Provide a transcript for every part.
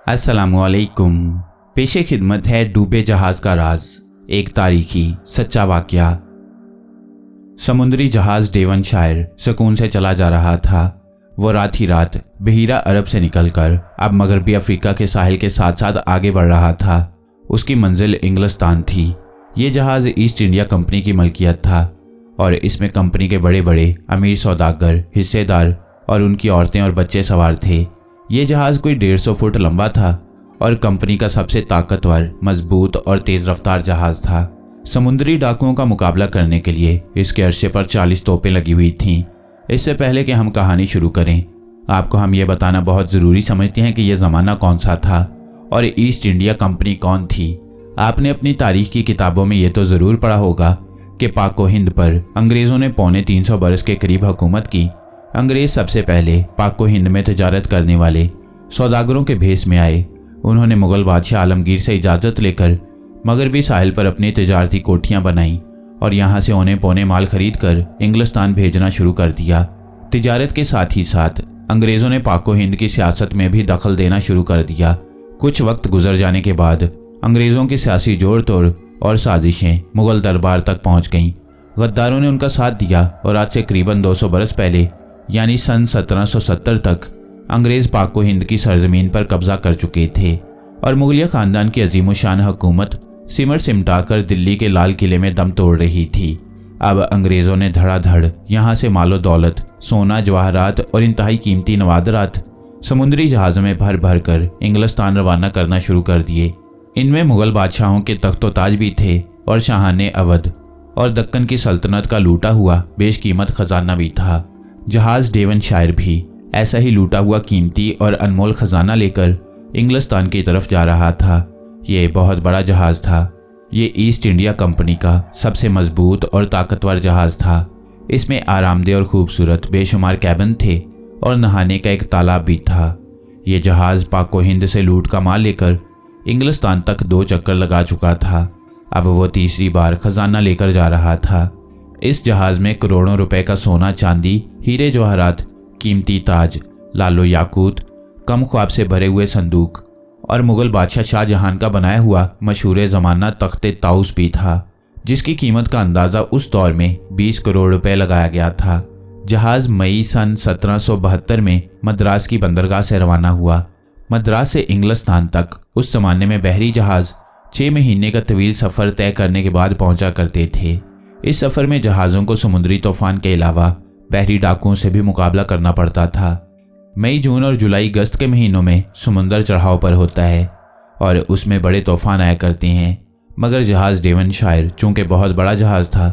अस्सलामुअलैकुम। पेशे खिदमत है डूबे जहाज का राज, एक तारीखी सच्चा वाकया। समुद्री जहाज डेवनशायर सुकून से चला जा रहा था। वो रात ही रात बहीरा अरब से निकलकर अब मगरबी अफ्रीका के साहिल के साथ साथ आगे बढ़ रहा था। उसकी मंजिल इंग्लिस्तान थी। ये जहाज ईस्ट इंडिया कंपनी की मलकियत था और इसमें कंपनी के बड़े बड़े अमीर सौदागर, हिस्सेदार और उनकी औरतें और बच्चे सवार थे। ये जहाज़ कोई 150 फुट लंबा था और कंपनी का सबसे ताकतवर, मजबूत और तेज़ रफ्तार जहाज़ था। समुद्री डाकुओं का मुकाबला करने के लिए इसके अर्शे पर 40 तोपें लगी हुई थीं। इससे पहले कि हम कहानी शुरू करें, आपको हम ये बताना बहुत ज़रूरी समझते हैं कि यह ज़माना कौन सा था और ईस्ट इंडिया कंपनी कौन थी। आपने अपनी तारीख की किताबों में ये तो ज़रूर पढ़ा होगा कि पाक व हिंद पर अंग्रेज़ों ने 350 बरस के करीब हुकूमत की। अंग्रेज़ सबसे पहले पाक व हिंद में तजारत करने वाले सौदागरों के भेस में आए। उन्होंने मुग़ल बादशाह आलमगीर से इजाज़त लेकर मगरबी साहिल पर अपनी तजारती कोठियाँ बनाईं और यहाँ से औने पौने माल खरीद कर इंग्लिस्तान भेजना शुरू कर दिया। तिजारत के साथ ही साथ अंग्रेज़ों ने पाक व हिंद की सियासत में भी दखल देना शुरू कर दिया। कुछ वक्त गुजर जाने के बाद अंग्रेज़ों की सियासी जोड़ तोड़ और साजिशें मुग़ल दरबार तक पहुँच गईं। गद्दारों ने उनका साथ दिया और आज से करीबन 200 बरस पहले यानी सन 1770 तक अंग्रेज़ पाक व हिंद की सरजमीन पर कब्जा कर चुके थे और मुगलिया ख़ानदान की अजीमुशान हुकूमत सिमर सिमटा कर दिल्ली के लाल किले में दम तोड़ रही थी। अब अंग्रेज़ों ने धड़ाधड़ यहाँ से मालो दौलत, सोना, जवाहरात और इंतहाई कीमती नवादरात समुद्री जहाज़ों में भर भर कर इंग्लिस्तान रवाना करना शुरू कर दिए। इनमें मुग़ल बादशाहों के तख्तो ताज भी थे और शाहाने अवध और दक्कन की सल्तनत का लूटा हुआ बेशकीमत खजाना भी था। जहाज़ डेवनशायर भी ऐसा ही लूटा हुआ कीमती और अनमोल खजाना लेकर इंग्लिस्तान की तरफ जा रहा था। ये बहुत बड़ा जहाज़ था। ये ईस्ट इंडिया कंपनी का सबसे मजबूत और ताकतवर जहाज़ था। इसमें आरामदेह और खूबसूरत बेशुमार कैबिन थे और नहाने का एक तालाब भी था। ये जहाज़ पाक व हिंद से लूट का माल लेकर इंग्लिस्तान तक 2 चक्कर लगा चुका था। अब वो तीसरी बार खजाना लेकर जा रहा था। इस जहाज़ में करोड़ों रुपए का सोना, चांदी, हीरे जवाहरात, कीमती ताज, लालो याकूत, कम ख्वाब से भरे हुए संदूक और मुग़ल बादशाह शाहजहां का बनाया हुआ मशहूर ज़माना तख्ते ताउस भी था, जिसकी कीमत का अंदाज़ा उस दौर में 20 करोड़ रुपए लगाया गया था। जहाज़ मई सन 1772 में मद्रास की बंदरगाह से रवाना हुआ। मद्रास से इंग्लिस्तान तक उस ज़माने में बहरी जहाज़ 6 महीने का तवील सफ़र तय करने के बाद पहुंचा करते थे। इस सफ़र में जहाज़ों को समुद्री तूफ़ान के अलावा बहरी डाकुओं से भी मुकाबला करना पड़ता था। मई, जून और जुलाई अगस्त के महीनों में समुंदर चढ़ाव पर होता है और उसमें बड़े तूफ़ान आया करते हैं। मगर जहाज़ डेवनशायर चूँकि बहुत बड़ा जहाज़ था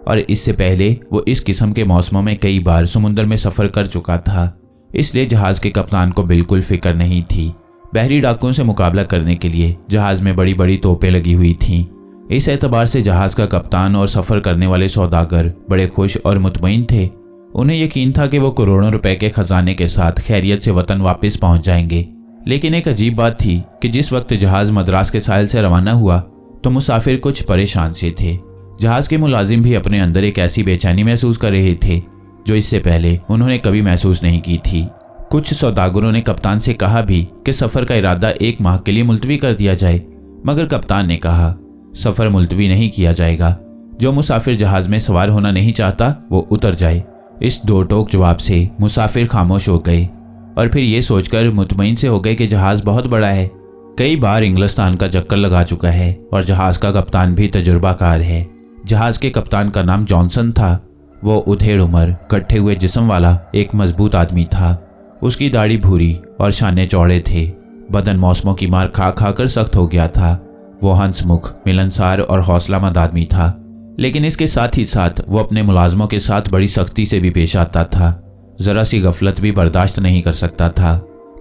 और इससे पहले वो इस किस्म के मौसमों में कई बार समुंदर में सफ़र कर चुका था, इसलिए जहाज़ के कप्तान को बिल्कुल फ़िक्र नहीं थी। बहरी डाकुओं से मुकाबला करने के लिए जहाज़ में बड़ी बड़ी तोपें लगी हुई थीं। इस एतबार से जहाज़ का कप्तान और सफ़र करने वाले सौदागर बड़े खुश और मुतमईन थे। उन्हें यकीन था कि वो करोड़ों रुपए के खजाने के साथ खैरियत से वतन वापस पहुंच जाएंगे। लेकिन एक अजीब बात थी कि जिस वक्त जहाज़ मद्रास के साहिल से रवाना हुआ तो मुसाफिर कुछ परेशान से थे। जहाज़ के मुलाजिम भी अपने अंदर एक ऐसी बेचैनी महसूस कर रहे थे जो इससे पहले उन्होंने कभी महसूस नहीं की थी। कुछ सौदागरों ने कप्तान से कहा भी कि सफ़र का इरादा 1 माह के लिए मुलतवी कर दिया जाए, मगर कप्तान ने कहा सफ़र मुलतवी नहीं किया जाएगा। जो मुसाफिर जहाज़ में सवार होना नहीं चाहता वो उतर जाए। इस 2 टोक जवाब से मुसाफिर खामोश हो गए और फिर ये सोचकर मुतमईन से हो गए कि जहाज़ बहुत बड़ा है, कई बार इंग्लिस्तान का चक्कर लगा चुका है और जहाज़ का कप्तान भी तजुर्बाकार है। जहाज़ के कप्तान का नाम जॉनसन था। वो उधेड़ उम्र, कट्ठे हुए जिस्म वाला एक मजबूत आदमी था। उसकी दाढ़ी भूरी और शाने चौड़े थे। बदन मौसमों की मार खा खा कर सख्त हो गया था। वो हंसमुख, मिलनसार और हौसलामंद आदमी था, लेकिन इसके साथ ही साथ वो अपने मुलाजमों के साथ बड़ी सख्ती से भी पेश आता था। ज़रा सी गफलत भी बर्दाश्त नहीं कर सकता था।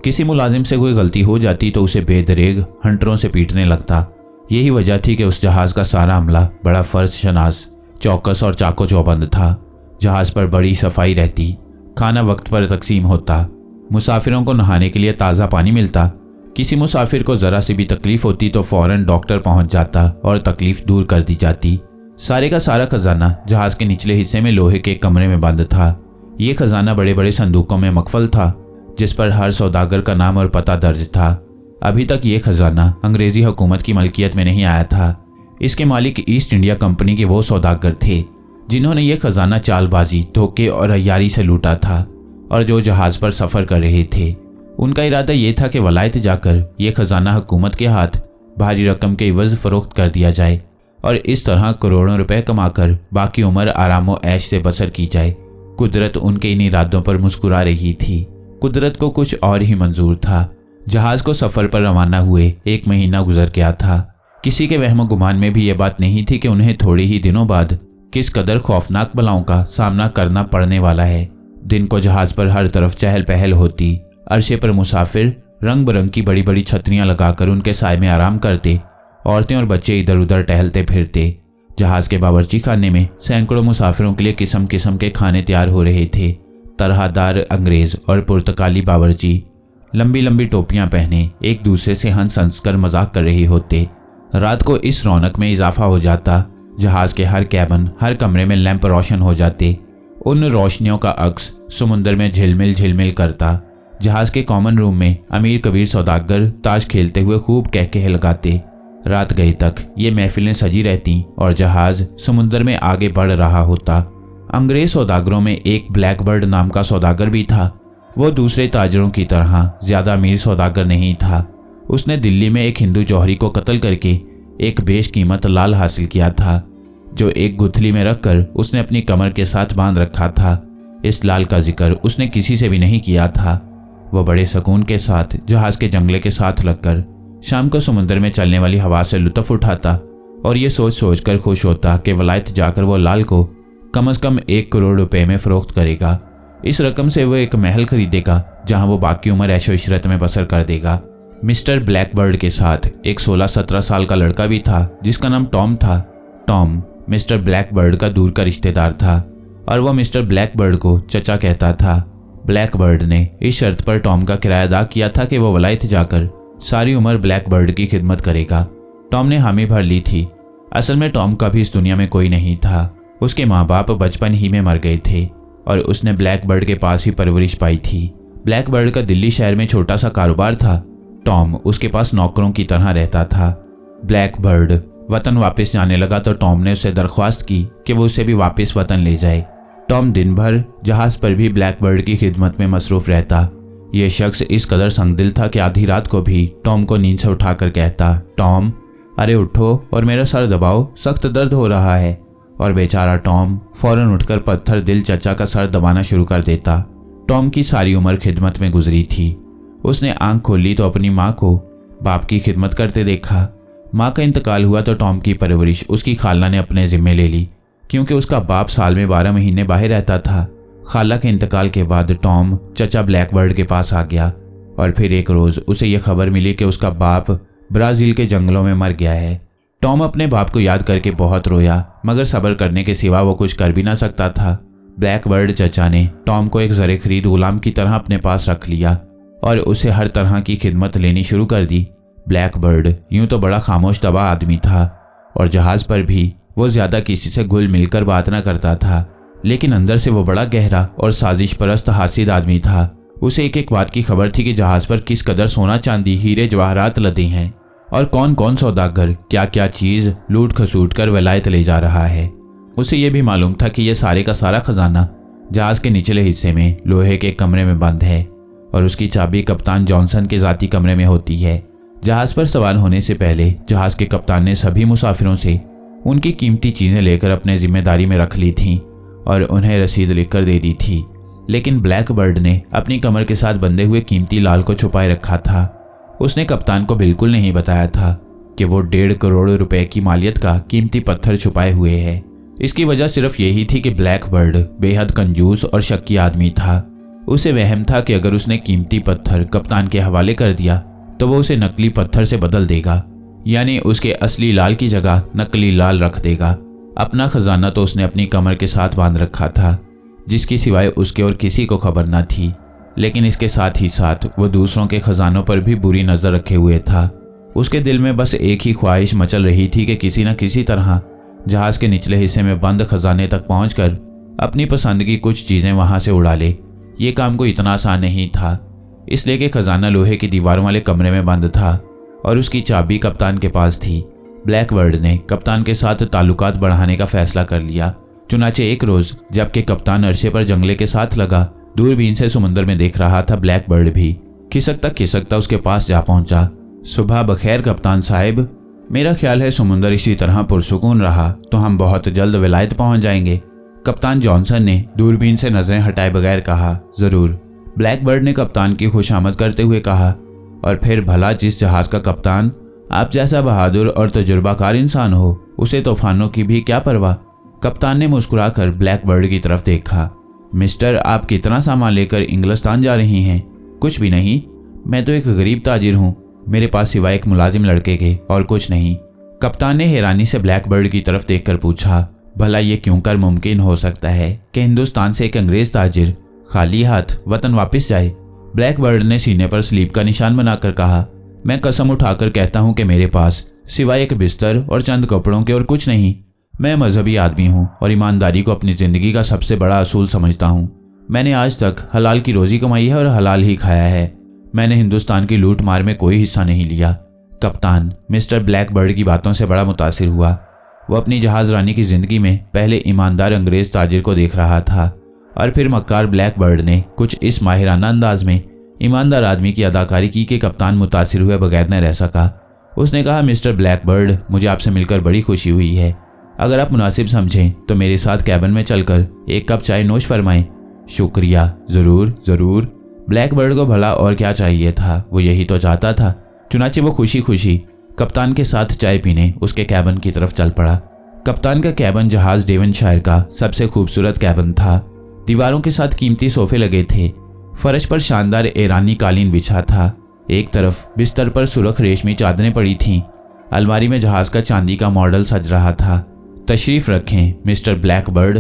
किसी मुलाजिम से कोई गलती हो जाती तो उसे बेदरेग हंटरों से पीटने लगता। यही वजह थी कि उस जहाज़ का सारा अमला बड़ा फ़र्ज शनास, चौकस और चाको चौबंद था। जहाज़ पर बड़ी सफाई रहती, खाना वक्त पर तकसीम होता, मुसाफिरों को नहाने के लिए ताज़ा पानी मिलता। किसी मुसाफिर को ज़रा सी भी तकलीफ़ होती तो फ़ौरन डॉक्टर पहुंच जाता और तकलीफ़ दूर कर दी जाती। सारे का सारा खजाना जहाज़ के निचले हिस्से में लोहे के कमरे में बंद था। ये खजाना बड़े बड़े संदूकों में मकफल था, जिस पर हर सौदागर का नाम और पता दर्ज था। अभी तक ये खजाना अंग्रेजी हुकूमत की मलकियत में नहीं आया था। इसके मालिक ईस्ट इंडिया कंपनी के वो सौदागर थे जिन्होंने ये खजाना चालबाजी, धोखे और अय्यारी से लूटा था, और जो जहाज पर सफर कर रहे थे उनका इरादा ये था कि वलायत जाकर ये खजाना हुकूमत के हाथ भारी रकम के इवज़ फरोख्त कर दिया जाए और इस तरह करोड़ों रुपए कमाकर बाकी उम्र आराम व ऐश से बसर की जाए। कुदरत उनके इन इरादों पर मुस्कुरा रही थी। कुदरत को कुछ और ही मंजूर था। जहाज को सफर पर रवाना हुए 1 महीना गुजर गया था। किसी के वहम गुमान में भी यह बात नहीं थी कि उन्हें थोड़े ही दिनों बाद किस कदर खौफनाक बलाओं का सामना करना पड़ने वाला है। दिन को जहाज पर हर तरफ चहल पहल होती। अरशे पर मुसाफिर रंग बिरंग की बड़ी बड़ी छतरियां लगाकर उनके साए में आराम करते। औरतें और बच्चे इधर उधर टहलते फिरते। जहाज के बावर्ची खाने में सैकड़ों मुसाफिरों के लिए किस्म किस्म के खाने तैयार हो रहे थे। तरहदार अंग्रेज और पुर्तगाली बावर्ची लंबी लंबी टोपियां पहने एक दूसरे से हंस हंस कर मजाक कर रहे होते। रात को इस रौनक में इजाफा हो जाता। जहाज के हर कैबिन, हर कमरे में लैंप रोशन हो जाते। उन रोशनियों का अक्स समुंदर में झिलमिल झिलमिल करता। जहाज के कॉमन रूम में अमीर कबीर सौदागर ताश खेलते हुए खूब कहकहे लगाते। रात गए तक ये महफिलें सजी रहती और जहाज समुंदर में आगे बढ़ रहा होता। अंग्रेज सौदागरों में एक ब्लैकबर्ड नाम का सौदागर भी था। वो दूसरे ताजरों की तरह ज्यादा अमीर सौदागर नहीं था। उसने दिल्ली में एक हिंदू जौहरी को कत्ल करके एक बेशकीमत लाल हासिल किया था, जो एक गुथली में रखकर उसने अपनी कमर के साथ बांध रखा था। इस लाल का जिक्र उसने किसी से भी नहीं किया था। वह बड़े सुकून के साथ जहाज के जंगले के साथ लगकर शाम को समुद्र में चलने वाली हवा से लुत्फ उठाता और ये सोच सोच कर खुश होता कि वलायत जाकर वो लाल को कम से कम 1 करोड़ रुपए में फरोख्त करेगा। इस रकम से वो एक महल खरीदेगा जहां वो बाकी उम्र ऐशो इशरत में बसर कर देगा। मिस्टर ब्लैकबर्ड के साथ एक 16-17 साल का लड़का भी था जिसका नाम टॉम था। टॉम मिस्टर ब्लैकबर्ड का दूर का रिश्तेदार था और वह मिस्टर ब्लैकबर्ड को चचा कहता था। ब्लैकबर्ड ने इस शर्त पर टॉम का किराया अदा किया था कि वो वलायत जाकर सारी उम्र ब्लैकबर्ड की खिदमत करेगा। टॉम ने हामी भर ली थी। असल में टॉम का भी इस दुनिया में कोई नहीं था। उसके माँ बाप बचपन ही में मर गए थे और उसने ब्लैकबर्ड के पास ही परवरिश पाई थी। ब्लैकबर्ड का दिल्ली शहर में छोटा सा कारोबार था। टॉम उसके पास नौकरों की तरह रहता था। ब्लैकबर्ड वतन वापस जाने लगा तो टॉम ने उससे दरख्वास्त की कि वो उसे भी वापस वतन ले जाए। टॉम दिन भर जहाज पर भी ब्लैकबर्ड की खिदमत में मसरूफ रहता। यह शख्स इस कदर संगदिल था कि आधी रात को भी टॉम को नींद से उठाकर कहता, टॉम अरे उठो और मेरा सर दबाओ, सख्त दर्द हो रहा है। और बेचारा टॉम फौरन उठकर पत्थर दिल चचा का सर दबाना शुरू कर देता। टॉम की सारी उम्र खिदमत में गुजरी थी। उसने आंख खोली तो अपनी माँ को बाप की खिदमत करते देखा। माँ का इंतकाल हुआ तो टॉम की परवरिश उसकी खाला ने अपने जिम्मे ले ली, क्योंकि उसका बाप साल में 12 महीने बाहर रहता था। खाला के इंतकाल के बाद टॉम चचा ब्लैकबर्ड के पास आ गया और फिर एक रोज़ उसे यह खबर मिली कि उसका बाप ब्राज़ील के जंगलों में मर गया है। टॉम अपने बाप को याद करके बहुत रोया, मगर सब्र करने के सिवा वो कुछ कर भी ना सकता था। ब्लैकबर्ड चचा ने टॉम को एक ज़रे खरीद गुलाम की तरह अपने पास रख लिया और उसे हर तरह की खिदमत लेनी शुरू कर दी। ब्लैकबर्ड यूं तो बड़ा खामोश तबा आदमी था और जहाज़ पर भी वो ज़्यादा किसी से घुल मिलकर बात ना करता था, लेकिन अंदर से वो बड़ा गहरा और साजिश परस्त हासिद आदमी था। उसे एक एक बात की खबर थी कि जहाज़ पर किस कदर सोना चांदी हीरे जवाहरात लदे हैं और कौन कौन सौदागर क्या क्या चीज़ लूट खसूट कर वलायत ले जा रहा है। उसे यह भी मालूम था कि यह सारे का सारा खजाना जहाज़ के निचले हिस्से में लोहे के कमरे में बंद है और उसकी चाबी कप्तान जॉनसन के ज़ाती कमरे में होती है। जहाज़ पर सवार होने से पहले जहाज़ के कप्तान ने सभी मुसाफिरों से उनकी कीमती चीज़ें लेकर अपने जिम्मेदारी में रख ली थीं और उन्हें रसीद लिखकर दे दी थी, लेकिन ब्लैकबर्ड ने अपनी कमर के साथ बंधे हुए कीमती लाल को छुपाए रखा था। उसने कप्तान को बिल्कुल नहीं बताया था कि वो 1.5 करोड़ रुपए की मालियत का कीमती पत्थर छुपाए हुए है। इसकी वजह सिर्फ यही थी कि ब्लैकबर्ड बेहद कंजूस और शक्की आदमी था। उसे वहम था कि अगर उसने कीमती पत्थर कप्तान के हवाले कर दिया तो वो उसे नकली पत्थर से बदल देगा, यानी उसके असली लाल की जगह नकली लाल रख देगा। अपना खजाना तो उसने अपनी कमर के साथ बांध रखा था, जिसकी सिवाय उसके और किसी को खबर न थी, लेकिन इसके साथ ही साथ वो दूसरों के खजानों पर भी बुरी नज़र रखे हुए था। उसके दिल में बस एक ही ख्वाहिश मचल रही थी कि किसी न किसी तरह जहाज़ के निचले हिस्से में बंद खजाने तक पहुंचकर अपनी पसंद की कुछ चीज़ें वहां से उड़ा ले। ये काम कोई इतना आसान नहीं था। इसलिए कि खजाना लोहे की दीवारों वाले कमरे में बंद था और उसकी चाबी कप्तान के पास थी। ब्लैकबर्ड ने कप्तान के साथ ताल्लुकात बढ़ाने का फैसला कर लिया। चुनाचे एक रोज जबकि कप्तान अरशे पर जंगले के साथ लगा दूरबीन से समुद्र में देख रहा था, ब्लैकबर्ड भी खिसकता उसके पास जा पहुंचा। सुबह बखैर कप्तान साहब, मेरा ख्याल है समुद्र इसी तरह पुरसुकून रहा तो हम बहुत जल्द विलायत पहुंच जाएंगे। कप्तान जॉनसन ने दूरबीन से नजरें हटाए बगैर कहा। जरूर, ब्लैकबर्ड ने कप्तान की खुशामद करते हुए कहा। और फिर भला जिस जहाज का कप्तान आप जैसा बहादुर और तजुर्बाकार इंसान हो, उसे तूफानों की भी क्या परवाह। कप्तान ने मुस्कुराकर ब्लैकबर्ड की तरफ देखा। मिस्टर, आप कितना सामान लेकर इंग्लिस्तान जा रही हैं? कुछ भी नहीं, मैं तो एक गरीब ताजिर हूँ। मेरे पास सिवाय एक मुलाजिम लड़के के और कुछ नहीं। कप्तान ने हैरानी से ब्लैकबर्ड की तरफ देखकर पूछा, भला ये क्यों कर मुमकिन हो सकता है कि हिंदुस्तान से एक अंग्रेज ताजिर खाली हाथ वतन वापस जाए? ब्लैकबर्ड ने सीने पर स्लीप का निशान बनाकर कहा, मैं कसम उठाकर कहता हूँ कि मेरे पास सिवाय एक बिस्तर और चंद कपड़ों के और कुछ नहीं। मैं मजहबी आदमी हूँ और ईमानदारी को अपनी ज़िंदगी का सबसे बड़ा असूल समझता हूँ। मैंने आज तक हलाल की रोज़ी कमाई है और हलाल ही खाया है। मैंने हिंदुस्तान की लूट मार में कोई हिस्सा नहीं लिया। कप्तान मिस्टर ब्लैकबर्ड की बातों से बड़ा मुतासिर हुआ। वो अपनी जहाज रानी की ज़िंदगी में पहले ईमानदार अंग्रेज़ ताजिर को देख रहा था और फिर मक्कार ब्लैकबर्ड ने कुछ इस माहिराना अंदाज में ईमानदार आदमी की अदाकारी की कि कप्तान मुतासिर हुए बगैर न रह सका। उसने कहा, मिस्टर ब्लैकबर्ड, मुझे आपसे मिलकर बड़ी खुशी हुई है। अगर आप मुनासिब समझें तो मेरे साथ कैबिन में चलकर एक कप चाय नोश फरमाएं। शुक्रिया, ज़रूर ज़रूर। ब्लैकबर्ड को भला और क्या चाहिए था, वो यही तो चाहता था। चुनाचे वो खुशी खुशी कप्तान के साथ चाय पीने उसके कैबिन की तरफ चल पड़ा। कप्तान का कैबिन जहाज डेवनशायर का सबसे खूबसूरत कैबिन था। दीवारों के साथ कीमती सोफे लगे थे। फर्श पर शानदार ईरानी कालीन बिछा था। एक तरफ बिस्तर पर सुर्ख रेशमी चादरें पड़ी थीं। अलमारी में जहाज का चांदी का मॉडल सज रहा था। तशरीफ रखें मिस्टर ब्लैकबर्ड।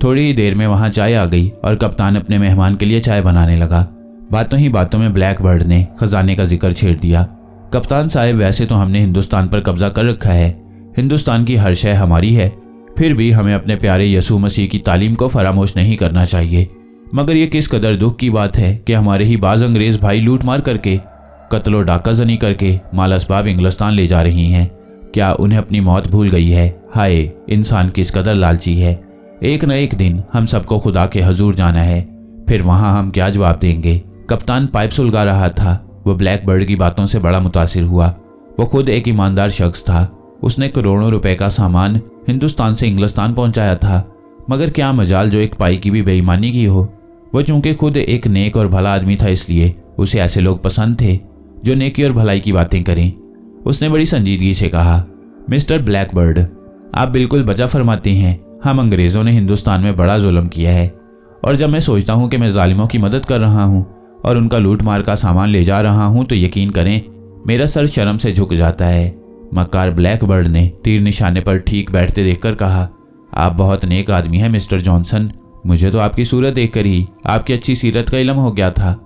थोड़ी ही देर में वहां चाय आ गई और कप्तान अपने मेहमान के लिए चाय बनाने लगा। बातों ही बातों में ब्लैकबर्ड ने खजाने का जिक्र छेड़ दिया। कप्तान साहब, वैसे तो हमने हिंदुस्तान पर कब्जा कर रखा है। हिंदुस्तान की हर शय हमारी है। फिर भी हमें अपने प्यारे यसू मसीह की तालीम को फरामोश नहीं करना चाहिए। मगर ये किस कदर दुख की बात है कि हमारे ही बाज अंग्रेज भाई लूट मार करके, कत्लो डाका जनी करके माल असबाब इंग्लिस्तान ले जा रही हैं। क्या उन्हें अपनी मौत भूल गई है? हाय, इंसान किस कदर लालची है। एक न एक दिन हम सबको खुदा के हजूर जाना है। फिर वहां हम क्या जवाब देंगे? कप्तान पाइप सुलगा रहा था। वो ब्लैकबर्ड की बातों से बड़ा मुतासिर हुआ। वो खुद एक ईमानदार शख्स था। उसने करोड़ों रुपए का सामान हिंदुस्तान से इंग्लिस्तान पहुंचाया था। मगर क्या मजाल जो एक पाई की भी बेईमानी की हो। वो चूंकि खुद एक नेक और भला आदमी था, इसलिए उसे ऐसे लोग पसंद थे जो नेकी और भलाई की बातें करें। उसने बड़ी संजीदगी से कहा, मिस्टर ब्लैकबर्ड, आप बिल्कुल बचा फरमाते हैं। हम अंग्रेज़ों ने हिंदुस्तान में बड़ा जुल्म किया है और जब मैं सोचता हूँ कि मैं जालिमों की मदद कर रहा हूँ और उनका लूट मार का सामान ले जा रहा हूँ तो यकीन करें मेरा सर शर्म से झुक जाता है। मक्कार ब्लैकबर्ड ने तीर निशाने पर ठीक बैठते देखकर कहा, आप बहुत नेक आदमी हैं मिस्टर जॉनसन। मुझे तो आपकी सूरत देखकर ही आपकी अच्छी सीरत का इल्म हो गया था।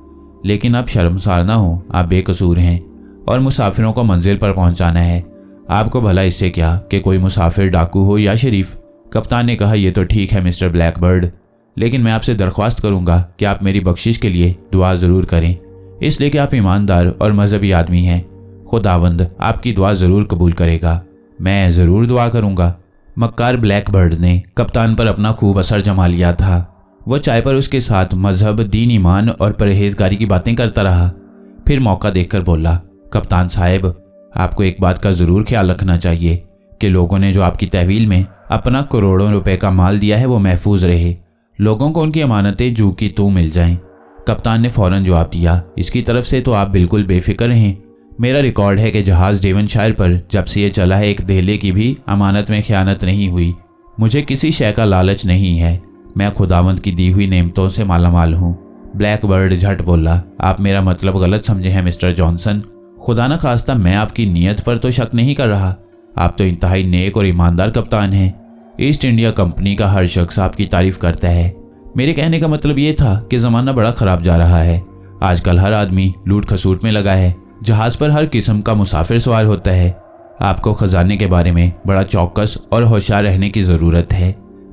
लेकिन आप शर्मसार ना हो, आप बेकसूर हैं और मुसाफिरों को मंजिल पर पहुंचाना है। आपको भला इससे क्या कि कोई मुसाफिर डाकू हो या शरीफ। कप्तान ने कहा, यह तो ठीक है मिस्टर ब्लैकबर्ड, लेकिन मैं आपसे दरख्वास्त करूंगा कि आप मेरी बख्शिश के लिए दुआ ज़रूर करें, इसलिए कि आप ईमानदार और मजहबी आदमी हैं। खुदावंद आपकी दुआ ज़रूर कबूल करेगा। मैं ज़रूर दुआ करूंगा। मक्कार ब्लैकबर्ड ने कप्तान पर अपना खूब असर जमा लिया था। वो चाय पर उसके साथ मजहब, दीन, ईमान और परहेजगारी की बातें करता रहा। फिर मौका देखकर बोला, कप्तान साहब, आपको एक बात का ज़रूर ख्याल रखना चाहिए कि लोगों ने जो आपकी तहवील में अपना करोड़ों रुपए का माल दिया है वो महफूज रहे। लोगों को उनकी अमानतें जू की तू मिल जाएं। कप्तान ने फौरन जवाब दिया, इसकी तरफ से तो आप बिल्कुल बेफिक्र रहें। मेरा रिकॉर्ड है कि जहाज़ डेवनशायर पर जब से ये चला है एक देहले की भी अमानत में ख़यानत नहीं हुई। मुझे किसी शय का लालच नहीं है। मैं खुदावंद की दी हुई नेमतों से मालामाल हूँ। ब्लैकबर्ड झट बोला, आप मेरा मतलब गलत समझे हैं मिस्टर जॉनसन। खुदा न खास्ता मैं आपकी नीयत पर तो शक नहीं कर रहा। आप तो इंतहाई नेक और ईमानदार कप्तान हैं। ईस्ट इंडिया कंपनी का हर शख्स आपकी तारीफ करता है। मेरे कहने का मतलब ये था कि ज़माना बड़ा ख़राब जा रहा है। आजकल हर आदमी लूट खसूट में लगा है। जहाज़ पर हर किस्म का मुसाफिर सवार होता है। आपको खजाने के बारे में बड़ा चौकस और होशियार रहने की ज़रूरत है।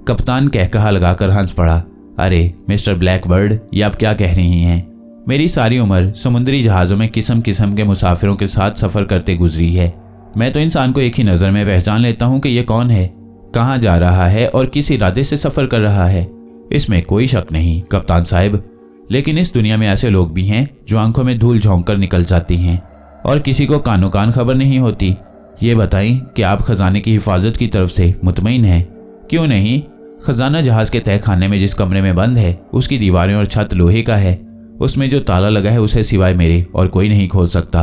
कप्तान कहकहा लगाकर हंस पड़ा। अरे मिस्टर ब्लैकबर्ड, ये आप क्या कह रही हैं? मेरी सारी उम्र समुद्री जहाज़ों में किस्म किस्म के मुसाफिरों के साथ सफ़र करते गुजरी है। मैं तो इंसान को एक ही नज़र में पहचान लेता हूँ कि ये कौन है, कहाँ जा रहा है और किस इरादे से सफ़र कर रहा है। इसमें कोई शक नहीं कप्तान साहब, लेकिन इस दुनिया में ऐसे लोग भी हैं जो आंखों में धूल झोंक कर निकल जाती हैं और किसी को कानो कान खबर नहीं होती। ये बताएं कि आप खजाने की हिफाजत की तरफ से मुतमईन हैं? क्यों नहीं, खजाना जहाज के तय खाने में जिस कमरे में बंद है उसकी दीवारें और छत लोहे का है। उसमें जो ताला लगा है उसे सिवाय मेरे और कोई नहीं खोल सकता।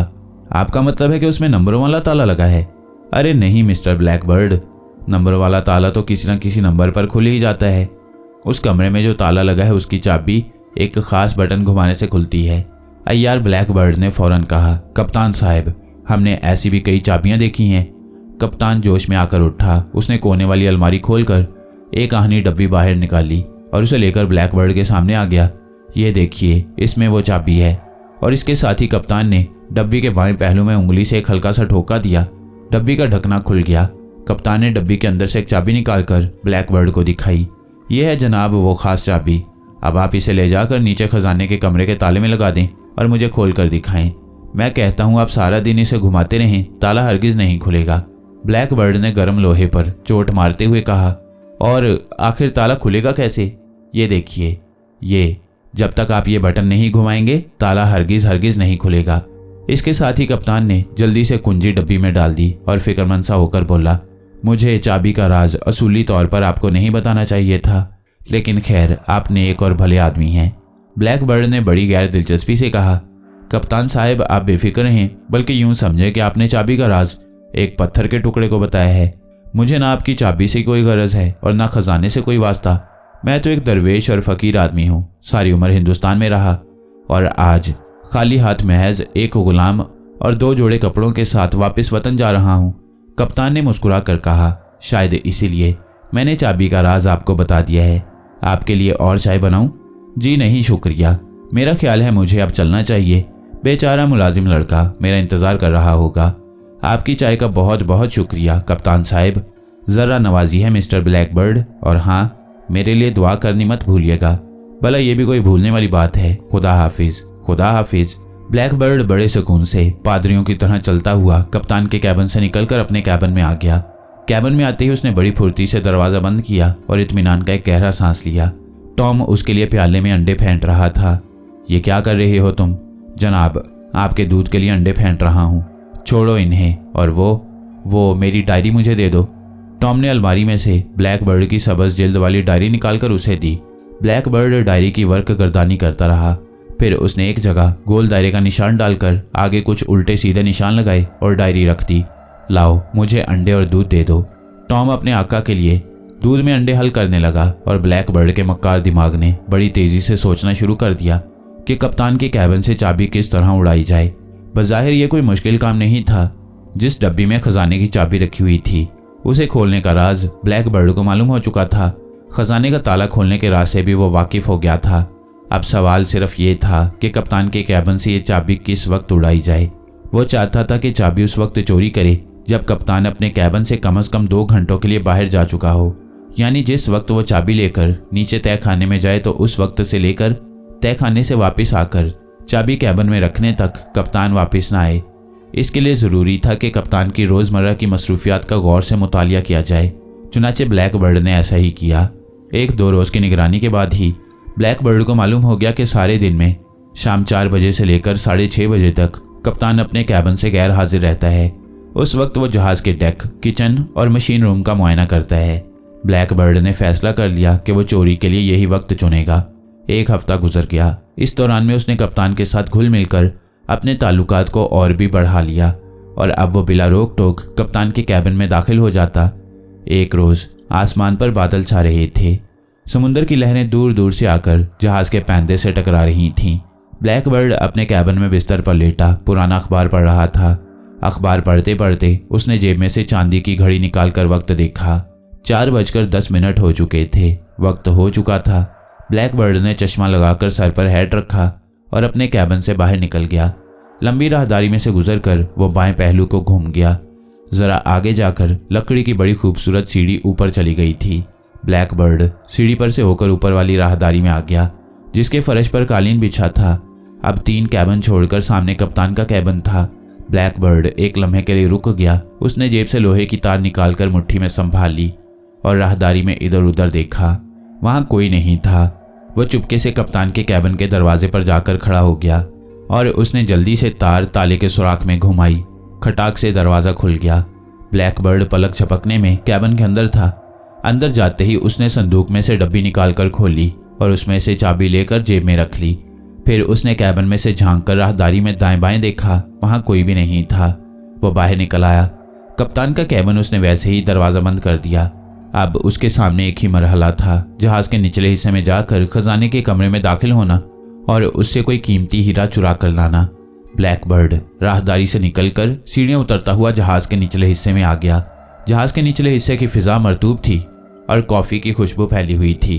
आपका मतलब है कि उसमें नंबरों वाला ताला लगा है? अरे नहीं मिस्टर ब्लैकबर्ड, नंबर वाला ताला तो किसी न किसी नंबर पर खुल ही जाता है। उस कमरे में जो ताला लगा है उसकी चाबी एक खास बटन घुमाने से खुलती है। अय्यार ब्लैकबर्ड ने फौरन कहा, कप्तान साहब, हमने ऐसी भी कई चाबियां देखी हैं। कप्तान जोश में आकर उठा। उसने कोने वाली अलमारी खोलकर एक आहनी डब्बी बाहर निकाली और उसे लेकर ब्लैकबर्ड के सामने आ गया। ये देखिए, इसमें वो चाबी है। और इसके साथ ही कप्तान ने डब्बी के बाएं पहलू में उंगली से एक हल्का सा ठोका दिया। डब्बी का ढकना खुल गया। कप्तान ने डब्बी के अंदर से एक चाबी निकालकर ब्लैकबर्ड को दिखाई। यह है जनाब वो खास चाबी। अब आप इसे ले जाकर नीचे खजाने के कमरे के ताले में लगा दें और मुझे खोल कर दिखाएं। मैं कहता हूं आप सारा दिन इसे घुमाते रहें, ताला हरगिज नहीं खुलेगा। ब्लैकबर्ड ने गर्म लोहे पर चोट मारते हुए कहा, और आखिर ताला खुलेगा कैसे? ये देखिए, ये जब तक आप ये बटन नहीं घुमाएंगे ताला हरगिज हरगिज नहीं खुलेगा। इसके साथ ही कप्तान ने जल्दी से कुंजी डब्बी में डाल दी और फिक्रमंद सा होकर बोला, मुझे चाबी का राज असूली तौर पर आपको नहीं बताना चाहिए था, लेकिन खैर आपने एक और भले आदमी हैं। ब्लैकबर्ड ने बड़ी गैर दिलचस्पी से कहा, कप्तान साहब आप बेफिक्र हैं, बल्कि यूं समझे कि आपने चाबी का राज एक पत्थर के टुकड़े को बताया है। मुझे ना आपकी चाबी से कोई गरज है और ना खजाने से कोई वास्ता। मैं तो एक दरवेश और फकीर आदमी हूँ, सारी उम्र हिंदुस्तान में रहा और आज खाली हाथ महज एक गुलाम और 2 जोड़े कपड़ों के साथ वापस वतन जा रहा हूँ। कप्तान ने मुस्कुरा कर कहा, शायद इसीलिए मैंने चाबी का राज आपको बता दिया है। आपके लिए और चाय बनाऊं? जी नहीं शुक्रिया, मेरा ख्याल है मुझे अब चलना चाहिए। बेचारा मुलाजिम लड़का मेरा इंतज़ार कर रहा होगा। आपकी चाय का बहुत बहुत शुक्रिया कप्तान साहब, ज़रा नवाजी है मिस्टर ब्लैकबर्ड, और हाँ, मेरे लिए दुआ करनी मत भूलिएगा। भला ये भी कोई भूलने वाली बात है? खुदा हाफिज, खुदा हाफिज। ब्लैकबर्ड बड़े सुकून से पादरियों की तरह चलता हुआ कप्तान के कैबिन से निकलकर अपने कैबिन में आ गया। कैबिन में आते ही उसने बड़ी फुर्ती से दरवाज़ा बंद किया और इत्मीनान का एक गहरा सांस लिया। टॉम उसके लिए प्याले में अंडे फेंट रहा था। ये क्या कर रहे हो तुम? जनाब, आपके दूध के लिए अंडे फेंट रहा हूँ। छोड़ो इन्हें, और वो मेरी डायरी मुझे दे दो। टॉम ने अलमारी में से ब्लैकबर्ड की सबज जिल्द वाली डायरी निकालकर उसे दी। ब्लैकबर्ड डायरी की वर्क गर्दानी करता रहा। फिर उसने एक जगह गोल दायरे का निशान डालकर आगे कुछ उल्टे सीधे निशान लगाए और डायरी रख दी। लाओ, मुझे अंडे और दूध दे दो। टॉम अपने आका के लिए दूध में अंडे हल करने लगा और ब्लैकबर्ड के मक्कार दिमाग ने बड़ी तेजी से सोचना शुरू कर दिया कि कप्तान के कैबिन से चाबी किस तरह उड़ाई जाए। बज़ाहिर यह कोई मुश्किल काम नहीं था। जिस डब्बी में खजाने की चाबी रखी हुई थी उसे खोलने का राज ब्लैकबर्ड को मालूम हो चुका था। खजाने का ताला खोलने के राज से भी वो वाकिफ हो गया था। अब सवाल सिर्फ ये था कि कप्तान के कैबिन से ये चाबी किस वक्त उड़ाई जाए। वो चाहता था कि चाबी उस वक्त चोरी करे जब कप्तान अपने कैबिन से कम 2 घंटों के लिए बाहर जा चुका हो, यानी जिस वक्त वो चाबी लेकर नीचे तय खाने में जाए तो उस वक्त से लेकर तय खाने से वापस आकर चाबी कैबिन में रखने तक कप्तान वापस ना आए। इसके लिए ज़रूरी था कि कप्तान की रोज़मर्रा की मसरूफियात का गौर से मुतालिया किया जाए। चुनाचे ब्लैकबर्ड ने ऐसा ही किया। 1-2 रोज़ की निगरानी के बाद ही ब्लैकबर्ड को मालूम हो गया कि सारे दिन में शाम 4 बजे से लेकर 6:30 बजे तक कप्तान अपने कैबिन से गैर हाजिर रहता है। उस वक्त वो जहाज़ के डेक, किचन और मशीन रूम का मुआयना करता है। ब्लैकबर्ड ने फैसला कर लिया कि वो चोरी के लिए यही वक्त चुनेगा। 1 हफ्ता गुजर गया। इस दौरान में उसने कप्तान के साथ घुल मिलकर अपने ताल्लुकात को और भी बढ़ा लिया और अब वो बिला रोक टोक कप्तान के कैबिन में दाखिल हो जाता। एक रोज़ आसमान पर बादल छा रहे थे। समुंदर की लहरें दूर दूर से आकर जहाज़ के पैंदे से टकरा रही थीं। ब्लैकबर्ड अपने कैबिन में बिस्तर पर लेटा पुराना अखबार पढ़ रहा था। अखबार पढ़ते पढ़ते उसने जेब में से चांदी की घड़ी निकालकर वक्त देखा। 4:10 हो चुके थे। वक्त हो चुका था। ब्लैकबर्ड ने चश्मा लगाकर सर पर हैट रखा और अपने कैबिन से बाहर निकल गया। लंबी राहदारी में से गुजरकर वो बाएं पहलू को घूम गया। जरा आगे जाकर लकड़ी की बड़ी खूबसूरत सीढ़ी ऊपर चली गई थी। ब्लैकबर्ड सीढ़ी पर से होकर ऊपर वाली राहदारी में आ गया, जिसके फर्श पर कालीन बिछा था। अब 3 कैबिन छोड़कर सामने कप्तान का कैबिन था। ब्लैकबर्ड एक लम्हे के लिए रुक गया। उसने जेब से लोहे की तार निकालकर मुट्ठी में संभाल ली और राहदारी में इधर उधर देखा। वहां कोई नहीं था। वो चुपके से कप्तान के कैबिन के दरवाजे पर जाकर खड़ा हो गया और उसने जल्दी से तार ताले के सुराख में घुमाई। खटाक से दरवाज़ा खुल गया। ब्लैकबर्ड पलक झपकने में कैबिन के अंदर था। अंदर जाते ही उसने संदूक में से डब्बी निकालकर खोली और उसमें से चाबी लेकर जेब में रख ली। फिर उसने कैबिन में से झांककर राहदारी में दाएं बाएं देखा। वहां कोई भी नहीं था। वो बाहर निकल आया। कप्तान का कैबिन उसने वैसे ही दरवाज़ा बंद कर दिया। अब उसके सामने एक ही मरहला था, जहाज के निचले हिस्से में जाकर खजाने के कमरे में दाखिल होना और उससे कोई कीमती हीरा चुरा कर लाना। ब्लैकबर्ड राहदारी से निकलकर सीढ़ियां उतरता हुआ जहाज के निचले हिस्से में आ गया। जहाज के निचले हिस्से की फिजा मरतूब थी और कॉफ़ी की खुशबू फैली हुई थी।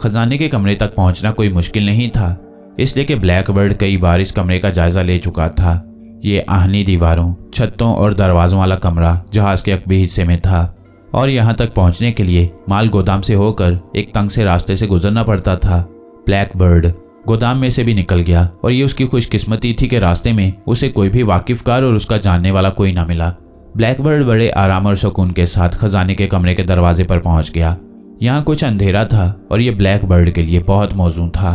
खजाने के कमरे तक पहुंचना कोई मुश्किल नहीं था, इसलिए कि ब्लैकबर्ड कई बार इस कमरे का जायजा ले चुका था। ये आहनी दीवारों, छतों और दरवाजों वाला कमरा जहाज के अकबी हिस्से में था और यहाँ तक पहुंचने के लिए माल गोदाम से होकर एक तंग से रास्ते से गुजरना पड़ता था। ब्लैकबर्ड गोदाम में से भी निकल गया और ये उसकी खुशकिस्मती थी कि रास्ते में उसे कोई भी वाकिफकार और उसका जानने वाला कोई ना मिला। ब्लैकबर्ड बड़े आराम और सुकून के साथ खजाने के कमरे के दरवाजे पर पहुंच गया। यहाँ कुछ अंधेरा था और ये ब्लैकबर्ड के लिए बहुत मौजूद था।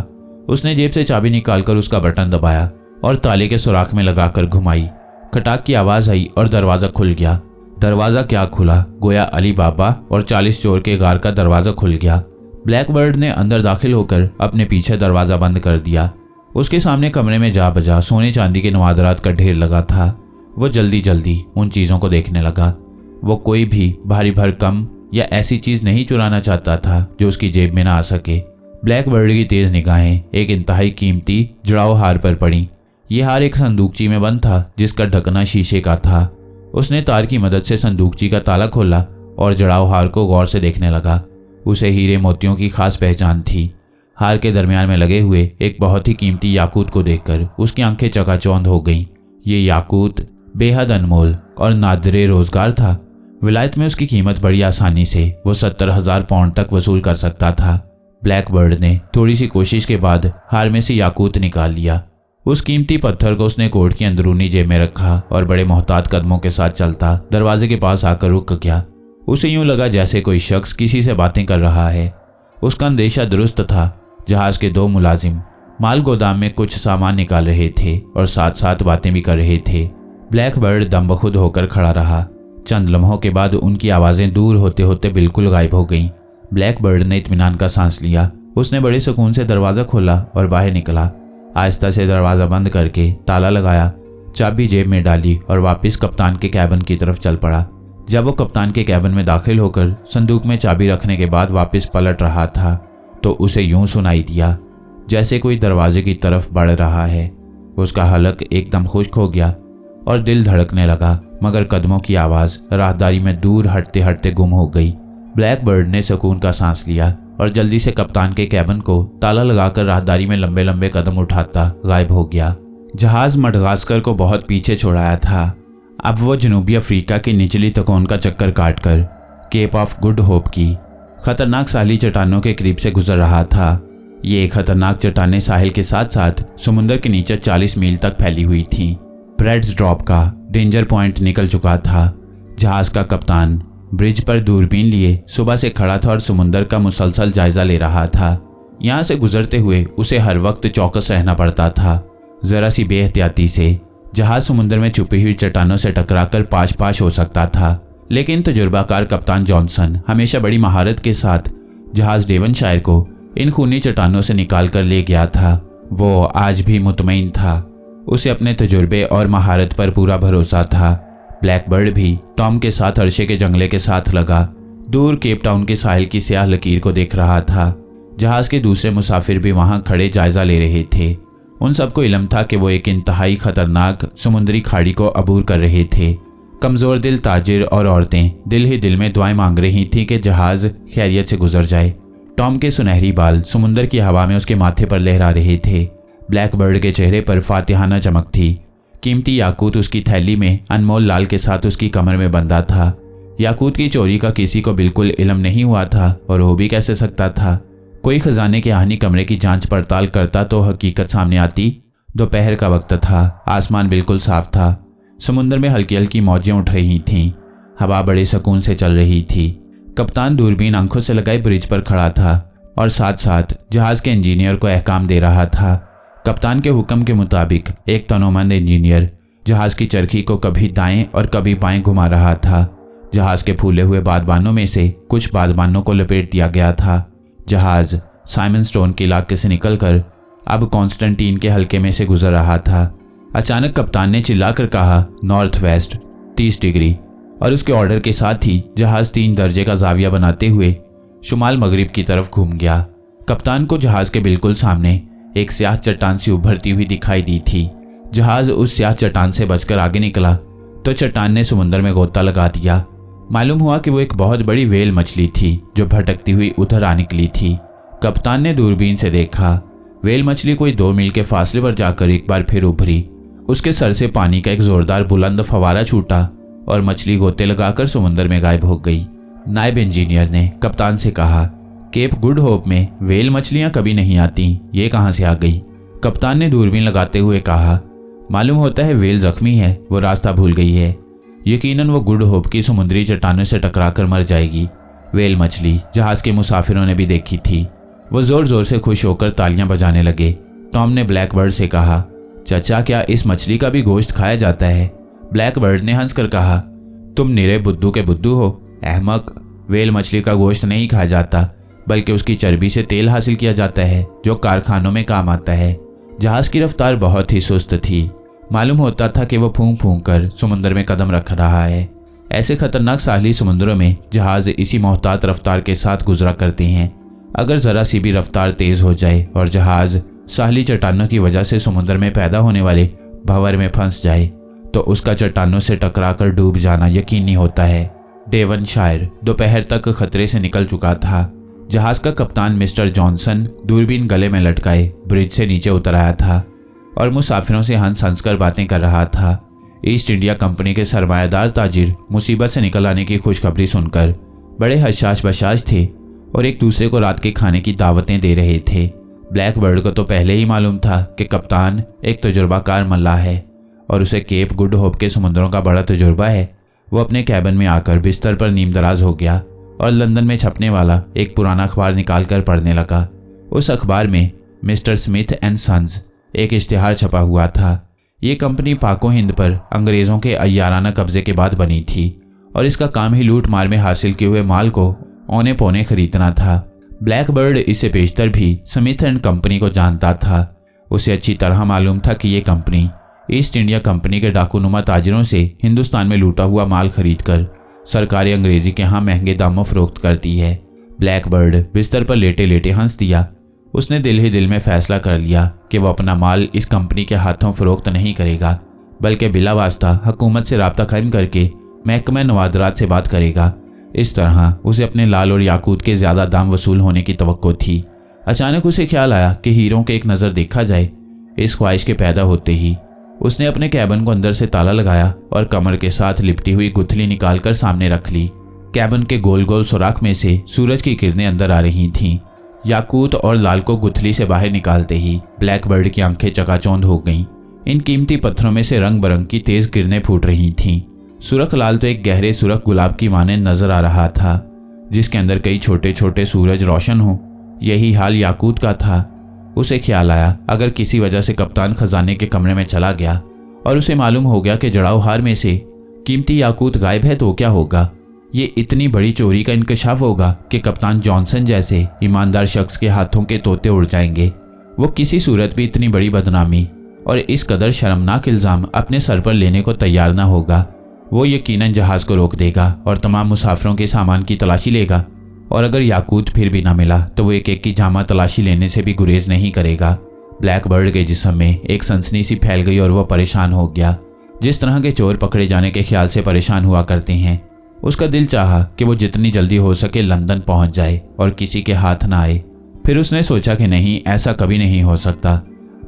उसने जेब से चाबी निकालकर उसका बटन दबाया और ताले के सुराख में लगाकर घुमाई। खटाक की आवाज़ आई और दरवाज़ा खुल गया। दरवाज़ा क्या खुला, गोया अली बाबा और 40 चोर के गार का दरवाज़ा खुल गया। ब्लैकबर्ड ने अंदर दाखिल होकर अपने पीछे दरवाज़ा बंद कर दिया। उसके सामने कमरे में जा बजा सोने चांदी के नवादरात का ढेर लगा था। वो जल्दी जल्दी उन चीज़ों को देखने लगा। वो कोई भी भारी भरकम या ऐसी चीज़ नहीं चुराना चाहता था जो उसकी जेब में ना आ सके। ब्लैकबर्ड की तेज़ निगाहें एक इंतहाई कीमती जुड़ाव हार पर पड़ी। ये हार एक संदूकची में बंद था जिसका ढकना शीशे का था। उसने तार की मदद से संदूकची का ताला खोला और जड़ाव हार को गौर से देखने लगा। उसे हीरे मोतियों की खास पहचान थी। हार के दरमियान में लगे हुए एक बहुत ही कीमती याकूत को देखकर उसकी आंखें चकाचौंध हो गईं। ये याकूत बेहद अनमोल और नादिरे रोजगार था। विलायत में उसकी कीमत बड़ी आसानी से वो 70,000 पाउंड तक वसूल कर सकता था। ब्लैकबर्ड ने थोड़ी सी कोशिश के बाद हार में से याकूत निकाल लिया। उस कीमती पत्थर को उसने कोट की अंदरूनी जेब में रखा और बड़े मोहतात कदमों के साथ चलता दरवाजे के पास आकर रुक गया। उसे यूं लगा जैसे कोई शख्स किसी से बातें कर रहा है। उसका अंदेशा दुरुस्त था। जहाज के 2 मुलाजिम माल गोदाम में कुछ सामान निकाल रहे थे और साथ साथ बातें भी कर रहे थे। ब्लैकबर्ड दमबखुद होकर खड़ा रहा। चंद लम्हों के बाद उनकी आवाज़ें दूर होते होते बिल्कुल गायब हो गईं। ब्लैकबर्ड ने इत्मीनान का सांस लिया। उसने बड़े सुकून से दरवाज़ा खोला और बाहर निकला। आहिस्ता से दरवाज़ा बंद करके ताला लगाया, चाबी जेब में डाली और वापस कप्तान के कैबिन की तरफ चल पड़ा। जब वो कप्तान के कैबिन में दाखिल होकर संदूक में चाबी रखने के बाद वापस पलट रहा था तो उसे यूं सुनाई दिया जैसे कोई दरवाजे की तरफ बढ़ रहा है। उसका हलक एकदम खुश्क हो गया और दिल धड़कने लगा, मगर कदमों की आवाज़ राहदारी में दूर हटते हटते गुम हो गई। ब्लैकबर्ड ने सुकून का सांस लिया और जल्दी से कप्तान के कैबिन को ताला लगाकर राहदारी में लंबे लंबे कदम उठाता गायब हो गया। जहाज मडगास्कर को बहुत पीछे छोड़ाया था। अब वो जनूबी अफ्रीका की निचली तकोन का चक्कर काटकर केप ऑफ गुड होप की खतरनाक साली चट्टानों के करीब से गुजर रहा था। ये खतरनाक चट्टानें साहिल के साथ साथ समुद्र के नीचे 40 मील तक फैली हुई थीं। ब्रेड्स ड्रॉप का डेंजर पॉइंट निकल चुका था। जहाज का कप्तान ब्रिज पर दूरबीन लिए सुबह से खड़ा था और समुद्र का मुसलसल जायजा ले रहा था। यहाँ से गुजरते हुए उसे हर वक्त चौकस रहना पड़ता था। जरा सी बेहतियाती से जहाज समुद्र में छुपी हुई चट्टानों से टकराकर पाश पाश हो सकता था, लेकिन तजुर्बाकार कप्तान जॉनसन हमेशा बड़ी महारत के साथ जहाज डेवनशायर को इन खूनी चट्टानों से निकाल कर ले गया था। वो आज भी मुतमईन था। उसे अपने तजुर्बे और महारत पर पूरा भरोसा था। ब्लैकबर्ड भी टॉम के साथ अरशे के जंगले के साथ लगा दूर केप टाउन के साहिल की स्याह लकीर को देख रहा था। जहाज के दूसरे मुसाफिर भी वहां खड़े जायजा ले रहे थे। उन सबको इल्म था कि वो एक इंतहाई खतरनाक समुद्री खाड़ी को अबूर कर रहे थे। कमज़ोर दिल ताजिर और औरतें दिल ही दिल में दुआएं मांग रही थीं कि जहाज खैरियत से गुजर जाए। टॉम के सुनहरी बाल समुद्र की हवा में उसके माथे पर लहरा रहे थे। ब्लैकबर्ड के चेहरे पर फातिहाना चमक थी। कीमती याकूत उसकी थैली में अनमोल लाल के साथ उसकी कमर में बंधा था। याकूत की चोरी का किसी को बिल्कुल इल्म नहीं हुआ था और हो भी कैसे सकता था। कोई खजाने के आहनी कमरे की जांच पड़ताल करता तो हकीकत सामने आती। दोपहर का वक्त था। आसमान बिल्कुल साफ था। समुद्र में हल्की हल्की मौजें उठ रही थीं। हवा बड़े सुकून से चल रही थी। कप्तान दूरबीन आंखों से लगाए ब्रिज पर खड़ा था और साथ साथ जहाज के इंजीनियर को अहकाम दे रहा था। कप्तान के हुक्म के मुताबिक एक तनोमंद इंजीनियर जहाज की चरखी को कभी दाएं और कभी बाएं घुमा रहा था। जहाज के फूले हुए बादबानों में से कुछ बादबानों को लपेट दिया गया था। जहाज साइमन स्टोन के इलाके से निकलकर अब कॉन्स्टेंटीन के हल्के में से गुजर रहा था। अचानक कप्तान ने चिल्लाकर कहा, नॉर्थ वेस्ट 30 डिग्री, और उसके ऑर्डर के साथ ही जहाज 3 दर्जे का जाविया बनाते हुए शुमाल मगरिब की तरफ घूम गया। कप्तान को जहाज के बिल्कुल सामने एक स्याह चट्टान सी उभरती हुई दिखाई दी थी। जहाज उस स्याह चट्टान से बचकर आगे निकला तो चट्टान ने समुद्र में गोता लगा दिया। मालूम हुआ कि वो एक बहुत बड़ी व्हेल मछली थी जो भटकती हुई उधर आ निकली थी। कप्तान ने दूरबीन से देखा। व्हेल मछली कोई 2 मील के फासले पर जाकर एक बार फिर उभरी। उसके सर से पानी का एक जोरदार बुलंद फवारा छूटा और मछली गोते लगाकर समुद्र में गायब हो गई। नायब इंजीनियर ने कप्तान से कहा, केप गुड होप में व्हेल मछलियां कभी नहीं आती, ये कहां से आ गई? कप्तान ने दूरबीन लगाते हुए कहा, मालूम होता है व्हेल जख्मी है, वो रास्ता भूल गई है। यकीनन वो गुड होप की समुद्री चट्टानों से टकराकर मर जाएगी। व्हेल मछली जहाज के मुसाफिरों ने भी देखी थी। वो जोर जोर से खुश होकर तालियां बजाने लगे। टॉम ने ब्लैकबर्ड से कहा, चाचा क्या इस मछली का भी गोश्त खाया जाता है? ब्लैकबर्ड ने हंसकर कहा, तुम निरे बुद्धू के बुद्धू हो, अहमक। व्हेल मछली का गोश्त नहीं खाया जाता, बल्कि उसकी चर्बी से तेल हासिल किया जाता है जो कारखानों में काम आता है। जहाज की रफ्तार बहुत ही सुस्त थी। मालूम होता था कि वो फूंक फूंक कर समुद्र में कदम रख रहा है। ऐसे खतरनाक साहली समुद्रों में जहाज इसी मोहतात रफ्तार के साथ गुजरा करते हैं। अगर जरा सी भी रफ्तार तेज हो जाए और जहाज साहली चट्टानों की वजह से समुद्र में पैदा होने वाले भंवर में फंस जाए तो उसका चट्टानों से टकराकर डूब जाना यकीनी होता है। डेवनशायर दोपहर तक खतरे से निकल चुका था। जहाज का कप्तान मिस्टर जॉनसन दूरबीन गले में लटकाए ब्रिज से नीचे उतर आया था और मुसाफिरों से हंस हंस कर बातें कर रहा था। ईस्ट इंडिया कंपनी के सरमायादार ताजिर मुसीबत से निकल आने की खुशखबरी सुनकर बड़े हशाश बशाश थे और एक दूसरे को रात के खाने की दावतें दे रहे थे। ब्लैकबर्ड को तो पहले ही मालूम था कि कप्तान एक तजुर्बाकार मल्लाह है और उसे केप गुड होप के समुद्रों का बड़ा तजुर्बा है। वो अपने कैबिन में आकर बिस्तर पर नीम दराज हो गया और लंदन में छपने वाला एक पुराना अखबार निकालकर पढ़ने लगा। उस अखबार में मिस्टर स्मिथ एंड सन्स एक इश्तिहार छपा हुआ था। ये कंपनी पाको हिंद पर अंग्रेज़ों के अय्याराना कब्जे के बाद बनी थी और इसका काम ही लूट मार में हासिल किए हुए माल को औने पौने खरीदना था। ब्लैकबर्ड इससे पेशतर भी स्मिथ एंड कंपनी को जानता था। उसे अच्छी तरह मालूम था कि ये कंपनी ईस्ट इंडिया कंपनी के डाकूनुमा ताजिरों से हिंदुस्तान में लूटा हुआ माल खरीदकर सरकारी अंग्रेजी के यहाँ महंगे दामों फरोख्त करती है। ब्लैकबर्ड बिस्तर पर लेटे लेटे हंस दिया। उसने दिल ही दिल में फैसला कर लिया कि वो अपना माल इस कंपनी के हाथों फरोख्त नहीं करेगा, बल्कि बिला वास्ता हुकूमत से राब्ता कायम करके महकमा नवादरात से बात करेगा। इस तरह उसे अपने लाल और याकूत के ज़्यादा दाम वसूल होने की तवक्को थी। अचानक उसे ख्याल आया कि हीरों के एक नज़र देखा जाए। इस ख्वाहिश के पैदा होते ही उसने अपने कैबिन को अंदर से ताला लगाया और कमर के साथ लिपटी हुई गुथली निकालकर सामने रख ली। कैबिन के गोल गोल सुराख में से सूरज की किरणें अंदर आ रही थीं। याकूत और लाल को गुथली से बाहर निकालते ही ब्लैकबर्ड की आंखें चकाचौंध हो गईं। इन कीमती पत्थरों में से रंग बरंग की तेज किरणें फूट रही थीं। सुरख लाल तो एक गहरे सुरख गुलाब की मानंद नजर आ रहा था, जिसके अंदर कई छोटे छोटे सूरज रोशन हो। यही हाल याकूत का था। उसे ख्याल आया, अगर किसी वजह से कप्तान खजाने के कमरे में चला गया और उसे मालूम हो गया कि जड़ाऊ हार में से कीमती याकूत गायब है तो क्या होगा? ये इतनी बड़ी चोरी का इंकशाफ होगा कि कप्तान जॉनसन जैसे ईमानदार शख्स के हाथों के तोते उड़ जाएंगे। वो किसी सूरत भी इतनी बड़ी बदनामी और इस कदर शर्मनाक इल्ज़ाम अपने सर पर लेने को तैयार ना होगा। वो यकीनन जहाज़ को रोक देगा और तमाम मुसाफिरों के सामान की तलाशी लेगा, और अगर याकूत फिर भी ना मिला तो वो एक एक की जामा तलाशी लेने से भी गुरेज नहीं करेगा। ब्लैकबर्ड के जिस्म में एक सनसनी सी फैल गई और वह परेशान हो गया, जिस तरह के चोर पकड़े जाने के ख्याल से परेशान हुआ करते हैं। उसका दिल चाहा कि वो जितनी जल्दी हो सके लंदन पहुंच जाए और किसी के हाथ ना आए। फिर उसने सोचा कि नहीं, ऐसा कभी नहीं हो सकता।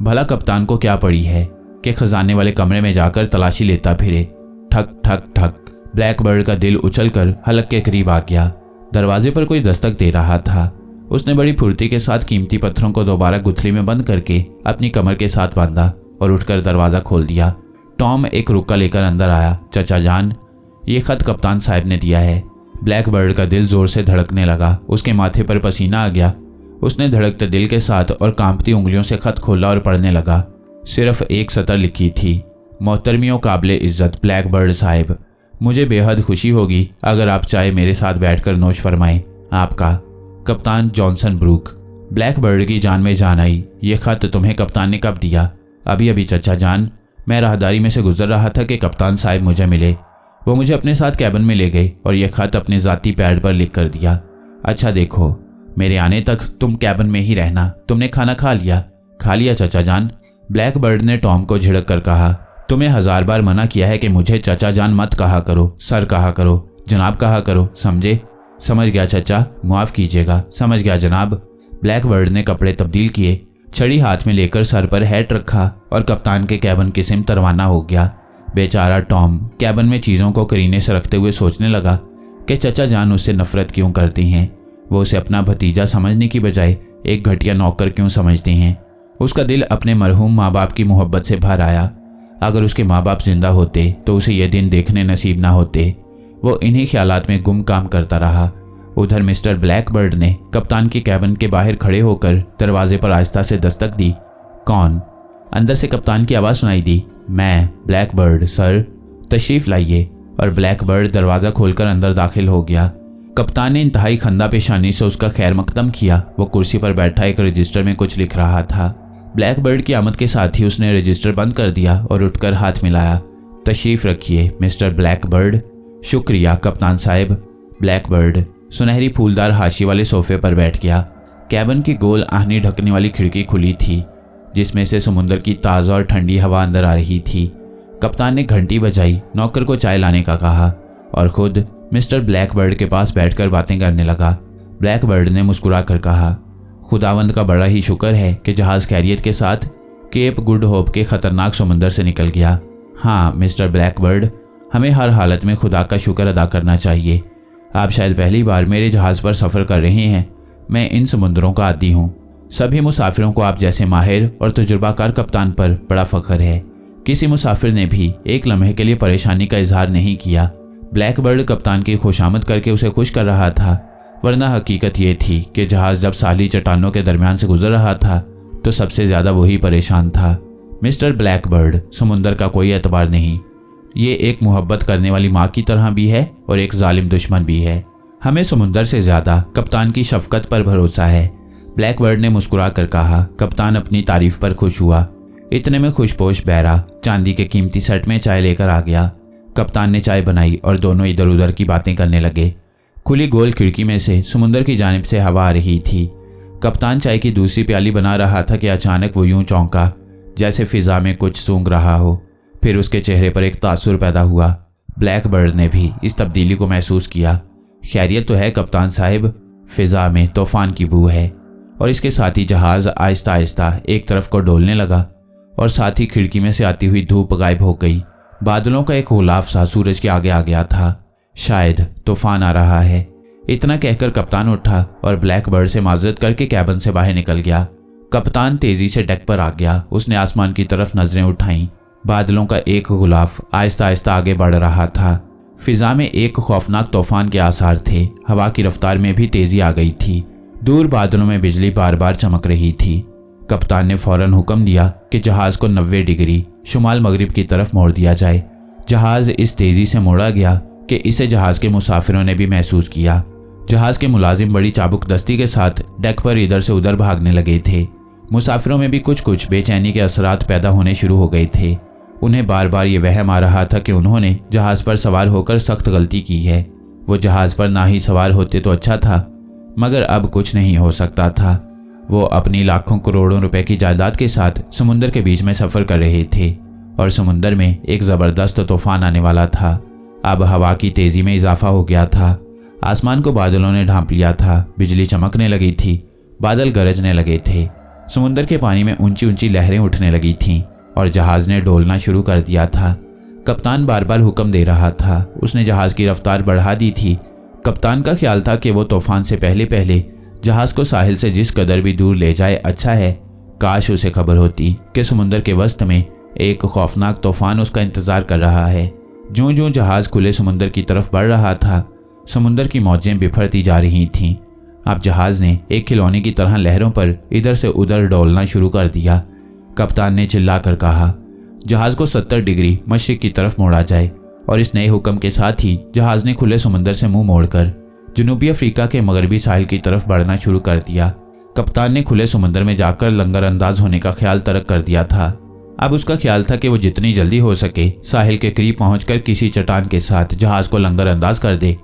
भला कप्तान को क्या पड़ी है कि खजाने वाले कमरे में जाकर तलाशी लेता फिरे। ठक ठक ठक, ब्लैकबर्ड का दिल उछलकर हलक के करीब आ गया। दरवाजे पर कोई दस्तक दे रहा था। उसने बड़ी फुर्ती के साथ कीमती पत्थरों को दोबारा गुथली में बंद करके अपनी कमर के साथ बांधा और उठकर दरवाज़ा खोल दिया। टॉम एक रुक्का लेकर अंदर आया। चचा जान, ये खत कप्तान साहब ने दिया है। ब्लैक बर्ड का दिल जोर से धड़कने लगा। उसके माथे पर पसीना आ गया। उसने धड़कते दिल के साथ और कांपती उंगलियों से खत खोला और पढ़ने लगा। सिर्फ एक सतर लिखी थी, मोहतरमियों काबिले इज्जत ब्लैक बर्ड साहिब, मुझे बेहद खुशी होगी अगर आप चाहे मेरे साथ बैठकर नोश फरमाएं। आपका कप्तान जॉनसन ब्रूक। ब्लैक बर्ड की जान में जान आई। ये खत तुम्हें कप्तान ने कब दिया? अभी अभी चचा जान, मैं राहदारी में से गुजर रहा था कि कप्तान साहब मुझे मिले। वो मुझे अपने साथ कैबिन में ले गए और यह खत अपने ज़ाती पैड पर लिख कर दिया। अच्छा देखो, मेरे आने तक तुम कैबिन में ही रहना। तुमने खाना खा लिया? खा लिया चचा जान। ब्लैक बर्ड ने टॉम को झिड़क कर कहा, तुम्हें 1000 बार मना किया है कि मुझे चचा जान मत कहा करो, सर कहा करो, जनाब कहा करो, समझे? समझ गया चचा, माफ़ कीजिएगा। समझ गया जनाब। ब्लैक बर्ड ने कपड़े तब्दील किए, छड़ी हाथ में लेकर सर पर हैट रखा और कप्तान के कैबिन की सिमत रवाना हो गया। बेचारा टॉम कैबिन में चीज़ों को करीने से रखते हुए सोचने लगा कि चचा जान उससे नफरत क्यों करती हैं। वो उसे अपना भतीजा समझने की बजाय एक घटिया नौकर क्यों समझती हैं। उसका दिल अपने मरहूम माँ बाप की मोहब्बत से भर आया। अगर उसके माँ बाप जिंदा होते तो उसे ये दिन देखने नसीब ना होते। वो इन्हीं ख्यालात में गुम काम करता रहा। उधर मिस्टर ब्लैक बर्ड ने कप्तान की कैबिन के बाहर खड़े होकर दरवाजे पर आहिस्ता से दस्तक दी। कौन? अंदर से कप्तान की आवाज़ सुनाई दी। मैं ब्लैक बर्ड सर, तशरीफ़ लाइए। और ब्लैक बर्ड दरवाज़ा खोलकर अंदर दाखिल हो गया। कप्तान ने इंतहाई खंदा पेशानी से उसका खैर मकदम किया। वो कुर्सी पर बैठा एक रजिस्टर में कुछ लिख रहा था। ब्लैक बर्ड की आमद के साथ ही उसने रजिस्टर बंद कर दिया और उठकर हाथ मिलाया। तशरीफ़ रखिए मिस्टर ब्लैक बर्ड। शुक्रिया कप्तान साहब। ब्लैक बर्ड सुनहरी फूलदार हाशी वाले सोफे पर बैठ गया। कैबिन की गोल आहनी ढकने वाली खिड़की खुली थी, जिसमें से समुद्र की ताज़ा और ठंडी हवा अंदर आ रही थी। कप्तान ने घंटी बजाई, नौकर को चाय लाने का कहा और खुद मिस्टर ब्लैक बर्ड के पास बैठकर बातें करने लगा। ब्लैक बर्ड ने मुस्कुरा कर कहा, खुदावंद का बड़ा ही शुक्र है कि जहाज़ खैरियत के साथ केप गुड होप के ख़तरनाक समुंदर से निकल गया। हाँ मिस्टर ब्लैक बर्ड, हमें हर हालत में खुदा का शुक्र अदा करना चाहिए। आप शायद पहली बार मेरे जहाज़ पर सफ़र कर रहे हैं। मैं इन समुंदरों का आदी हूँ। सभी मुसाफिरों को आप जैसे माहिर और तजुर्बाकार कप्तान पर बड़ा फ़ख्र है। किसी मुसाफिर ने भी एक लम्हे के लिए परेशानी का इजहार नहीं किया। ब्लैक बर्ड कप्तान की खुशामद करके उसे खुश कर रहा था, वरना हकीकत ये थी कि जहाज़ जब साली चट्टानों के दरमियान से गुजर रहा था तो सबसे ज़्यादा वही परेशान था। मिस्टर ब्लैक बर्ड, समुंदर का कोई एतबार नहीं। ये एक मोहब्बत करने वाली माँ की तरह भी है और एक जालिम दुश्मन भी है। हमें समुंदर से ज़्यादा कप्तान की शफकत पर भरोसा है। ब्लैक बर्ड ने मुस्कुरा कर कहा। कप्तान अपनी तारीफ पर खुश हुआ। इतने में खुशपोश बहरा चांदी के कीमती सेट में चाय लेकर आ गया। कप्तान ने चाय बनाई और दोनों इधर उधर की बातें करने लगे। खुली गोल खिड़की में से समुंदर की जानिब से हवा आ रही थी। कप्तान चाय की दूसरी प्याली बना रहा था कि अचानक वो यूं चौंका जैसे फिजा में कुछ सूंघ रहा हो। फिर उसके चेहरे पर एक तासुर पैदा हुआ। ब्लैक बर्ड ने भी इस तब्दीली को महसूस किया। खैरियत तो है कप्तान साहिब? फिजा में तूफान की बू है। और इसके साथ ही जहाज़ आहिस्ता आहिस्ता एक तरफ को डोलने लगा और साथ ही खिड़की में से आती हुई धूप गायब हो गई। बादलों का एक गुलाफ सा सूरज के आगे आ गया था। शायद तूफान आ रहा है। इतना कहकर कप्तान उठा और ब्लैक बर्ड से माजरत करके कैबिन से बाहर निकल गया। कप्तान तेजी से डेक पर आ गया। उसने आसमान की तरफ नजरें उठाईं। बादलों का एक गुलाफ आहिस्ता आहिस्ता आगे बढ़ रहा था। फिजा में एक खौफनाक तूफान के आसार थे। हवा की रफ्तार में भी तेजी आ गई थी। दूर बादलों में बिजली बार बार चमक रही थी। कप्तान ने फौरन हुक्म दिया कि जहाज़ को 90 डिग्री शुमाल मगरिब की तरफ मोड़ दिया जाए। जहाज़ इस तेज़ी से मोड़ा गया कि इसे जहाज़ के मुसाफिरों ने भी महसूस किया। जहाज़ के मुलाजिम बड़ी चाबुक दस्ती के साथ डेक पर इधर से उधर भागने लगे थे। मुसाफिरों में भी कुछ कुछ बेचैनी के असरात पैदा होने शुरू हो गए थे। उन्हें बार बार ये वहम आ रहा था कि उन्होंने जहाज़ पर सवार होकर सख्त गलती की है। वो जहाज़ पर ना ही सवार होते तो अच्छा था, मगर अब कुछ नहीं हो सकता था। वो अपनी लाखों करोड़ों रुपए की जायदाद के साथ समुंदर के बीच में सफ़र कर रहे थे और समुंदर में एक ज़बरदस्त तूफान आने वाला था। अब हवा की तेज़ी में इजाफा हो गया था। आसमान को बादलों ने ढांप लिया था। बिजली चमकने लगी थी। बादल गरजने लगे थे। समुंदर के पानी में ऊंची ऊंची लहरें उठने लगी थीं और जहाज़ ने डोलना शुरू कर दिया था। कप्तान बार बार हुक्म दे रहा था। उसने जहाज़ की रफ्तार बढ़ा दी थी। कप्तान का ख्याल था कि वो तूफान से पहले पहले जहाज़ को साहिल से जिस कदर भी दूर ले जाए अच्छा है। काश उसे खबर होती कि समुंदर के वस्त में एक खौफनाक तूफान उसका इंतजार कर रहा है। ज्यों ज्यों जहाज खुले समुद्र की तरफ बढ़ रहा था, समुद्र की मौजें बिफरती जा रही थीं। अब जहाज ने एक खिलौने की तरह लहरों पर इधर से उधर डोलना शुरू कर दिया। कप्तान ने चिल्लाकर कहा, जहाज को 70 डिग्री मशरिक की तरफ मोड़ा जाए। और इस नए हुक्म के साथ ही जहाज ने खुले समुद्र से मुंह मोड़कर जनूबी अफ्रीका के मगरबी साहिल की तरफ बढ़ना शुरू कर दिया। कप्तान ने खुले समुद्र में जाकर लंगर अंदाज होने का ख्याल तर्क कर दिया था। अब उसका ख्याल था कि वो जितनी जल्दी हो सके साहिल के करीब पहुंचकर किसी चट्टान के साथ जहाज को लंगर अंदाज कर दे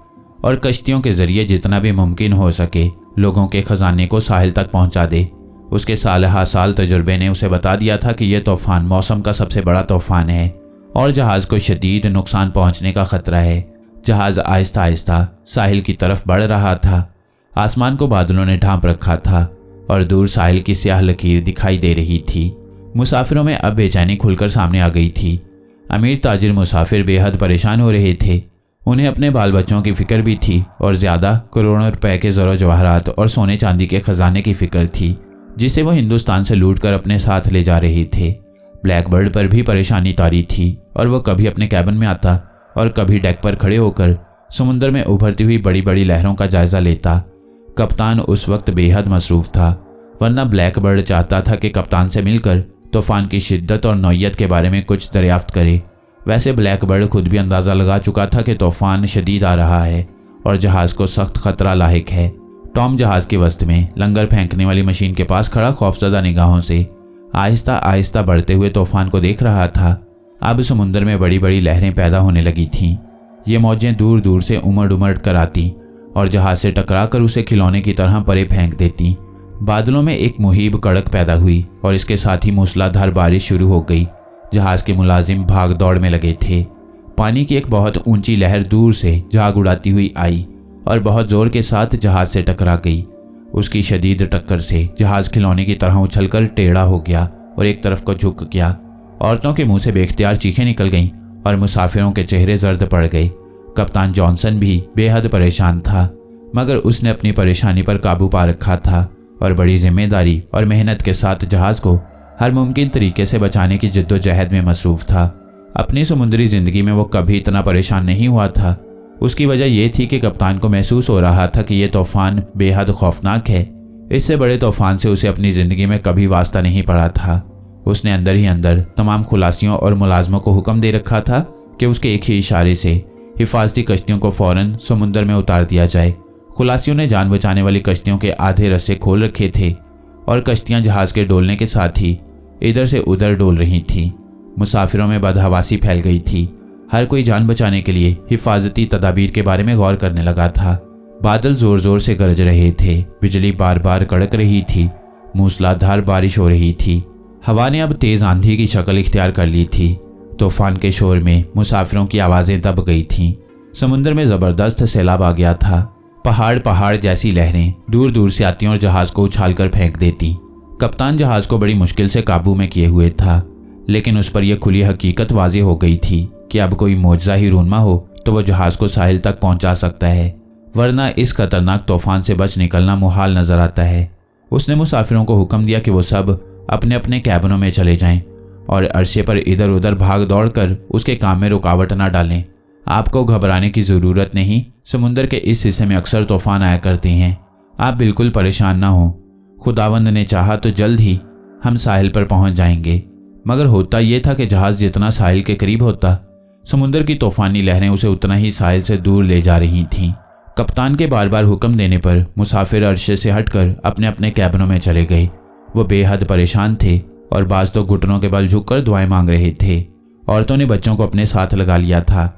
और कश्तियों के जरिए जितना भी मुमकिन हो सके लोगों के खजाने को साहिल तक पहुंचा दे। उसके साल तजुर्बे ने उसे बता दिया था कि यह तूफान मौसम का सबसे बड़ा तूफान है और जहाज को शदीद नुकसान पहुंचने का खतरा है। जहाज आहिस्ता आहिस्ता साहिल की तरफ बढ़ रहा था। आसमान को बादलों ने ढांप रखा था और दूर साहिल की स्याह लकीर दिखाई दे रही थी। मुसाफिरों में अब बेचैनी खुलकर सामने आ गई थी। अमीर ताजिर मुसाफिर बेहद परेशान हो रहे थे। उन्हें अपने बाल बच्चों की फिक्र भी थी और ज़्यादा करोड़ों रुपए के ज़रो जवाहरात और सोने चांदी के खजाने की फिक्र थी जिसे वो हिंदुस्तान से लूटकर अपने साथ ले जा रहे थे। ब्लैकबर्ड पर भी परेशानी तारी थी और वह कभी अपने कैबिन में आता और कभी डेक पर खड़े होकर समुद्र में उभरती हुई बड़ी बड़ी लहरों का जायजा लेता। कप्तान उस वक्त बेहद मसरूफ़ था, वरना ब्लैकबर्ड चाहता था कि कप्तान से मिलकर तूफान की शिद्दत और नौयत के बारे में कुछ दरियाफ्त करे। वैसे ब्लैकबर्ड खुद भी अंदाज़ा लगा चुका था कि तूफान शदीद आ रहा है और जहाज़ को सख्त खतरा लाहिक है। टॉम जहाज़ के वस्त में लंगर फेंकने वाली मशीन के पास खड़ा खौफजदा निगाहों से आहिस्ता आहिस्ता बढ़ते हुए तूफान को देख रहा था। अब समुद्र में बड़ी बड़ी लहरें पैदा होने लगी थीं। ये मौजें दूर दूर से उमड़ उमड़ कर आती और जहाज से टकरा कर उसे खिलौने की तरह परे फेंक देती। बादलों में एक मुहीब कड़क पैदा हुई और इसके साथ ही मूसलाधार बारिश शुरू हो गई। जहाज के मुलाजिम भाग दौड़ में लगे थे। पानी की एक बहुत ऊंची लहर दूर से झाग उड़ाती हुई आई और बहुत जोर के साथ जहाज से टकरा गई। उसकी शदीद टक्कर से जहाज खिलौने की तरह उछलकर टेढ़ा हो गया और एक तरफ को झुक गया। औरतों के मुंह से बेख्तियार चीखें निकल गईं और मुसाफिरों के चेहरे जर्द पड़ गए। कप्तान जॉनसन भी बेहद परेशान था, मगर उसने अपनी परेशानी पर काबू पा रखा था और बड़ी जिम्मेदारी और मेहनत के साथ जहाज को हर मुमकिन तरीके से बचाने की जद्दोजहद में मसरूफ़ था। अपनी समुद्री ज़िंदगी में वो कभी इतना परेशान नहीं हुआ था। उसकी वजह यह थी कि कप्तान को महसूस हो रहा था कि यह तूफ़ान बेहद खौफनाक है। इससे बड़े तूफ़ान से उसे अपनी ज़िंदगी में कभी वास्ता नहीं पड़ा था। उसने अंदर ही अंदर तमाम खुलासियों और मुलाजमों को हुक्म दे रखा था कि उसके एक ही इशारे से हिफाजती कश्तियों को फ़ौरन समुद्र में उतार दिया जाए। खुलासियों ने जान बचाने वाली कश्तियों के आधे रस्से खोल रखे थे और कश्तियां जहाज़ के डोलने के साथ ही इधर से उधर डोल रही थीं। मुसाफिरों में बदहवासी फैल गई थी। हर कोई जान बचाने के लिए हिफाजती तदाबीर के बारे में गौर करने लगा था। बादल ज़ोर ज़ोर से गरज रहे थे, बिजली बार बार कड़क रही थी, मूसलाधार बारिश हो रही थी। हवा ने अब तेज़ आंधी की शक्ल इख्तियार कर ली थी। तूफान के शोर में मुसाफिरों की आवाज़ें दब गई थीं। समुद्र में ज़बरदस्त सैलाब आ गया था। पहाड़ पहाड़ जैसी लहरें दूर दूर से आती और जहाज़ को उछालकर फेंक देती। कप्तान जहाज़ को बड़ी मुश्किल से काबू में किए हुए था, लेकिन उस पर यह खुली हकीकत वाज़ेह हो गई थी कि अब कोई मौजज़ा ही रूनमा हो तो वह जहाज़ को साहिल तक पहुंचा सकता है, वरना इस खतरनाक तूफान से बच निकलना मुहाल नजर आता है। उसने मुसाफिरों को हुक्म दिया कि वो सब अपने अपने कैबिनों में चले जाएं और अरसे पर इधर उधर भाग दौड़ कर उसके काम में रुकावट न डालें। आपको घबराने की ज़रूरत नहीं, समुद्र के इस हिस्से में अक्सर तूफान आया करते हैं। आप बिल्कुल परेशान ना हो। खुदावंद ने चाहा तो जल्द ही हम साहिल पर पहुंच जाएंगे। मगर होता यह था कि जहाज़ जितना साहिल के करीब होता, समुद्र की तूफानी लहरें उसे उतना ही साहिल से दूर ले जा रही थीं। कप्तान के बार बार हुक्म देने पर मुसाफिर अरसे से हटकर अपने अपने कैबिनों में चले गए। वो बेहद परेशान थे और बाज तो घुटनों के बल झुककर दुआएं मांग रहे थे। औरतों ने बच्चों को अपने साथ लगा लिया था।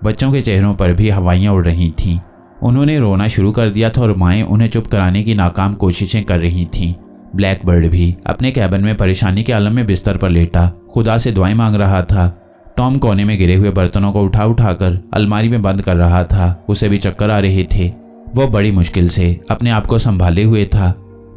बच्चों के चेहरों पर भी हवाइयाँ उड़ रही थीं। उन्होंने रोना शुरू कर दिया था और माएँ उन्हें चुप कराने की नाकाम कोशिशें कर रही थीं। ब्लैकबर्ड भी अपने कैबिन में परेशानी के आलम में बिस्तर पर लेटा खुदा से दुआएं मांग रहा था। टॉम कोने में गिरे हुए बर्तनों को उठा उठाकर अलमारी में बंद कर रहा था। उसे भी चक्कर आ रहे थे। वो बड़ी मुश्किल से अपने आप को संभाले हुए था।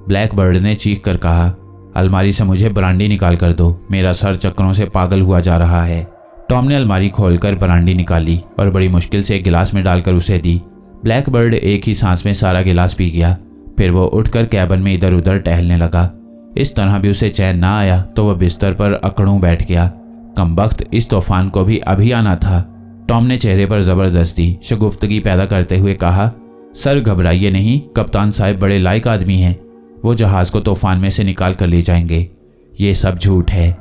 ब्लैकबर्ड ने चीख कर कहा, अलमारी से मुझे ब्रांडी निकाल कर दो, मेरा सर चक्करों से पागल हुआ जा रहा है। टॉम ने अलमारी खोलकर ब्रांडी निकाली और बड़ी मुश्किल से एक गिलास में डालकर उसे दी। ब्लैकबर्ड एक ही सांस में सारा गिलास पी गया। फिर वो उठकर कैबिन में इधर उधर टहलने लगा। इस तरह भी उसे चैन ना आया तो वह बिस्तर पर अकड़ों बैठ गया। कमबख्त, इस तूफान को भी अभी आना था। टॉम ने चेहरे पर जबरदस्ती शगुफ्तगी पैदा करते हुए कहा, सर घबराइए नहीं, कप्तान साहब बड़े लायक आदमी हैं। वो जहाज को तूफान में से निकाल कर ले जाएंगे। ये सब झूठ है।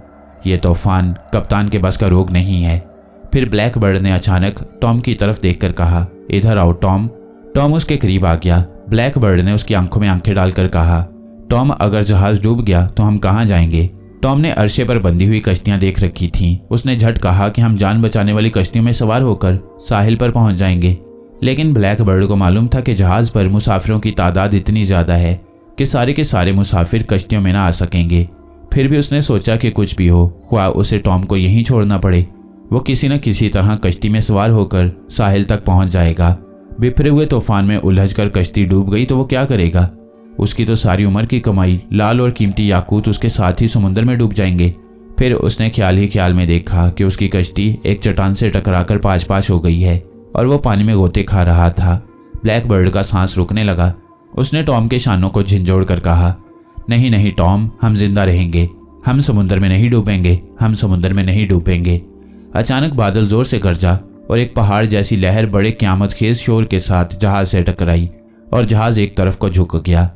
ये तूफान कप्तान के बस का रोग नहीं है। फिर ब्लैक बर्ड ने अचानक टॉम की तरफ देखकर कहा, इधर आओ टॉम। टॉम उसके करीब आ गया। ब्लैक बर्ड ने उसकी आंखों में आंखें डालकर कहा, टॉम अगर जहाज डूब गया तो हम कहाँ जाएंगे? टॉम ने अरशे पर बंधी हुई कश्तियां देख रखी थीं। उसने झट कहा कि हम जान बचाने वाली कश्तियों में सवार होकर साहिल पर पहुंच जाएंगे। लेकिन ब्लैक बर्ड को मालूम था कि जहाज पर मुसाफिरों की तादाद इतनी ज़्यादा है कि सारे के सारे मुसाफिर कश्तियों में ना आ सकेंगे। फिर भी उसने सोचा कि कुछ भी हो, ख्वाह उसे टॉम को यहीं छोड़ना पड़े, वो किसी न किसी तरह कश्ती में सवार होकर साहिल तक पहुंच जाएगा। बिफरे हुए तूफान में उलझकर कश्ती डूब गई तो वो क्या करेगा? उसकी तो सारी उम्र की कमाई, लाल और कीमती याकूत उसके साथ ही समुद्र में डूब जाएंगे। फिर उसने ख्याल ही ख्याल में देखा कि उसकी कश्ती एक चट्टान से टकराकर पाँच पाँच हो गई है और वो पानी में गोते खा रहा था। ब्लैक बर्ड का सांस रुकने लगा। उसने टॉम के शानों को झिंझोड़ कर कहा, नहीं नहीं टॉम, हम जिंदा रहेंगे, हम समुद्र में नहीं डूबेंगे, हम समुद्र में नहीं डूबेंगे। अचानक बादल जोर से गरजा और एक पहाड़ जैसी लहर बड़े क़यामत खेज शोर के साथ जहाज से टकराई और जहाज एक तरफ को झुक गया।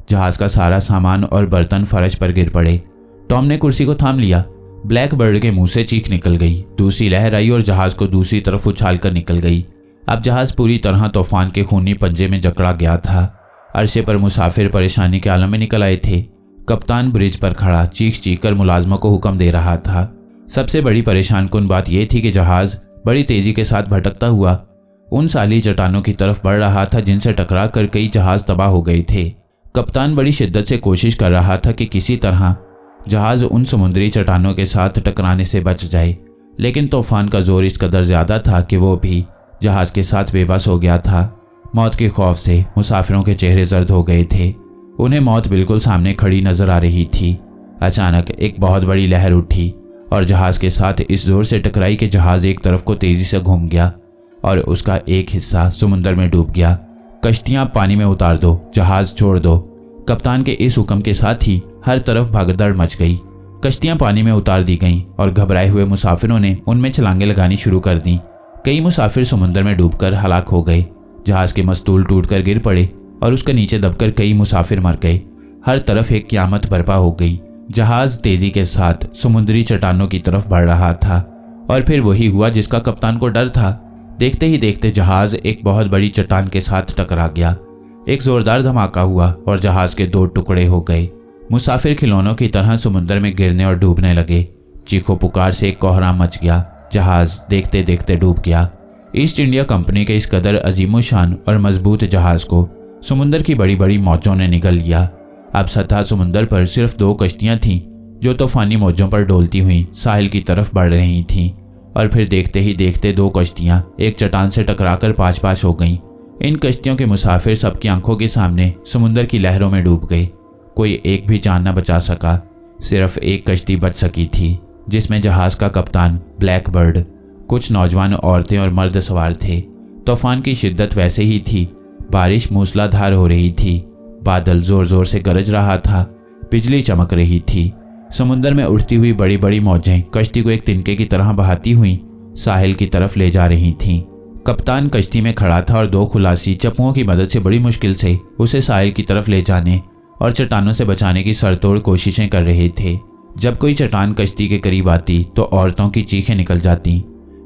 जहाज का सारा सामान और बर्तन फर्श पर गिर पड़े। टॉम ने कुर्सी को थाम लिया। ब्लैक बर्ड के मुंह से चीख निकल गई। दूसरी लहर आई और जहाज को दूसरी तरफ उछाल कर निकल गई। अब जहाज पूरी तरह तूफान के खूनी पंजे में जकड़ा गया था। अरसे पर मुसाफिर परेशानी के आलम में निकल आए थे। कप्तान ब्रिज पर खड़ा चीख चीख कर मुलाजमों को हुक्म दे रहा था। सबसे बड़ी परेशान कुन बात यह थी कि जहाज बड़ी तेजी के साथ भटकता हुआ उन साली चट्टानों की तरफ बढ़ रहा था जिनसे टकरा कर कई जहाज तबाह हो गए थे। कप्तान बड़ी शिद्दत से कोशिश कर रहा था कि किसी तरह जहाज उन समुद्री चट्टानों के साथ टकराने से बच जाए, लेकिन तूफान का जोर इस कदर ज्यादा था कि वो भी जहाज के साथ बेबस हो गया था। मौत के खौफ से मुसाफिरों के चेहरे जर्द हो गए थे। उन्हें मौत बिल्कुल सामने खड़ी नजर आ रही थी। अचानक एक बहुत बड़ी लहर उठी और जहाज के साथ इस जोर से टकराई कि जहाज एक तरफ को तेजी से घूम गया और उसका एक हिस्सा समुद्र में डूब गया। कश्तियां पानी में उतार दो, जहाज छोड़ दो। कप्तान के इस हुक्म के साथ ही हर तरफ भगदड़ मच गई। कश्तियां पानी में उतार दी गईं और घबराए हुए मुसाफिरों ने उनमें छलांगे लगानी शुरू कर दी। कई मुसाफिर समुद्र में डूबकर हलाक हो गए। जहाज के मस्तूल टूटकर गिर पड़े और उसके नीचे दबकर कई मुसाफिर मर गए। हर तरफ एक क़यामत बर्पा हो गई। जहाज तेजी के साथ समुद्री चट्टानों की तरफ बढ़ रहा था और फिर वही हुआ जिसका कप्तान को डर था। देखते ही देखते जहाज एक बहुत बड़ी चट्टान के साथ टकरा गया। एक जोरदार धमाका हुआ और जहाज के दो टुकड़े हो गए। मुसाफिर खिलौनों की तरह समुद्र में गिरने और डूबने लगे। चीखों पुकार से एक कोहराम मच गया। जहाज देखते देखते डूब गया। ईस्ट इंडिया कंपनी के इस कदर अजीमोशान और मजबूत जहाज को समुद्र की बड़ी बड़ी मौजों ने निगल लिया। अब सतह समुद्र पर सिर्फ दो कश्तियां थीं जो तूफानी मौजों पर डोलती हुई साहिल की तरफ बढ़ रही थीं और फिर देखते ही देखते दो कश्तियां एक चट्टान से टकराकर पाँच पाँच हो गईं। इन कश्तियों के मुसाफिर सबकी आंखों के सामने समुद्र की लहरों में डूब गए। कोई एक भी जान न बचा सका। सिर्फ एक कश्ती बच सकी थी जिसमें जहाज का कप्तान ब्लैक बर्ड, कुछ नौजवान औरतें और मर्द सवार थे। तूफान की शिद्दत वैसे ही थी। बारिश मूसलाधार हो रही थी। बादल जोर जोर से गरज रहा था। बिजली चमक रही थी। समुद्र में उठती हुई बड़ी बड़ी मौजें कश्ती को एक तिनके की तरह बहाती हुई साहिल की तरफ ले जा रही थीं। कप्तान कश्ती में खड़ा था और दो खुलासी चप्पुओं की मदद से बड़ी मुश्किल से उसे साहिल की तरफ ले जाने और चट्टानों से बचाने की सरतोड़ कोशिशें कर रहे थे। जब कोई चट्टान कश्ती के करीब आती तो औरतों की चीखें निकल जाती।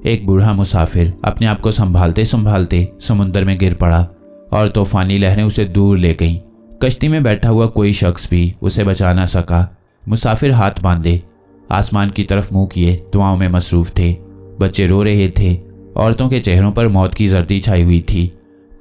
एक बूढ़ा मुसाफिर अपने आप को संभालते संभालते समुद्र में गिर पड़ा और तूफानी लहरें उसे दूर ले गईं। कश्ती में बैठा हुआ कोई शख्स भी उसे बचा ना सका। मुसाफिर हाथ बांधे आसमान की तरफ मुंह किए दुआओं में मसरूफ थे। बच्चे रो रहे थे। औरतों के चेहरों पर मौत की जर्दी छाई हुई थी।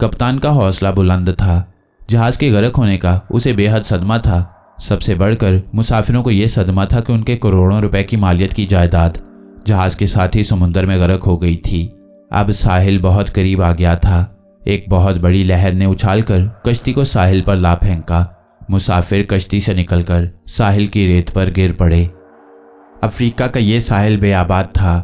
कप्तान का हौसला बुलंद था। जहाज के गर्क होने का उसे बेहद सदमा था। सबसे बढ़कर मुसाफिरों को यह सदमा था कि उनके करोड़ों रुपए की मालियत की जायदाद जहाज के साथ ही समुद्र में गर्क हो गई थी। अब साहिल बहुत करीब आ गया था। एक बहुत बड़ी लहर ने उछालकर कश्ती को साहिल पर ला फेंका। मुसाफिर कश्ती से निकलकर साहिल की रेत पर गिर पड़े। अफ्रीका का ये साहिल बेआबाद था।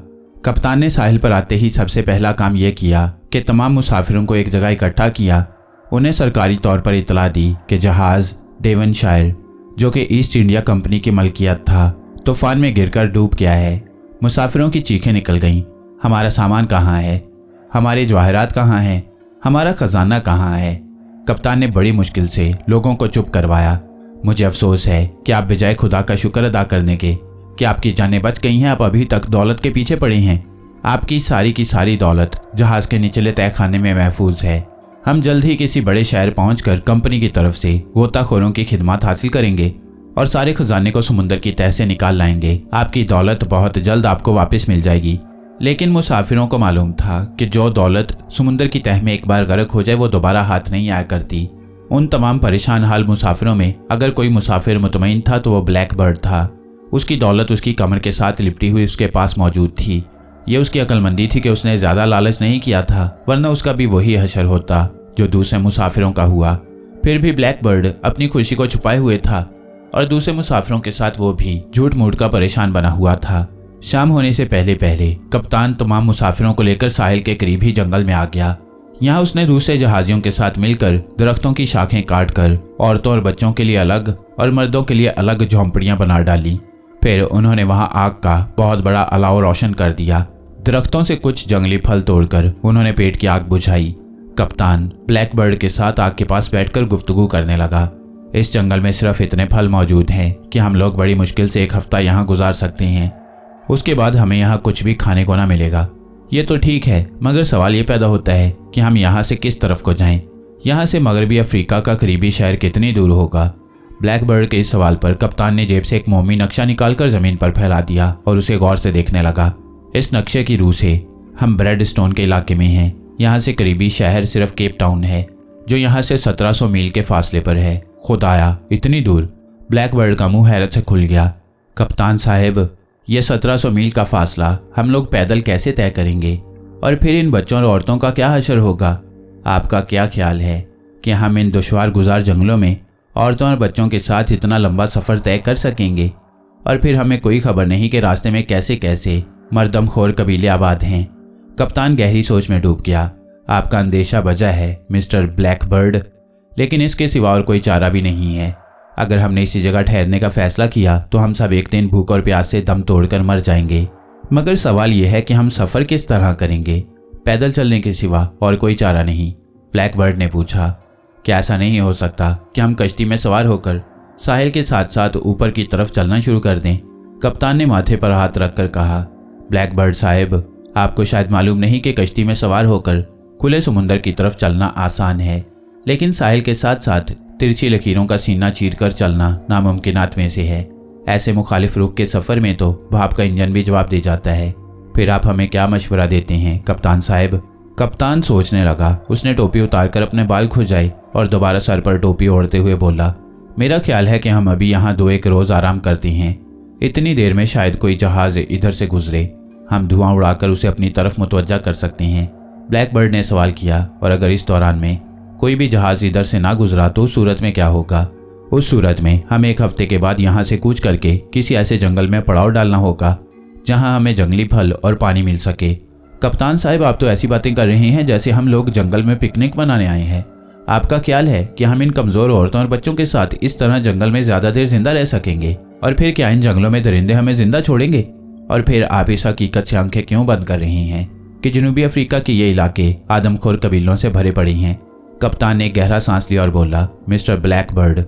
कप्तान ने साहिल पर आते ही सबसे पहला काम यह किया कि तमाम मुसाफिरों को एक जगह इकट्ठा किया। उन्हें सरकारी तौर पर इतला दी कि जहाज डेवनशायर, जो कि ईस्ट इंडिया कंपनी की मलकियत था, तूफान में गिरकर डूब गया है। मुसाफिरों की चीखें निकल गईं। हमारा सामान कहाँ है? हमारे जवाहरात कहाँ हैं? हमारा खजाना कहाँ है? कप्तान ने बड़ी मुश्किल से लोगों को चुप करवाया। मुझे अफसोस है कि आप बजाय खुदा का शुक्र अदा करने के कि आपकी जानें बच गई हैं, आप अभी तक दौलत के पीछे पड़े हैं। आपकी सारी की सारी दौलत जहाज के निचले तहखाने में महफूज है। हम जल्द ही किसी बड़े शहर पहुंचकर कंपनी की तरफ से गोताखोरों की खिदमत हासिल करेंगे और सारे खजाने को समुद्र की तह से निकाल लाएंगे। आपकी दौलत बहुत जल्द आपको वापस मिल जाएगी। लेकिन मुसाफिरों को मालूम था कि जो दौलत समुद्र की तह में एक बार गर्क हो जाए वो दोबारा हाथ नहीं आया करती। उन तमाम परेशान हाल मुसाफिरों में अगर कोई मुसाफिर मुतमईन था तो वो ब्लैक बर्ड था। उसकी दौलत उसकी कमर के साथ लिपटी हुई उसके पास मौजूद थी। ये उसकी अक्लमंदी थी कि उसने ज्यादा लालच नहीं किया था, वरना उसका भी वही हशर होता जो दूसरे मुसाफिरों का हुआ। फिर भी ब्लैक बर्ड अपनी खुशी को छुपाए हुए था और दूसरे मुसाफिरों के साथ वो भी झूठ मूठ का परेशान बना हुआ था। शाम होने से पहले पहले कप्तान तमाम मुसाफिरों को लेकर साहिल के करीब ही जंगल में आ गया। यहाँ उसने दूसरे जहाजियों के साथ मिलकर दरख्तों की शाखें काटकर औरतों और बच्चों के लिए अलग और मर्दों के लिए अलग झोंपड़ियां बना डाली। फिर उन्होंने वहां आग का बहुत बड़ा अलाव रोशन कर दिया। दरख्तों से कुछ जंगली फल तोड़कर उन्होंने पेट की आग बुझाई। कप्तान ब्लैक बर्ड के साथ आग के पास बैठकर गुफ्तगू करने लगा। इस जंगल में सिर्फ इतने फल मौजूद हैं कि हम लोग बड़ी मुश्किल से एक हफ्ता यहाँ गुजार सकते हैं। उसके बाद हमें यहाँ कुछ भी खाने को ना मिलेगा। ये तो ठीक है, मगर सवाल ये पैदा होता है कि हम यहाँ से किस तरफ को जाएं? यहाँ से मगरबी अफ्रीका का करीबी शहर कितनी दूर होगा? ब्लैक बर्ड के इस सवाल पर कप्तान ने जेब से एक मोमी नक्शा निकालकर जमीन पर फैला दिया और उसे गौर से देखने लगा। इस नक्शे की रूह से हम ब्रेड स्टोन के इलाके में हैं। यहाँ से करीबी शहर सिर्फ केप टाउन है, जो यहाँ से 1700 मील के फासले पर है। खुदाया, इतनी दूर! ब्लैक बर्ड का मुंह हैरत से खुल गया। कप्तान साहब, ये 1700 मील का फासला हम लोग पैदल कैसे तय करेंगे? और फिर इन बच्चों और औरतों का क्या हशर होगा? आपका क्या ख्याल है कि हम इन दुश्वार गुजार जंगलों में औरतों और बच्चों के साथ इतना लंबा सफ़र तय कर सकेंगे? और फिर हमें कोई खबर नहीं कि रास्ते में कैसे कैसे मर्दमखोर कबीले आबाद हैं। कप्तान गहरी सोच में डूब गया। आपका अंदेशा बजा है मिस्टर ब्लैक बर्ड, लेकिन इसके सिवा और कोई चारा भी नहीं है। अगर हमने इसी जगह ठहरने का फैसला किया तो हम सब एक दिन भूख और प्यास से दम तोड़कर मर जाएंगे। मगर सवाल यह है कि हम सफ़र किस तरह करेंगे? पैदल चलने के सिवा और कोई चारा नहीं। ब्लैक बर्ड ने पूछा, क्या ऐसा नहीं हो सकता कि हम कश्ती में सवार होकर साहिल के साथ साथ ऊपर की तरफ चलना शुरू कर दें? कप्तान ने माथे पर हाथ रखकर कहा, ब्लैक बर्ड साहब, आपको शायद मालूम नहीं कि कश्ती में सवार होकर खुले समुद्र की तरफ चलना आसान है, लेकिन साहिल के साथ साथ तिरछी लकीरों का सीना चीरकर चलना नामुमकिनात में से है। ऐसे मुखालिफ रुख के सफ़र में तो भाप का इंजन भी जवाब दे जाता है। फिर आप हमें क्या मशवरा देते हैं कप्तान साहब? कप्तान सोचने लगा। उसने टोपी उतारकर अपने बाल खुजाए और दोबारा सर पर टोपी ओढ़ते हुए बोला, मेरा ख्याल है कि हम अभी यहाँ 2-1 रोज़ आराम करते हैं। इतनी देर में शायद कोई जहाज़ इधर से गुजरे। हम धुआं उड़ाकर उसे अपनी तरफ मुतवज्जा कर सकते हैं। ब्लैक बर्ड ने सवाल किया, और अगर इस दौरान में कोई भी जहाज़ इधर से ना गुजरा तो उस सूरत में क्या होगा? उस सूरत में हमें 1 हफ्ते के बाद यहाँ से कूच करके किसी ऐसे जंगल में पड़ाव डालना होगा जहाँ हमें जंगली फल और पानी मिल सके। कप्तान साहब, आप तो ऐसी बातें कर रहे हैं जैसे हम लोग जंगल में पिकनिक मनाने आए हैं। आपका ख्याल है कि हम इन कमज़ोर औरतों और बच्चों के साथ इस तरह जंगल में ज़्यादा देर जिंदा रह सकेंगे? और फिर क्या इन जंगलों में दरिंदे हमें जिंदा छोड़ेंगे? और फिर आप इस हकीकत से आंखें क्यों बंद कर रहे हैं कि जनूबी अफ्रीका के ये इलाके आदमखोर कबीलों से भरे पड़े हैं? कप्तान ने गहरा सांस लिया और बोला, मिस्टर ब्लैक बर्ड,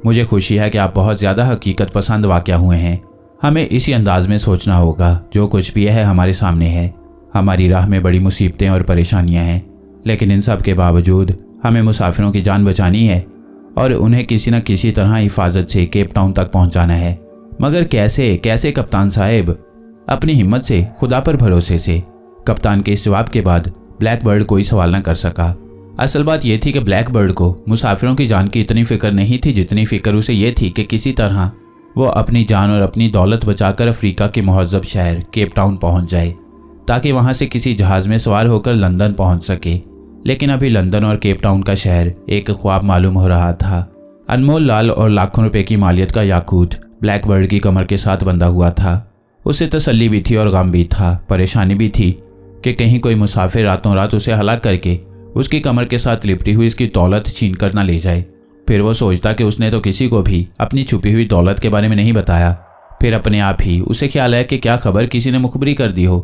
मुझे खुशी है कि आप बहुत ज़्यादा हकीकत पसंद वाक़या हुए हैं। हमें इसी अंदाज में सोचना होगा, जो कुछ भी है हमारे सामने है। हमारी राह में बड़ी मुसीबतें और परेशानियां हैं, लेकिन इन सब के बावजूद हमें मुसाफिरों की जान बचानी है और उन्हें किसी न किसी तरह हिफाजत से केप टाउन तक पहुंचाना है। मगर कैसे कैसे कप्तान साहब? अपनी हिम्मत से, खुदा पर भरोसे से। कप्तान के इस जवाब के बाद ब्लैक बर्ड कोई सवाल न कर सका। असल बात यह थी कि ब्लैक बर्ड को मुसाफिरों की जान की इतनी फिक्र नहीं थी जितनी फिक्र उसे यह थी कि किसी तरह वो अपनी जान और अपनी दौलत बचाकर अफ्रीका के मुहज़्ज़ब शहर केप टाउन पहुंच जाए, ताकि वहां से किसी जहाज़ में सवार होकर लंदन पहुंच सके। लेकिन अभी लंदन और केप टाउन का शहर एक ख्वाब मालूम हो रहा था। अनमोल लाल और लाखों रुपए की मालियत का याकूत ब्लैक बर्ड की कमर के साथ बंधा हुआ था। उसे तसल्ली भी थी और गम भी था, परेशानी भी थी कि कहीं कोई मुसाफिर रातों रात उसे हलाक करके उसकी कमर के साथ लिपटी हुई इसकी दौलत छीन कर न ले जाए। फिर वो सोचता कि उसने तो किसी को भी अपनी छुपी हुई दौलत के बारे में नहीं बताया। फिर अपने आप ही उसे ख्याल आया कि क्या खबर किसी ने मुखबरी कर दी हो,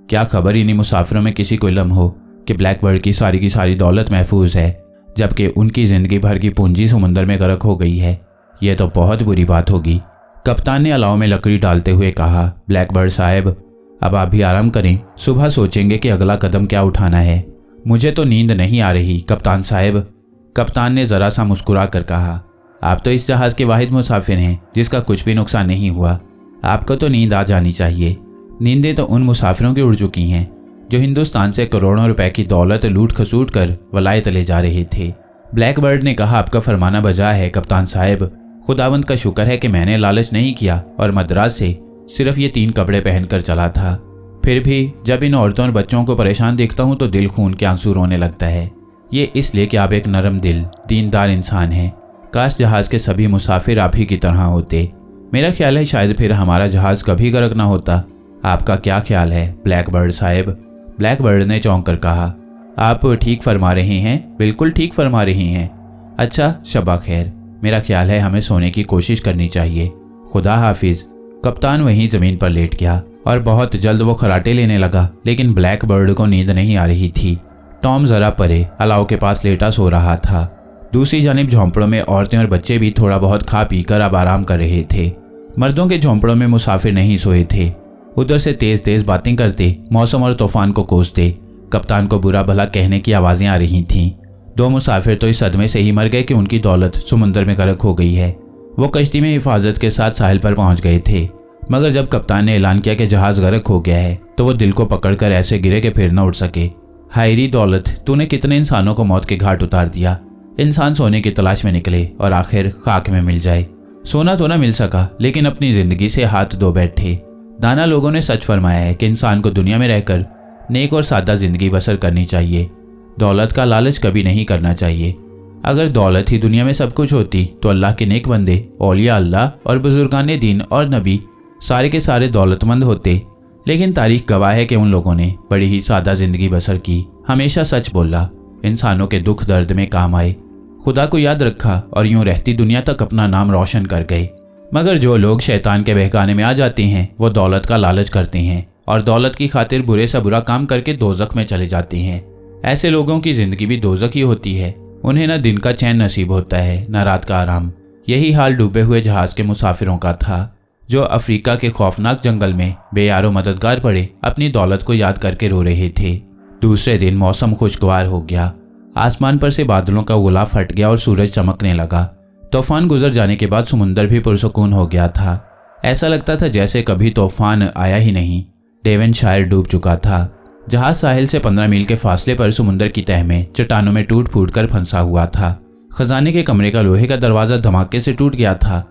क्या खबर इन्हीं मुसाफिरों में किसी को इल्म हो कि ब्लैकबर्ड की सारी दौलत महफूज है, जबकि उनकी जिंदगी भर की पूंजी समुंदर में गर्क हो गई है। यह तो बहुत बुरी बात होगी। कप्तान ने अलाव में लकड़ी डालते हुए कहा, ब्लैकबर्ड साहब, अब आप भी आराम करें, सुबह सोचेंगे कि अगला कदम क्या उठाना है। मुझे तो नींद नहीं आ रही कप्तान साहब। कप्तान ने जरा सा मुस्कुरा कर कहा, आप तो इस जहाज के वाहिद मुसाफिर हैं जिसका कुछ भी नुकसान नहीं हुआ। आपको तो नींद आ जानी चाहिए। नींदें तो उन मुसाफिरों की उड़ चुकी हैं जो हिंदुस्तान से करोड़ों रुपए की दौलत लूट खसूट कर वलायत ले जा रहे थे। ब्लैकबर्ड ने कहा, आपका फरमाना बजा है कप्तान साहब। खुदावंद का शुक्र है कि मैंने लालच नहीं किया और मद्रास से सिर्फ ये 3 कपड़े पहनकर चला था। फिर भी जब इन औरतों और बच्चों को परेशान देखता हूँ तो दिल खून के आंसू रोने लगता है। ये इसलिए कि आप एक नरम दिल दीनदार इंसान हैं। काश जहाज के सभी मुसाफिर आप ही की तरह होते। मेरा ख्याल है शायद फिर हमारा जहाज कभी गर्क ना होता। आपका क्या ख्याल है ब्लैकबर्ड साहब? ब्लैकबर्ड ने चौंक कर कहा, आप ठीक फरमा रहे हैं, बिल्कुल ठीक फरमा रहे हैं। अच्छा, शबा खैर। मेरा ख्याल है हमें सोने की कोशिश करनी चाहिए। खुदा हाफिज। कप्तान वहीं जमीन पर लेट गया और बहुत जल्द वो खराटे लेने लगा, लेकिन ब्लैकबर्ड को नींद नहीं आ रही थी। टॉम जरा परे अलाव के पास लेटा सो रहा था। दूसरी जानिब झोंपड़ों में औरतें और बच्चे भी थोड़ा बहुत खा पी कर अब आराम कर रहे थे। मर्दों के झोंपड़ों में मुसाफिर नहीं सोए थे। उधर से तेज तेज बातें करते, मौसम और तूफान को कोसते कप्तान को बुरा भला कहने की आवाजें आ रही थीं। 2 मुसाफिर तो इस सदमे से ही मर गए कि उनकी दौलत समुद्र में गर्क हो गई है। वो कश्ती में हिफाजत के साथ साहिल पर पहुंच गए थे, मगर जब कप्तान ने ऐलान किया कि जहाज गर्क हो गया है तो वो दिल को पकड़कर ऐसे गिरे कि फिर न उठ सके। हायरी दौलत, तूने कितने इंसानों को मौत के घाट उतार दिया। इंसान सोने की तलाश में निकले और आखिर खाक में मिल जाए। सोना तो न मिल सका, लेकिन अपनी जिंदगी से हाथ धो बैठे। दाना लोगों ने सच फरमाया है कि इंसान को दुनिया में रहकर नेक और सादा जिंदगी बसर करनी चाहिए। दौलत का लालच कभी नहीं करना चाहिए। अगर दौलत ही दुनिया में सब कुछ होती तो अल्लाह के नेक बंदे, औलिया अल्लाह और बुजुर्गान दीन और नबी सारे के सारे दौलतमंद होते। लेकिन तारीख गवाह है कि उन लोगों ने बड़ी ही सादा जिंदगी बसर की, हमेशा सच बोला, इंसानों के दुख दर्द में काम आए, खुदा को याद रखा और यूं रहती दुनिया तक अपना नाम रोशन कर गए। मगर जो लोग शैतान के बहकाने में आ जाते हैं वो दौलत का लालच करते हैं और दौलत की खातिर बुरे से बुरा काम करके दोजख में चले जाते हैं। ऐसे लोगों की जिंदगी भी दोजख ही होती है। उन्हें न दिन का चैन नसीब होता है न रात का आराम। यही हाल डूबे हुए जहाज के मुसाफिरों का था, जो अफ्रीका के खौफनाक जंगल में बेयारो मददगार पड़े अपनी दौलत को याद करके रो रहे थे। दूसरे दिन मौसम खुशगवार हो गया। आसमान पर से बादलों का गुलाफ हट गया और सूरज चमकने लगा। तूफान गुजर जाने के बाद समुंदर भी पुरसुकून हो गया था। ऐसा लगता था जैसे कभी तूफान आया ही नहीं। डेवनशायर डूब चुका था। जहाज साहिल से 15 मील के फासले पर समुंदर की तह में चट्टानों में टूट फूट कर फंसा हुआ था। खजाने के कमरे का लोहे का दरवाजा धमाके से टूट गया था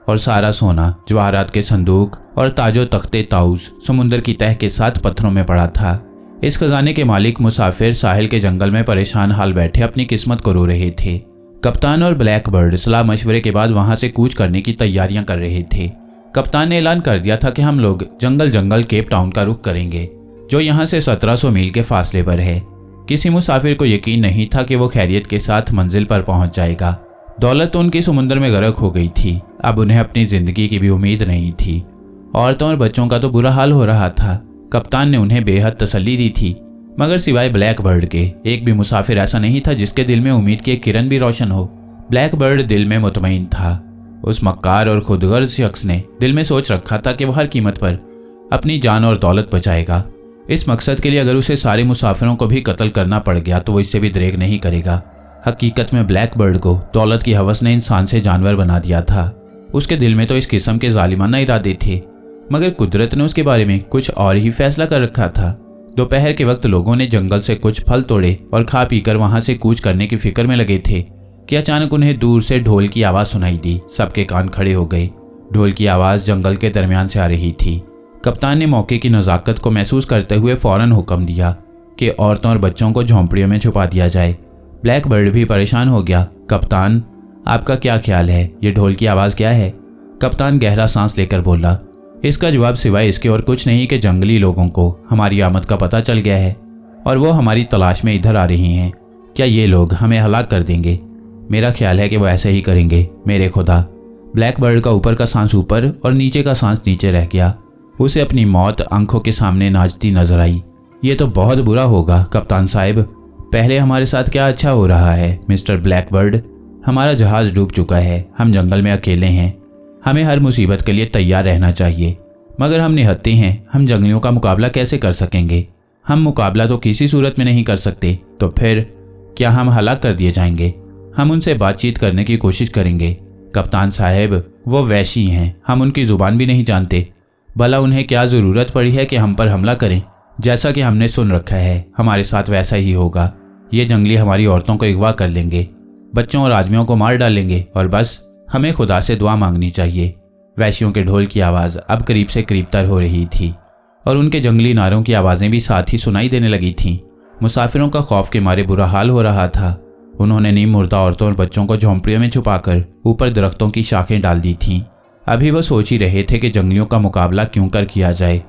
और सारा सोना, जवाहरात के संदूक और ताजो तख्ते ताउस समुंदर की तह के साथ पत्थरों में पड़ा था। इस खजाने के मालिक मुसाफिर साहिल के जंगल में परेशान हाल बैठे अपनी किस्मत को रो रहे थे। कप्तान और ब्लैकबर्ड सलाह मशवरे के बाद वहां से कूच करने की तैयारियां कर रहे थे। कप्तान ने ऐलान कर दिया था कि हम लोग जंगल केप टाउन का रुख करेंगे, जो यहाँ से 1700 मील के फासले पर है। किसी मुसाफिर को यकीन नहीं था कि वो खैरियत के साथ मंजिल पर पहुंच जाएगा। दौलत तो उनकी समुद्र में गर्क हो गई थी, अब उन्हें अपनी जिंदगी की भी उम्मीद नहीं थी। औरतों और बच्चों का तो बुरा हाल हो रहा था। कप्तान ने उन्हें बेहद तसल्ली दी थी, मगर सिवाय ब्लैकबर्ड के एक भी मुसाफिर ऐसा नहीं था जिसके दिल में उम्मीद की एक किरण भी रोशन हो। ब्लैकबर्ड दिल में मुतमईन था। उस मक्कार और खुदगर्ज शख्स ने दिल में सोच रखा था कि वह हर कीमत पर अपनी जान और दौलत बचाएगा। इस मकसद के लिए अगर उसे सारे मुसाफिरों को भी कत्ल करना पड़ गया तो वो इससे भी दरेग नहीं करेगा। हकीकत में ब्लैकबर्ड को दौलत की हवस ने इंसान से जानवर बना दिया था। उसके दिल में तो इस किस्म के जालिमाना इरादे थे, मगर कुदरत ने उसके बारे में कुछ और ही फैसला कर रखा था। दोपहर के वक्त लोगों ने जंगल से कुछ फल तोड़े और खा पीकर वहां से कूच करने की फिक्र में लगे थे कि अचानक उन्हें दूर से ढोल की आवाज सुनाई दी। सबके कान खड़े हो गए। ढोल की आवाज जंगल के दरमियान से आ रही थी। कप्तान ने मौके की नज़ाकत को महसूस करते हुए फौरन हुक्म दिया कि औरतों और बच्चों को झोंपड़ियों में छुपा दिया जाए। ब्लैकबर्ड भी परेशान हो गया। कप्तान, आपका क्या ख्याल है? ये ढोल की आवाज़ क्या है? कप्तान गहरा सांस लेकर बोला, इसका जवाब सिवाय इसके और कुछ नहीं कि जंगली लोगों को हमारी आमद का पता चल गया है और वो हमारी तलाश में इधर आ रही हैं। क्या ये लोग हमें हलाक कर देंगे? मेरा ख्याल है कि वो ऐसे ही करेंगे, मेरे खुदा। ब्लैक बर्ड का ऊपर का सांस ऊपर और नीचे का सांस नीचे रह गया। उसे अपनी मौत आंखों के सामने नाचती नजर आई। ये तो बहुत बुरा होगा कप्तान साहब। पहले हमारे साथ क्या अच्छा हो रहा है मिस्टर ब्लैकबर्ड। हमारा जहाज डूब चुका है, हम जंगल में अकेले हैं। हमें हर मुसीबत के लिए तैयार रहना चाहिए, मगर हम निहत्थे हैं। हम जंगलियों का मुकाबला कैसे कर सकेंगे? हम मुकाबला तो किसी सूरत में नहीं कर सकते। तो फिर क्या हम हलाक कर दिए जाएंगे? हम उनसे बातचीत करने की कोशिश करेंगे। कप्तान साहब, वो वैशी हैं, हम उनकी जुबान भी नहीं जानते। भला उन्हें क्या ज़रूरत पड़ी है कि हम पर हमला करें? जैसा कि हमने सुन रखा है हमारे साथ वैसा ही होगा। ये जंगली हमारी औरतों को अगवा कर लेंगे, बच्चों और आदमियों को मार डालेंगे और बस हमें खुदा से दुआ मांगनी चाहिए। वैशियों के ढोल की आवाज़ अब करीब से करीबतर हो रही थी और उनके जंगली नारों की आवाज़ें भी साथ ही सुनाई देने लगी थीं। मुसाफिरों का खौफ के मारे बुरा हाल हो रहा था। उन्होंने नीम मुर्दा औरतों और बच्चों को झोंपड़ियों में छुपाकर ऊपर दरख्तों की शाखें डाल दी थीं। अभी वह सोच ही रहे थे कि जंगलियों का मुकाबला क्यों कर किया जाए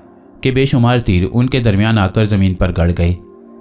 कि बेशुमार तीर उनके दरमियान आकर ज़मीन पर गड़ गए।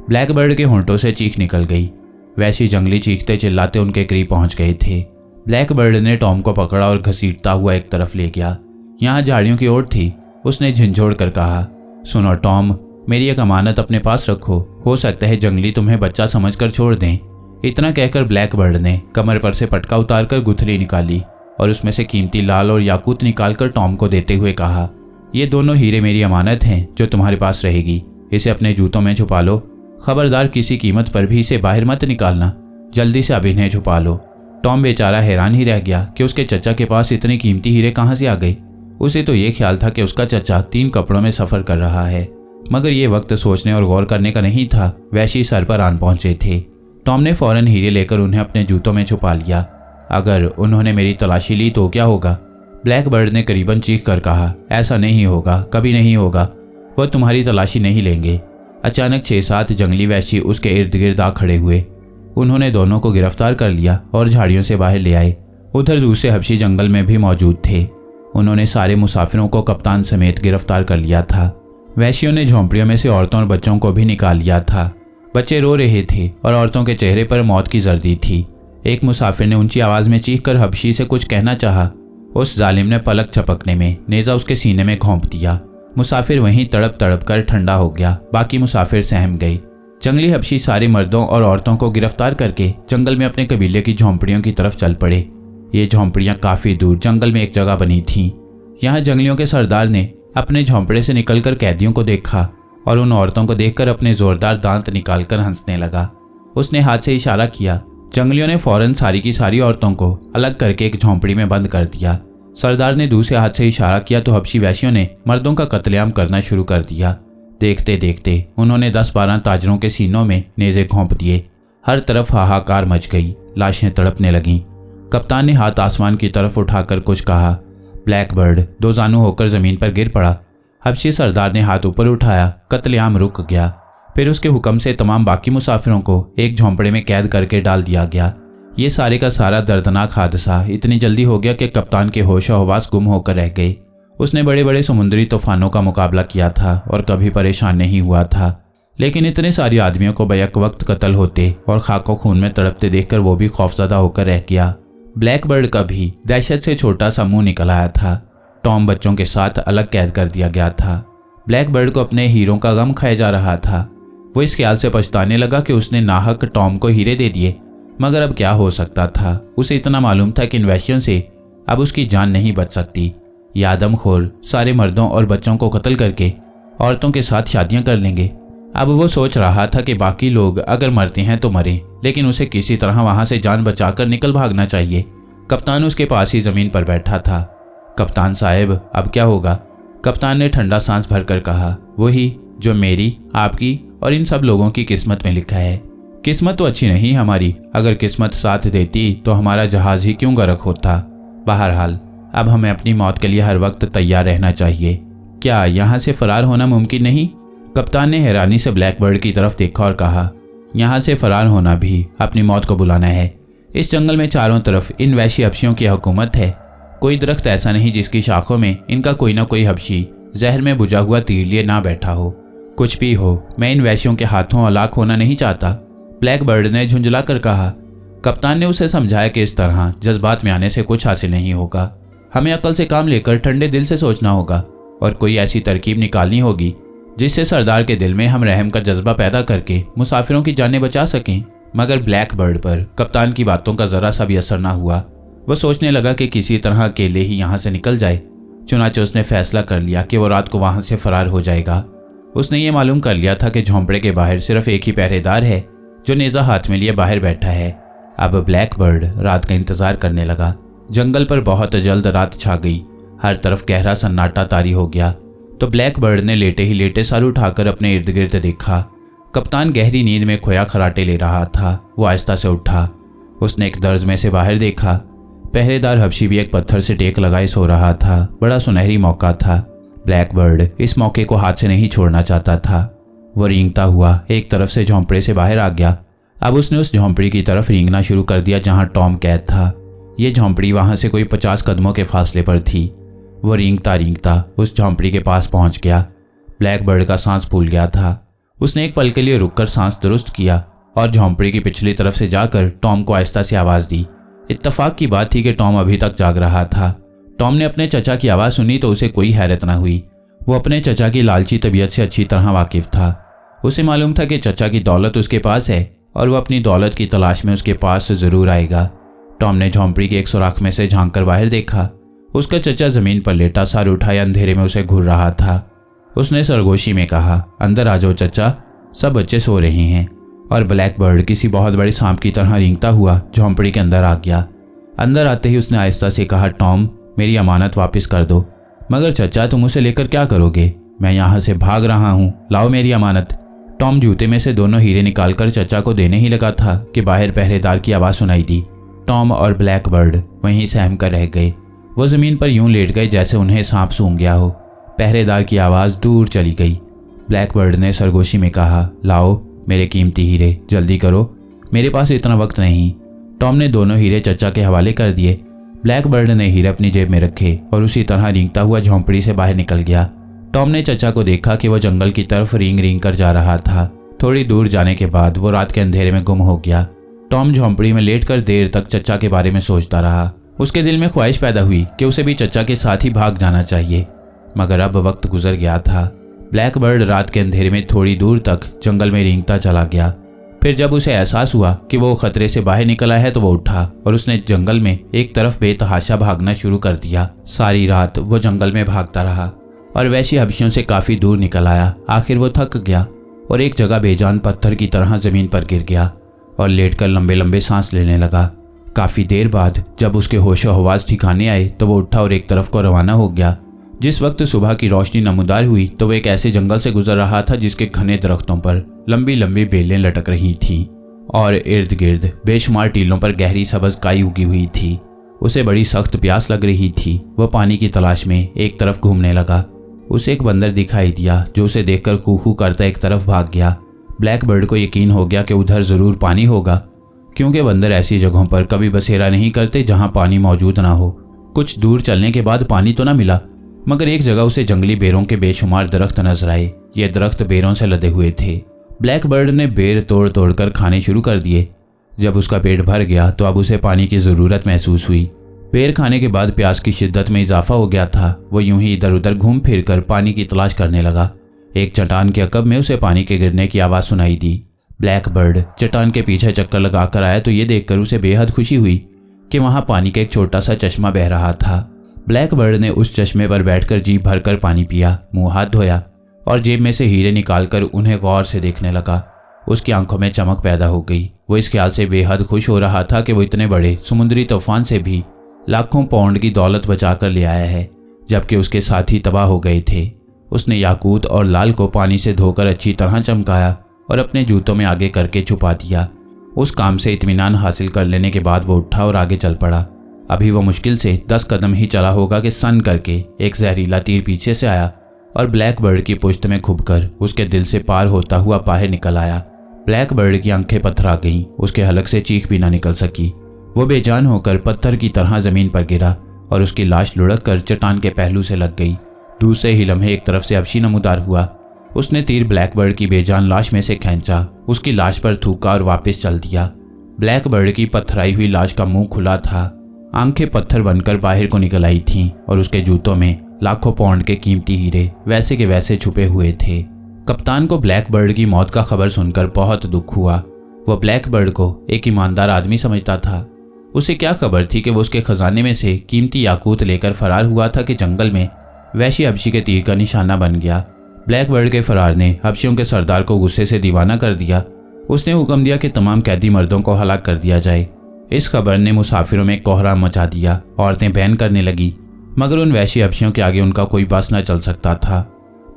ब्लैकबर्ड के होंठों से चीख निकल गई। वैसी जंगली चीखते चिल्लाते उनके करीब पहुंच गए थे। ब्लैकबर्ड ने टॉम को पकड़ा और घसीटता हुआ एक तरफ ले गया। यहाँ झाड़ियों की ओर थी। उसने झिंझोड़ कर कहा, सुनो टॉम, मेरी एक अमानत अपने पास रखो। हो सकता है जंगली तुम्हें बच्चा समझकर छोड़ दें। इतना कहकर ब्लैकबर्ड ने कमर पर से पटका उतारकर गुथली निकाली और उसमें से कीमती लाल और याकूत निकालकर टॉम को देते हुए कहा, ये दोनों हीरे मेरी अमानत हैं जो तुम्हारे पास रहेगी। इसे अपने जूतों में छुपा लो। खबरदार किसी कीमत पर भी इसे बाहर मत निकालना। जल्दी से अभी इन्हें छुपा लो। टॉम बेचारा हैरान ही रह गया कि उसके चचा के पास इतने कीमती हीरे कहाँ से आ गए। उसे तो ये ख्याल था कि उसका चचा 3 कपड़ों में सफ़र कर रहा है, मगर ये वक्त सोचने और गौर करने का नहीं था। वैशी सर पर आन पहुंचे थे। टॉम ने फौरन हीरे लेकर उन्हें अपने जूतों में छुपा लिया। अगर उन्होंने मेरी तलाशी ली तो क्या होगा? ब्लैकबर्ड ने करीबन चीख कर कहा, ऐसा नहीं होगा, कभी नहीं होगा। वह तुम्हारी तलाशी नहीं लेंगे। अचानक 6-7 जंगली वैशी उसके इर्द गिर्द आ खड़े हुए। उन्होंने दोनों को गिरफ्तार कर लिया और झाड़ियों से बाहर ले आए। उधर दूसरे हबशी जंगल में भी मौजूद थे। उन्होंने सारे मुसाफिरों को कप्तान समेत गिरफ्तार कर लिया था। वैशियों ने झोंपड़ियों में से औरतों और बच्चों को भी निकाल लिया था। बच्चे रो रहे थे और औरतों के चेहरे पर मौत की जर्दी थी। एक मुसाफिर ने ऊंची आवाज में चीख कर हबशी से कुछ कहना चाहा। उस जालिम ने पलक झपकने में नेजा उसके सीने में घोंप दिया। मुसाफिर वहीं तड़प तड़प कर ठंडा हो गया। बाकी मुसाफिर सहम गए। जंगली हबशी सारे मर्दों और औरतों को गिरफ्तार करके जंगल में अपने कबीले की झोंपड़ियों की तरफ चल पड़े। ये झोंपड़ियां काफी दूर जंगल में एक जगह बनी थीं। यहाँ जंगलियों के सरदार ने अपने झोंपड़े से निकलकर कैदियों को देखा और उन औरतों को देखकर अपने जोरदार दांत निकालकर हंसने लगा। उसने हाथ से इशारा किया। जंगलियों ने फौरन सारी की सारी औरतों को अलग करके एक झोंपड़ी में बंद कर दिया। सरदार ने दूसरे हाथ से इशारा किया तो हबशी वैशियों ने मर्दों का कत्लेआम करना शुरू कर दिया। देखते देखते उन्होंने 10-12 ताजरों के सीनों में नेज़े घोंप दिए। हर तरफ हाहाकार मच गई। लाशें तड़पने लगीं। कप्तान ने हाथ आसमान की तरफ उठाकर कुछ कहा। ब्लैकबर्ड दो जानू होकर जमीन पर गिर पड़ा। हबशी सरदार ने हाथ ऊपर उठाया। कत्लेआम रुक गया। फिर उसके हुक्म से तमाम बाकी मुसाफिरों को एक झोंपड़े में कैद करके डाल दिया गया। ये सारे का सारा दर्दनाक हादसा इतनी जल्दी हो गया कि कप्तान के होश और हवास गुम होकर रह गए। उसने बड़े बड़े समुद्री तूफानों का मुकाबला किया था और कभी परेशान नहीं हुआ था, लेकिन इतने सारे आदमियों को बैक वक्त कत्ल होते और खाको खून में तड़पते देखकर वो भी खौफजदा होकर रह गया। ब्लैकबर्ड का भी दहशत से छोटा सा मुंह निकल आया था। टॉम बच्चों के साथ अलग कैद कर दिया गया था। ब्लैकबर्ड को अपने हीरों का गम खाया जा रहा था। वो इस ख्याल से पछताने लगा कि उसने नाहक टॉम को हीरे दे दिए, मगर अब क्या हो सकता था। उसे इतना मालूम था कि इन वैश्यों से अब उसकी जान नहीं बच सकती। ये आदमखोर सारे मर्दों और बच्चों को कत्ल करके औरतों के साथ शादियां कर लेंगे। अब वो सोच रहा था कि बाकी लोग अगर मरते हैं तो मरें, लेकिन उसे किसी तरह वहां से जान बचाकर निकल भागना चाहिए। कप्तान उसके पास ही जमीन पर बैठा था। कप्तान साहब, अब क्या होगा? कप्तान ने ठंडा सांस भरकर कहा, वही जो मेरी, आपकी और इन सब लोगों की किस्मत में लिखा है। किस्मत तो अच्छी नहीं हमारी। अगर किस्मत साथ देती तो हमारा जहाज ही क्यों गर्क होता। बहरहाल अब हमें अपनी मौत के लिए हर वक्त तैयार रहना चाहिए। क्या यहाँ से फरार होना मुमकिन नहीं? कप्तान ने हैरानी से ब्लैकबर्ड की तरफ देखा और कहा, यहाँ से फरार होना भी अपनी मौत को बुलाना है। इस जंगल में चारों तरफ इन वैशी हबशियों की हुकूमत है। कोई दरख्त ऐसा नहीं जिसकी शाखों में इनका कोई ना कोई हबशी जहर में बुझा हुआ तीर लिए ना बैठा हो। कुछ भी हो, मैं इन वैशियों के हाथों हलाक होना नहीं चाहता। ब्लैकबर्ड ने झुंझला कर कहा। कप्तान ने उसे समझाया कि इस तरह जज्बात में आने से कुछ हासिल नहीं होगा। हमें अक्ल से काम लेकर ठंडे दिल से सोचना होगा और कोई ऐसी तरकीब निकालनी होगी जिससे सरदार के दिल में हम रहम का जज्बा पैदा करके मुसाफिरों की जानें बचा सकें। मगर ब्लैक बर्ड पर कप्तान की बातों का जरा सा भी असर ना हुआ। वह सोचने लगा कि किसी तरह अकेले ही यहाँ से निकल जाए। चुनाचे उसने फैसला कर लिया कि वो रात को वहां से फरार हो जाएगा। उसने ये मालूम कर लिया था कि झोंपड़े के बाहर सिर्फ एक ही पहरेदार है जो नेजा हाथ में लिए बाहर बैठा है। अब ब्लैक बर्ड रात का इंतजार करने लगा। जंगल पर बहुत जल्द रात छा गई। हर तरफ गहरा सन्नाटा तारी हो गया तो ब्लैक बर्ड ने लेटे ही लेटे सर उठाकर अपने इर्द गिर्द देखा। कप्तान गहरी नींद में खोया खराटे ले रहा था। वो आहिस्ता से उठा। उसने एक दर्ज में से बाहर देखा। पहरेदार हबशी भी एक पत्थर से टेक लगाए सो रहा था। बड़ा सुनहरी मौका था। ब्लैक बर्ड इस मौके को हाथ से नहीं छोड़ना चाहता था। वो रेंगता हुआ एक तरफ से झोंपड़े से बाहर आ गया। अब उसने उस झोंपड़ी की तरफ रेंगना शुरू कर दिया जहां टॉम कैद था। ये झोंपड़ी वहां से कोई 50 कदमों के फासले पर थी। वो रेंगता उस झोंपड़ी के पास पहुंच गया। ब्लैक बर्ड का सांस फूल गया था। उसने एक पल के लिए रुककर सांस दुरुस्त किया और झोंपड़ी की पिछली तरफ से जाकर टॉम को आहिस्ता से आवाज दी। इत्तफाक की बात थी कि टॉम अभी तक जाग रहा था। टॉम ने अपने चचा की आवाज़ सुनी तो उसे कोई हैरत न हुई। वो अपने चचा की लालची तबीयत से अच्छी तरह वाकिफ था। उसे मालूम था कि चचा की दौलत उसके पास है और वो अपनी दौलत की तलाश में उसके पास ज़रूर आएगा। टॉम ने झोंपड़ी के एक सुराख में से झांक कर बाहर देखा। उसका चचा ज़मीन पर लेटा सर उठाए अंधेरे में उसे घूर रहा था। उसने सरगोशी में कहा, अंदर आ जाओ चचा, सब बच्चे सो रहे हैं। और ब्लैक बर्ड किसी बहुत बड़े सांप की तरह रेंगता हुआ झोंपड़ी के अंदर आ गया। अंदर आते ही उसने आहिस्ता से कहा, टॉम मेरी अमानत वापस कर दो। मगर चचा तुम उसे लेकर क्या करोगे? मैं यहाँ से भाग रहा हूँ, लाओ मेरी अमानत। टॉम जूते में से दोनों हीरे निकालकर चचा को देने ही लगा था कि बाहर पहरेदार की आवाज़ सुनाई दी। टॉम और ब्लैक बर्ड वहीं सहम कर रह गए। वो ज़मीन पर यूं लेट गए जैसे उन्हें सांप सूंघ गया हो। पहरेदार की आवाज़ दूर चली गई। ब्लैक बर्ड ने सरगोशी में कहा, लाओ मेरे कीमती हीरे, जल्दी करो, मेरे पास इतना वक्त नहीं। टॉम ने दोनों हीरे चचा के हवाले कर दिए। ब्लैक बर्ड ने हीरे अपनी जेब में रखे और उसी तरह रेंगता हुआ झोंपड़ी से बाहर निकल गया। टॉम ने चचा को देखा कि वह जंगल की तरफ रेंग कर जा रहा था। थोड़ी दूर जाने के बाद वो रात के अंधेरे में गुम हो गया। टॉम झोंपड़ी में लेटकर देर तक चचा के बारे में सोचता रहा। उसके दिल में ख्वाहिश पैदा हुई कि उसे भी चचा के साथ ही भाग जाना चाहिए, मगर अब वक्त गुजर गया था। ब्लैक बर्ड रात के अंधेरे में थोड़ी दूर तक जंगल में रेंगता चला गया। फिर जब उसे एहसास हुआ कि वो खतरे से बाहर निकला है तो वो उठा और उसने जंगल में एक तरफ बेतहाशा भागना शुरू कर दिया। सारी रात वो जंगल में भागता रहा और वैसी हबशियों से काफ़ी दूर निकल आया। आखिर वो थक गया और एक जगह बेजान पत्थर की तरह ज़मीन पर गिर गया और लेटकर लंबे लंबे सांस लेने लगा। काफ़ी देर बाद जब उसके होशो हवास ठिकाने आए तो वो उठा और एक तरफ को रवाना हो गया। जिस वक्त सुबह की रोशनी नमूदार हुई तो वो एक ऐसे जंगल से गुजर रहा था जिसके घने दरख्तों पर लंबी लंबी बेलें लटक रही थीं और इर्द गिर्द बेशुमार टीलों पर गहरी सब्ज़ काई उगी हुई थी। उसे बड़ी सख्त प्यास लग रही थी। वह पानी की तलाश में एक तरफ घूमने लगा। उसे एक बंदर दिखाई दिया जो उसे देखकर कू करता एक तरफ भाग गया। ब्लैक बर्ड को यकीन हो गया कि उधर ज़रूर पानी होगा, क्योंकि बंदर ऐसी जगहों पर कभी बसेरा नहीं करते जहां पानी मौजूद ना हो। कुछ दूर चलने के बाद पानी तो ना मिला, मगर एक जगह उसे जंगली बेरों के बेशुमार दरख्त नजर आए। ये दरख्त बेरों से लदे हुए थे। ब्लैक बर्ड ने बेर तोड़ तोड़ कर खाने शुरू कर दिए। जब उसका पेट भर गया तो अब उसे पानी की ज़रूरत महसूस हुई। बेर खाने के बाद प्यास की शिद्दत में इजाफा हो गया था। वो यूं ही इधर उधर घूम फिर कर पानी की तलाश करने लगा। एक चट्टान के अकब में उसे पानी के गिरने की आवाज़ सुनाई दी। ब्लैक बर्ड चट्टान के पीछे चक्कर लगाकर आया तो ये देखकर उसे बेहद खुशी हुई कि वहां पानी का एक छोटा सा चश्मा बह रहा था। ब्लैक बर्ड ने उस चश्मे पर बैठकर जी भरकर पानी पिया, मुंह हाथ धोया और जेब में से हीरे निकालकर उन्हें गौर से देखने लगा। उसकी आंखों में चमक पैदा हो गई। वो इस ख्याल से बेहद खुश हो रहा था कि वो इतने बड़े समुद्री तूफान से भी लाखों पाउंड की दौलत बचाकर ले आया है, जबकि उसके साथी तबाह हो गए थे। उसने याकूत और लाल को पानी से धोकर अच्छी तरह चमकाया और अपने जूतों में आगे करके छुपा दिया। उस काम से इत्मीनान हासिल कर लेने के बाद वो उठा और आगे चल पड़ा। अभी वो मुश्किल से 10 कदम ही चला होगा कि सन करके एक जहरीला तीर पीछे से आया और ब्लैक बर्ड की पुश्त में खुबकर उसके दिल से पार होता हुआ बाहर निकल आया। ब्लैक बर्ड की आंखें पथरा गईं। उसके हलक से चीख भी ना निकल सकी। वो बेजान होकर पत्थर की तरह जमीन पर गिरा और उसकी लाश लुढ़क कर चट्टान के पहलू से लग गई। दूसरे ही लम्हे एक तरफ से हबशी नमूदार हुआ। उसने तीर ब्लैक बर्ड की बेजान लाश में से खींचा, उसकी लाश पर थूका और वापस चल दिया। ब्लैक बर्ड की पथराई हुई लाश का मुंह खुला था आंखें पत्थर बनकर बाहर को निकल आई थीं और उसके जूतों में लाखों पाउंड के कीमती हीरे वैसे के वैसे छुपे हुए थे। कप्तान को ब्लैक बर्ड की मौत का खबर सुनकर बहुत दुख हुआ। वह ब्लैक बर्ड को एक ईमानदार आदमी समझता था। उसे क्या खबर थी कि वो उसके खजाने में से कीमती याकूत लेकर फरार हुआ था कि जंगल में वैशी हबशी के तीर का निशाना बन गया। ब्लैक बर्ड के फरार ने हबशियों के सरदार को गुस्से से दीवाना कर दिया। उसने हुक्म दिया कि तमाम कैदी मर्दों को हलाक कर दिया जाए। इस खबर ने मुसाफिरों में कोहराम मचा दिया। औरतें बैन करने लगी, मगर उन वैशी हबशियों के आगे उनका कोई बस न चल सकता था।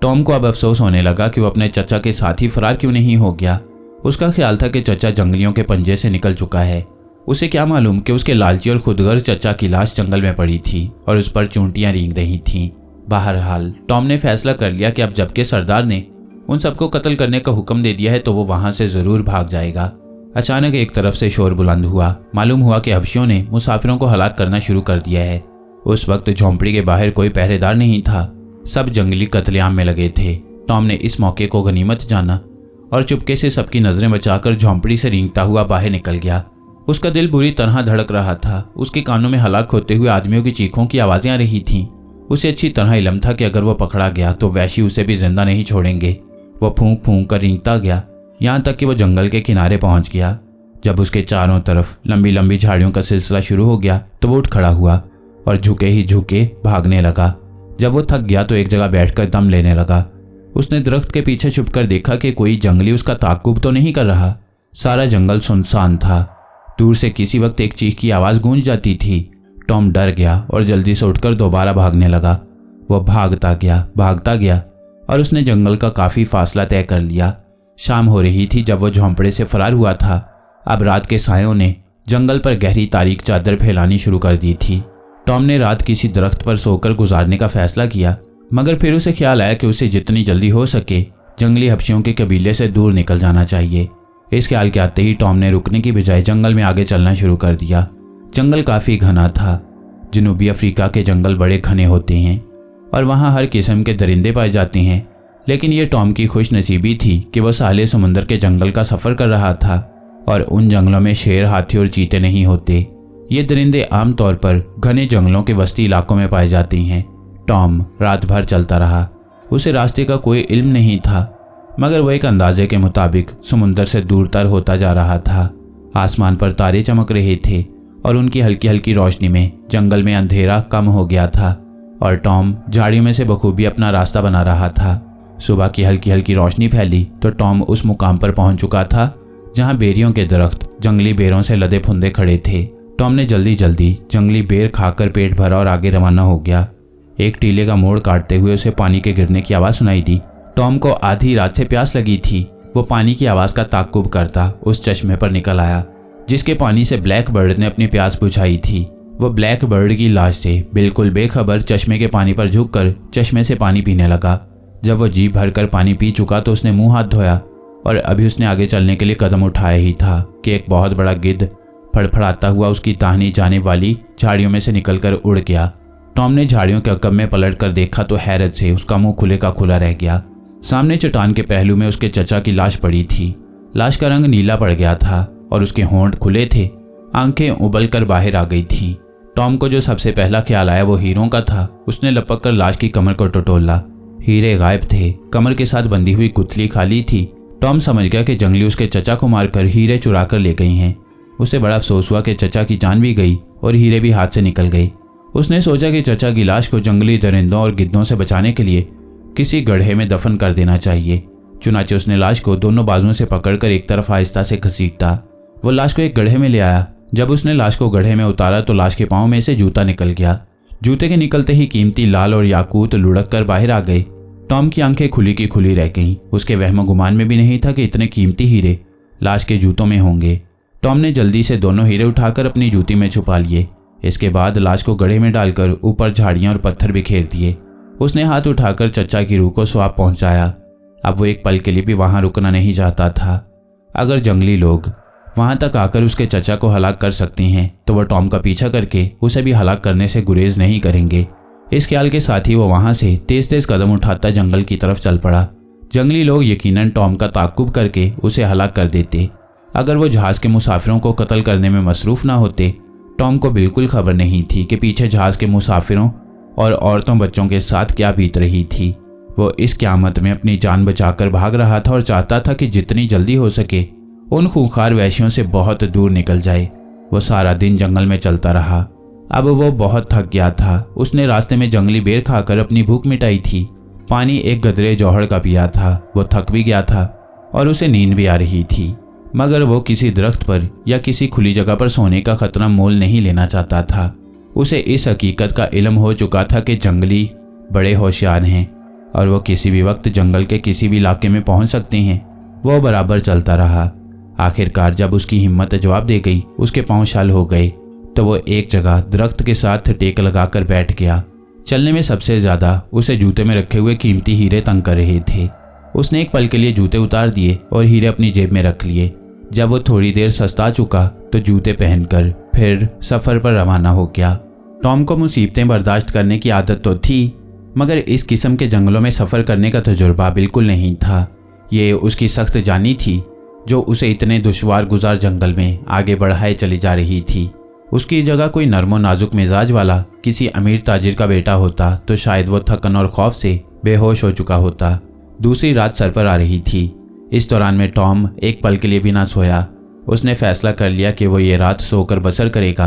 टॉम को अब अफसोस होने लगा कि वो अपने चचा के साथ ही फरार क्यों नहीं हो गया। उसका ख्याल था कि चचा जंगलियों के पंजे से निकल चुका है। उसे क्या मालूम कि उसके लालची और खुदगर्ज चचा की लाश जंगल में पड़ी थी और उस पर चूंटियां रेंग रही थीं। बहरहाल टॉम ने फैसला कर लिया कि अब जबकि सरदार ने उन सबको कत्ल करने का हुक्म दे दिया है तो वो वहां से जरूर भाग जाएगा। अचानक एक तरफ से शोर बुलंद हुआ। मालूम हुआ कि हबशियों ने मुसाफिरों को हलाक करना शुरू कर दिया है। उस वक्त झोंपड़ी के बाहर कोई पहरेदार नहीं था। सब जंगली कत्लेआम में लगे थे। टॉम ने इस मौके को गनीमत जाना और चुपके से सबकी नजरें बचाकर झोंपड़ी से रेंगता हुआ बाहर निकल गया। उसका दिल बुरी तरह धड़क रहा था। उसके कानों में हलाक होते हुए आदमियों की चीखों की आवाजें आ रही थीं। उसे अच्छी तरह इल्म था कि अगर वो पकड़ा गया तो वैशी उसे भी जिंदा नहीं छोड़ेंगे। वह फूंक फूंक कर रेंगता गया, यहाँ तक कि वह जंगल के किनारे पहुंच गया। जब उसके चारों तरफ लंबी लंबी झाड़ियों का सिलसिला शुरू हो गया तो वो उठ खड़ा हुआ और झुके ही झुके भागने लगा। जब वो थक गया तो एक जगह बैठकर दम लेने लगा। उसने दरख्त के पीछे छुपकर देखा कि कोई जंगली उसका ताक़ुब तो नहीं कर रहा। सारा जंगल सुनसान था। दूर से किसी वक्त एक चीख की आवाज़ गूंज जाती थी। टॉम डर गया और जल्दी से उठकर दोबारा भागने लगा। वह भागता गया और उसने जंगल का काफ़ी फासला तय कर लिया। शाम हो रही थी जब वह झोंपड़े से फरार हुआ था। अब रात के सायों ने जंगल पर गहरी तारीक चादर फैलानी शुरू कर दी थी। टॉम ने रात किसी दरख्त पर सोकर गुजारने का फैसला किया, मगर फिर उसे ख्याल आया कि उसे जितनी जल्दी हो सके जंगली हबशियों के कबीले से दूर निकल जाना चाहिए। इस ख्याल के आते ही टॉम ने रुकने की बजाय जंगल में आगे चलना शुरू कर दिया। जंगल काफ़ी घना था। जनूबी अफ्रीका के जंगल बड़े घने होते हैं और वहाँ हर किस्म के दरिंदे पाए जाते हैं, लेकिन ये टॉम की खुशनसीबी थी कि वह साले समुंदर के जंगल का सफ़र कर रहा था और उन जंगलों में शेर, हाथी और चीते नहीं होते। ये दरिंदे आमतौर पर घने जंगलों के वस्ती इलाकों में पाए जाते हैं। टॉम रात भर चलता रहा। उसे रास्ते का कोई इल्म नहीं था, मगर वह एक अंदाजे के मुताबिक समुंदर से दूरतर होता जा रहा था। आसमान पर तारे चमक रहे थे और उनकी हल्की हल्की रोशनी में जंगल में अंधेरा कम हो गया था और टॉम झाड़ियों में से बखूबी अपना रास्ता बना रहा था। सुबह की हल्की हल्की रोशनी फैली तो टॉम उस मुकाम पर पहुंच चुका था जहां बेरियों के दरख्त जंगली बेरों से लदे फुंदे खड़े थे। टॉम ने जल्दी जल्दी जंगली बेर खाकर पेट भरा और आगे रवाना हो गया। एक टीले का मोड़ काटते हुए उसे पानी के गिरने की आवाज़ सुनाई दी। टॉम को आधी रात से प्यास लगी थी। वो पानी की आवाज़ का ताक़ुब करता उस चश्मे पर निकल आया जिसके पानी से ब्लैक बर्ड ने अपनी प्यास बुझाई थी। वो ब्लैक बर्ड की लाश से बिल्कुल बेखबर चश्मे के पानी पर झुककर चश्मे से पानी पीने लगा। जब वो जी भरकर पानी पी चुका तो उसने मुंह हाथ धोया और अभी उसने आगे चलने के लिए कदम उठाया ही था कि एक बहुत बड़ा गिद्ध फड़फड़ाता हुआ उसकी टहनी जाने वाली झाड़ियों में से निकलकर उड़ गया। टॉम ने झाड़ियों के अकब में पलट कर देखा तो हैरत से उसका मुंह खुले का खुला रह गया। सामने चट्टान के पहलू में उसके चचा की लाश पड़ी थी। लाश का रंग नीला पड़ गया था और उसके होंठ खुले थे। आंखें उबल कर बाहर आ गई थीं। टॉम को जो सबसे पहला ख्याल आया वो हीरों का था। उसने लपक कर लाश की कमर को टटोला। हीरे गायब थे। कमर के साथ बंधी हुई गुथली खाली थी। टॉम समझ गया कि जंगली उसके चचा को मारकर हीरे चुरा कर ले गई हैं। उसे बड़ा अफसोस हुआ कि चचा की जान भी गई और हीरे भी हाथ से निकल गए। उसने सोचा कि चचा की लाश को जंगली दरिंदों और गिद्धों से बचाने के लिए किसी गड्ढे में दफन कर देना चाहिए। चुनाचे उसने लाश को दोनों बाजुओं से पकड़कर एक तरफ आहिस्ता से घसीटता। वो लाश को एक गड्ढे में ले आया। जब उसने लाश को गड्ढे में उतारा तो लाश के पाँव में से जूता निकल गया। जूते के निकलते ही कीमती लाल और याकूत लुढ़क कर बाहर आ गए। टॉम की आंखें खुली की खुली रह गईं। उसके वहम गुमान में भी नहीं था कि इतने कीमती हीरे लाश के जूतों में होंगे। टॉम ने जल्दी से दोनों हीरे उठाकर अपनी जूती में छुपा लिए। इसके बाद लाश को गड्ढे में डालकर ऊपर झाड़ियां और पत्थर बिखेर दिए। उसने हाथ उठाकर चचा की रूह को स्वाब पहुंचाया। अब वो एक पल के लिए भी वहां रुकना नहीं चाहता था। अगर जंगली लोग वहां तक आकर उसके चचा को हलाक कर सकते हैं तो वह टॉम का पीछा करके उसे भी हलाक करने से गुरेज नहीं करेंगे। इस ख्याल के साथ ही वो वहां से तेज तेज कदम उठाता जंगल की तरफ चल पड़ा। जंगली लोग यकीनन टॉम का ताक़ुब करके उसे हलाक कर देते। अगर वो जहाज के मुसाफिरों को कत्ल करने में मसरूफ़ ना होते टॉम को बिल्कुल खबर नहीं थी कि पीछे जहाज के मुसाफिरों और औरतों बच्चों के साथ क्या बीत रही थी। वो इस क़यामत में अपनी जान बचाकर भाग रहा था और चाहता था कि जितनी जल्दी हो सके उन खूंखार वैश्यों से बहुत दूर निकल जाए। वो सारा दिन जंगल में चलता रहा। अब वो बहुत थक गया था। उसने रास्ते में जंगली बेर खाकर अपनी भूख मिटाई थी। पानी एक गदरे जौहर का पिया था। वो थक भी गया था और उसे नींद भी आ रही थी, मगर वो किसी दरख्त पर या किसी खुली जगह पर सोने का खतरा मोल नहीं लेना चाहता था। उसे इस हकीकत का इल्म हो चुका था कि जंगली बड़े होशियार हैं और वो किसी भी वक्त जंगल के किसी भी इलाके में पहुंच सकते हैं। वो बराबर चलता रहा। आखिरकार जब उसकी हिम्मत जवाब दे गई, उसके पांव शाल हो गए, तो वो एक जगह दरख्त के साथ टेक लगाकर बैठ गया। चलने में सबसे ज्यादा उसे जूते में रखे हुए कीमती हीरे तंग कर रहे थे। उसने एक पल के लिए जूते उतार दिए और हीरे अपनी जेब में रख लिए। जब वो थोड़ी देर सस्ता चुका तो जूते पहनकर फिर सफर पर रवाना हो गया। टॉम को मुसीबतें बर्दाश्त करने की आदत तो थी, मगर इस किस्म के जंगलों में सफ़र करने का तजुर्बा बिल्कुल नहीं था। ये उसकी सख्त जानी थी जो उसे इतने दुश्वार गुजार जंगल में आगे बढ़ाए चली जा रही थी। उसकी जगह कोई नर्मो नाजुक मिजाज वाला किसी अमीर ताजिर का बेटा होता तो शायद वो थकन और खौफ से बेहोश हो चुका होता। दूसरी रात सर पर आ रही थी। इस दौरान में टॉम एक पल के लिए भी ना सोया। उसने फैसला कर लिया कि वो ये रात सोकर बसर करेगा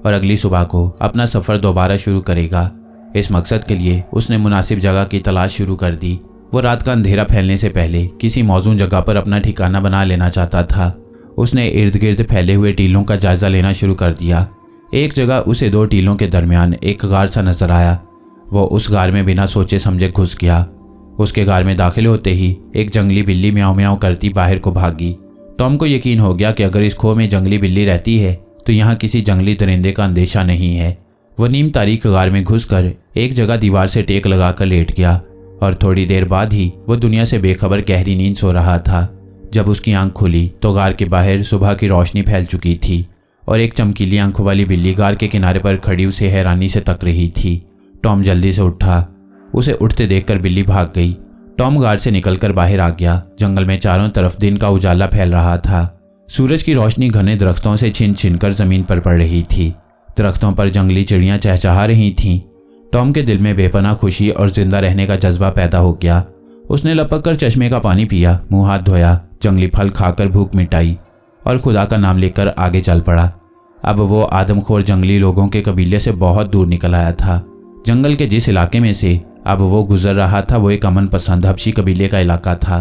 और अगली सुबह को अपना सफ़र दोबारा शुरू करेगा। इस मकसद के लिए उसने मुनासिब जगह की तलाश शुरू कर दी। वो रात का अंधेरा फैलने से पहले किसी मौजूद जगह पर अपना ठिकाना बना लेना चाहता था। उसने इर्द गिर्द फैले हुए टीलों का जायजा लेना शुरू कर दिया। एक जगह उसे दो टीलों के दरमियान एक गार सा नजर आया। वो उस गार में बिना सोचे समझे घुस गया। उसके गार में दाखिल होते ही एक जंगली बिल्ली म्याऊं म्याऊं करती बाहर को भागी। टॉम को यकीन हो गया कि अगर इस खो में जंगली बिल्ली रहती है तो यहाँ किसी जंगली दरिंदे का अंदेशा नहीं है। वो नीम तारीख गार में घुसकर एक जगह दीवार से टेक लगाकर लेट गया और थोड़ी देर बाद ही वो दुनिया से बेखबर गहरी नींद सो रहा था। जब उसकी आंख खुली तो गार के बाहर सुबह की रोशनी फैल चुकी थी और एक चमकीली आंखों वाली बिल्ली गार के किनारे पर खड़ी उसे हैरानी से तक रही थी। टॉम जल्दी से उठा। उसे उठते देखकर बिल्ली भाग गई। टॉम गार से निकलकर बाहर आ गया। जंगल में चारों तरफ दिन का उजाला फैल रहा था। सूरज की रोशनी घने दरख्तों से छिन छिन कर जमीन पर पड़ रही थी। दरख्तों पर जंगली चिड़ियां चहचहा रही थीं। टॉम के दिल में बेपनाह खुशी और जिंदा रहने का जज्बा पैदा हो गया। उसने लपक कर चश्मे का पानी पिया, मुंह हाथ धोया, जंगली फल खाकर भूख मिटाई और खुदा का नाम लेकर आगे चल पड़ा। अब वो आदमखोर जंगली लोगों के कबीले से बहुत दूर निकल आया था। जंगल के जिस इलाके में से अब वो गुजर रहा था वो एक अमन पसंद हबशी कबीले का इलाका था।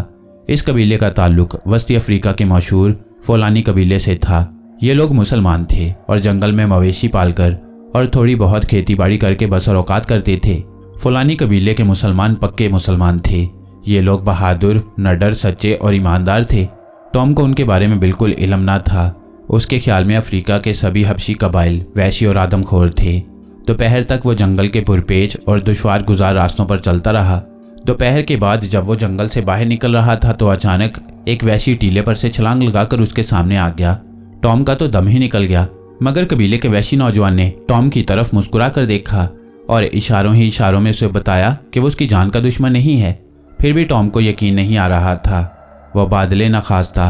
इस कबीले का ताल्लुक वस्ती अफ्रीका के मशहूर फोलानी कबीले से था। ये लोग मुसलमान थे और जंगल में मवेशी पालकर और थोड़ी बहुत खेतीबाड़ी करके बसर औकात करते थे। फोलानी कबीले के मुसलमान पक्के मुसलमान थे। ये लोग बहादुर, निडर, सच्चे और ईमानदार थे। टॉम को उनके बारे में बिल्कुल इल्म ना था। उसके ख्याल में अफ्रीका के सभी हबशी कबाइल वैशी और आदमखोर थे। दोपहर तक वो जंगल के पुरपेच और दुश्वार गुजार रास्तों पर चलता रहा। दोपहर के बाद जब वो जंगल से बाहर निकल रहा था तो अचानक एक वैशी टीले पर से छलांग लगाकर उसके सामने आ गया। टॉम का तो दम ही निकल गया, मगर कबीले के वैशी नौजवान ने टॉम की तरफ मुस्कुरा कर देखा और इशारों ही इशारों में उसे बताया कि वो उसकी जान का दुश्मन नहीं है। फिर भी टॉम को यकीन नहीं आ रहा था। वह बादले नखास्ता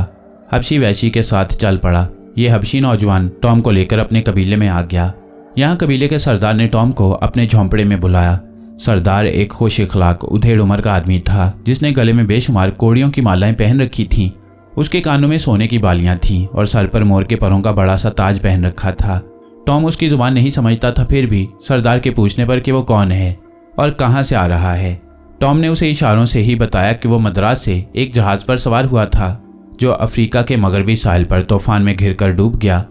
हबशी वैशी के साथ चल पड़ा। ये हबशी नौजवान टॉम को लेकर अपने कबीले में आ गया। यहाँ कबीले के सरदार ने टॉम को अपने झोंपड़े में बुलाया। सरदार एक खुश इखलाक उधेड़ उम्र का आदमी था जिसने गले में बेशुमार कोड़ियों की मालाएं पहन रखी थीं। उसके कानों में सोने की बालियां थीं और सर पर मोर के परों का बड़ा सा ताज पहन रखा था। टॉम उसकी जुबान नहीं समझता था, फिर भी सरदार के पूछने पर कि वो कौन है और कहाँ से आ रहा है, टॉम ने उसे इशारों से ही बताया कि वो मद्रास से एक जहाज पर सवार हुआ था जो अफ्रीका के मगरबी साहिल पर तूफान में घिरकर डूब गया।